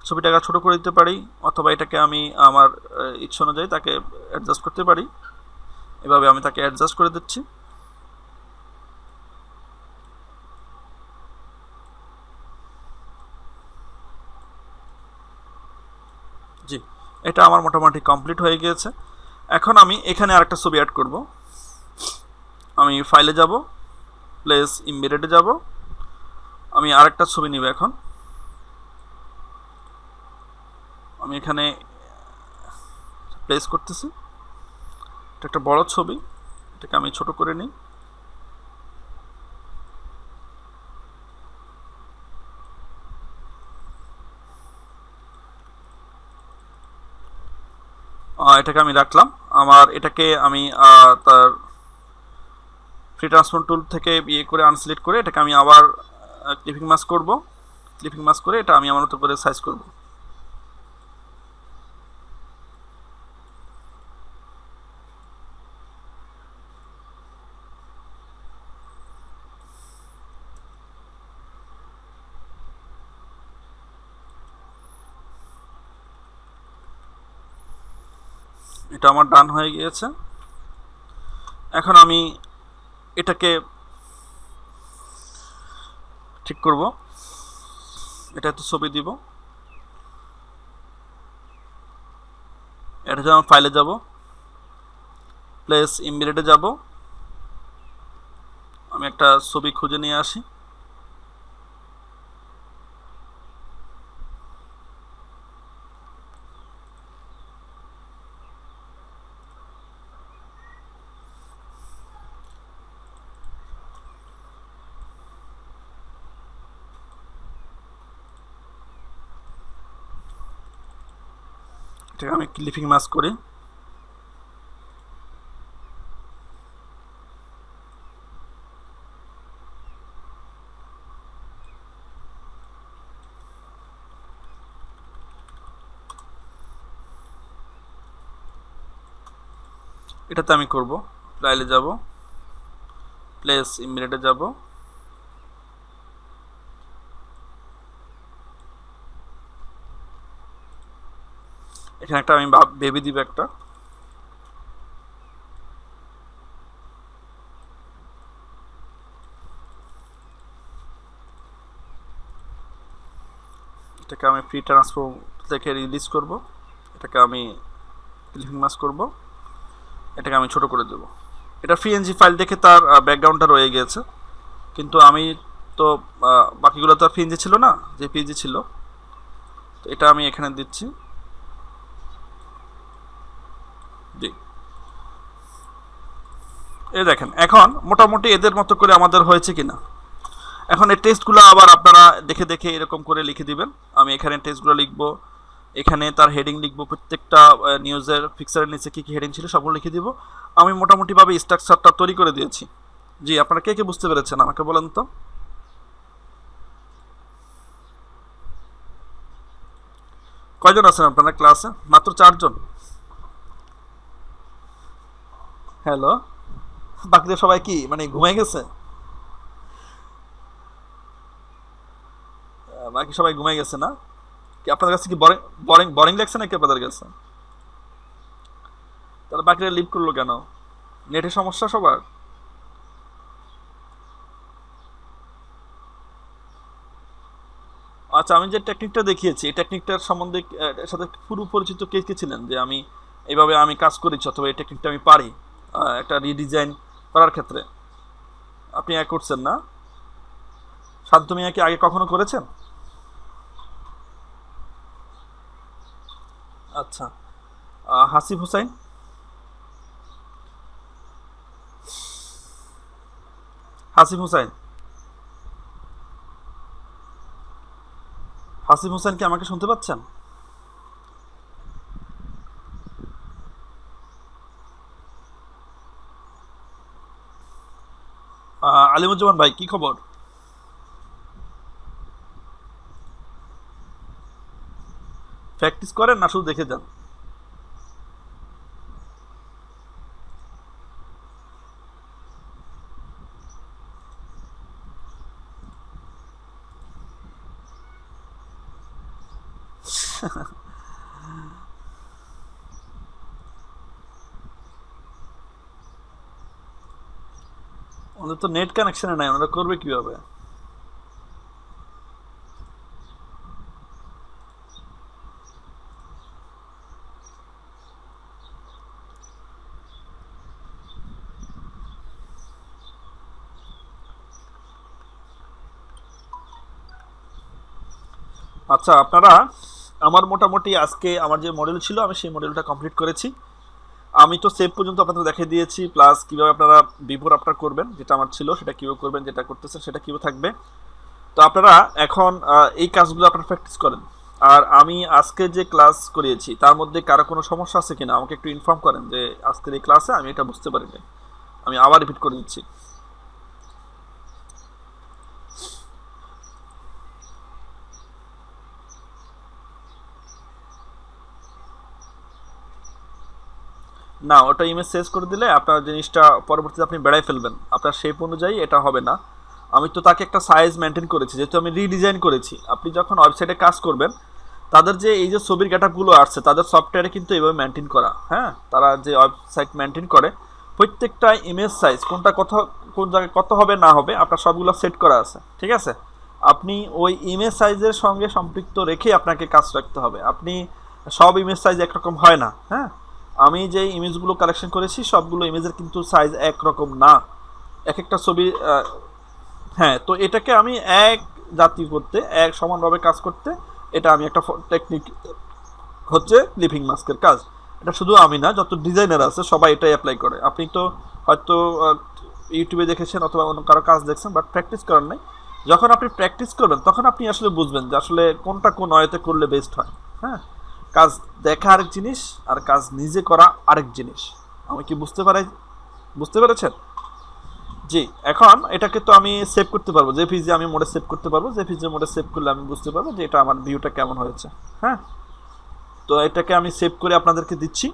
ছবিটাকে ছোট করে দিতে পারি, অথবা এটাকে আমি আমার ইচ্ছা অনুযায়ী তাকে অ্যাডজাস্ট করতে পারি। এভাবে আমি তাকে অ্যাডজাস্ট করে দিচ্ছি। জি, এটা আমার মোটামুটি কমপ্লিট হয়ে গিয়েছে। এখন আমি এখানে আরেকটা ছবি অ্যাড করব। আমি ফাইলে যাব, প্লেস ইমবেডেডে যাব, আমি আরেকটা ছবি নিব। এখন আমি এখানে প্লেস করতেছি। এটা একটা বড় ছবি, এটাকে আমি ছোট করে নিই। এটাকে আমি রাখলাম। আমার এটাকে আমি তার ফ্রি ট্রান্সফর্ম টুল থেকে ইয়ে করে আনসিলেক্ট করে এটাকে আমি আবার ক্লিপিং মাস্ক করব। ক্লিপিং মাস্ক করে এটা আমি আমার মতো করে সাইজ করব। এটা আমার ডান হয়ে গিয়েছে। এখন আমি এটাকে ঠিক করব। এটা তো ছবি দিব। এটা যখন ফাইলে যাব, প্লেস ইমবেডেডে যাব, আমি একটা ছবি খুঁজে নিয়ে আসি। এটাকে আমি ক্লিপিং মাস্ক করি। এটাতে আমি করব, ফাইলে যাব, প্লেস ইমবেডেডে যাব, এখানে একটা আমি বেবি দিব একটা। এটাকে আমি ফ্রি ট্রান্সফর্ম থেকে রিলিজ করব। এটাকে আমি ক্লিপিং মাস্ক করব, এটাকে আমি ছোট করে দেব। এটা পিএনজি ফাইল দেখে তার ব্যাকগ্রাউন্ডটা রয়ে গিয়েছে, কিন্তু আমি তো বাকিগুলো তো আর পিএনজি ছিল না, যে পিএনজি ছিল। তো এটা আমি এখানে দিচ্ছি। জি, এই দেখেন এখন মোটামুটি এদের মতো করে আমাদের হয়েছে কিনা। এখন এই টেস্টগুলো আবার আপনারা দেখে দেখে এরকম করে লিখে দিবেন। আমি এখানে টেস্টগুলো লিখবো, এখানে তার হেডিং লিখবো, প্রত্যেকটা নিউজের ফিক্সারের নিচে কী কী হেডিং ছিল সবগুলো লিখে দিব। আমি মোটামুটিভাবে স্ট্রাকচারটা তৈরি করে দিয়েছি। জি, আপনারা কে কে বুঝতে পেরেছেন আমাকে বলেন তো। কয়জন আছেন আপনারা ক্লাসে? মাত্র 4 জন। হ্যালো, বাকিদের সবাই কি মানে ঘুমাই গেছে? বাকি সবাই ঘুমাই গেছে না? কি আপনাদের কাছে কি বরিং বরিং বরিং লাগছে নাকি আপনাদের কাছে? তাহলে বাকিরা লিভ করলো কেন? নেটের সমস্যা সবার? আচ্ছা, আমি যে টেকনিকটা দেখিয়েছি এই টেকনিকটার সম্বন্ধে এর সাথে পুরো পরিচিত কে কে ছিলেন, যে আমি এইভাবে আমি কাজ করেছি অথবা এই টেকনিকটা আমি পারি একটা রিডিজাইন করার ক্ষেত্রে? আপনি এক করছেন না? শান্ত মিয়া কি আগে কখনো করেছেন? আচ্ছা, হাসিব হুসাইন? হাসিব হুসাইন? হাসিব হুসাইন কি আমাকে শুনতে পাচ্ছেন? আলিমুজ্জামান ভাই কি খবর? প্র্যাকটিস করেন না শুধু দেখে যান? ওদের তো নেট কানেকশনে নাই, ওরা করবে কিভাবে? আচ্ছা, আপনারা আমার মোটামুটি আজকে আমার যে মডেল ছিল আমি সেই মডেলটা কমপ্লিট করেছি। আমি তো সেভ পর্যন্ত আপনাদের দেখিয়ে দিয়েছি, প্লাস কীভাবে আপনারা বিফোর আফটার করবেন, যেটা আমার ছিল সেটা কীভাবে করবেন, যেটা করতেছেন সেটা কীভাবে থাকবে। তো আপনারা এখন এই কাজগুলো আপনারা প্র্যাকটিস করেন। আর আমি আজকে যে ক্লাস করিয়েছি তার মধ্যে কারো কোনো সমস্যা আছে কিনা আমাকে একটু ইনফর্ম করেন, যে আজকের এই ক্লাসে আমি এটা বুঝতে পারিনি। আমি আবার রিপিট করে দিচ্ছি। না, ওটা ইমেজ সেভ করে দিলে আপনার জিনিসটা পরবর্তীতে আপনি বেড়াই ফেলবেন, আপনার শেপ অনুযায়ী এটা হবে না। আমি তো তাকে একটা সাইজ মেনটেন করেছি, যেহেতু আমি রিডিজাইন করেছি। আপনি যখন ওয়েবসাইটে কাজ করবেন, তাদের যে এই যে ছবির গেটআপগুলো আসছে তাদের সফটওয়্যারে কিন্তু এইভাবে মেনটেন করা। হ্যাঁ, তারা যে ওয়েবসাইট মেনটেন করে প্রত্যেকটা ইমেজ সাইজ কোনটা কত, কোন জায়গায় কত হবে না হবে আপনার সবগুলো সেট করা আছে, ঠিক আছে? আপনি ওই ইমেজ সাইজের সঙ্গে সম্পৃক্ত রেখে আপনাকে কাজ রাখতে হবে। আপনি সব ইমেজ সাইজ একরকম হয় না। হ্যাঁ, আমি যে ইমেজগুলো কালেকশন করেছি সবগুলো ইমেজের কিন্তু সাইজ একরকম না, এক একটা ছবি। হ্যাঁ, তো এটাকে আমি এক জাতি করতে, এক সমানভাবে কাজ করতে, এটা আমি একটা টেকনিক হচ্ছে লিভিং মাস্কের কাজ। এটা শুধু আমি না, যত ডিজাইনার আছে সবাই এটাই অ্যাপ্লাই করে। আপনি তো হয়তো ইউটিউবে দেখেছেন অথবা অন্য কারো কাজ দেখছেন, বাট প্র্যাকটিস করেন নাই। যখন আপনি প্র্যাকটিস করবেন তখন আপনি আসলে বুঝবেন যে আসলে কোনটা কোন ওয়েতে করলে বেস্ট হয়। হ্যাঁ, কাজ দেখা আরেক জিনিস আর কাজ নিজে করা আরেক জিনিস। আমি কি বুঝতে পেরেছেন? জি। এখন এটাকে তো আমি সেভ করতে পারবো, জেপিজি আমি মোডে সেভ করতে পারবো। জেপিজি মোডে সেভ করলে আমি বুঝতে পারবো যে এটা আমার ভিউটা কেমন হয়েছে। হ্যাঁ, তো এটাকে আমি সেভ করে আপনাদেরকে দিচ্ছি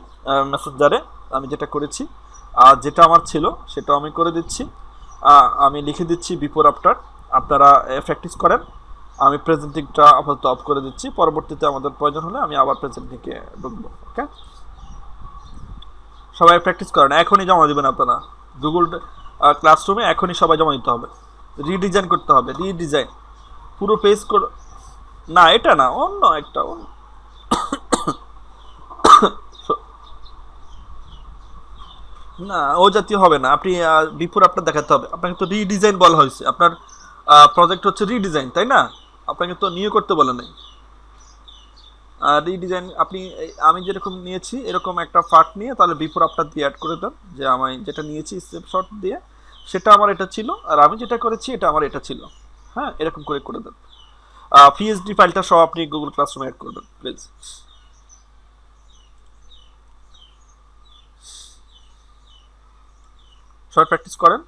মেসেঞ্জারে, আমি যেটা করেছি। আর যেটা আমার ছিল সেটাও আমি করে দিচ্ছি। আমি লিখে দিচ্ছি বিফোর আফটার, আপনারা প্র্যাকটিস করেন। আমি প্রেজেন্টিংটা আপাতত অফ করে দিচ্ছি, পরবর্তীতে আমাদের প্রয়োজন হলে আমি আবার প্রেজেন্টিংয়ে ঢুকবো। ওকে, সবাই প্র্যাকটিস করেন, এখনই জমা দেবেন আপনারা গুগল ক্লাসরুমে, এখনই সবাই জমা দিতে হবে। রিডিজাইন করতে হবে, রিডিজাইন পুরো পেজ করে। না, এটা না, অন্য একটা না, ও জাতীয় হবে না। আপনি বিফোর আপনার দেখাতে হবে। আপনাকে তো রিডিজাইন বলা হয়েছে, আপনার প্রজেক্ট হচ্ছে রিডিজাইন, তাই না? আপনাকে তো নিয়ে করতে বলে নাই। রিডিজাইন আপনি আমি যেরকম নিয়েছি এরকম একটা ফার্ট নিয়ে তাহলে বিফোর আফটার দিয়ে অ্যাড করে দেন, যে আমি যেটা নিয়েছি স্ন্যাপশট দিয়ে সেটা আমার এটা ছিল, আর আমি যেটা করেছি এটা আমার এটা ছিল। হ্যাঁ, এরকম করে দেন। পিএইচডি ফাইলটা সব আপনি গুগল ক্লাসরুমে অ্যাড করবেন প্লিজ। সবাই প্র্যাকটিস করেন।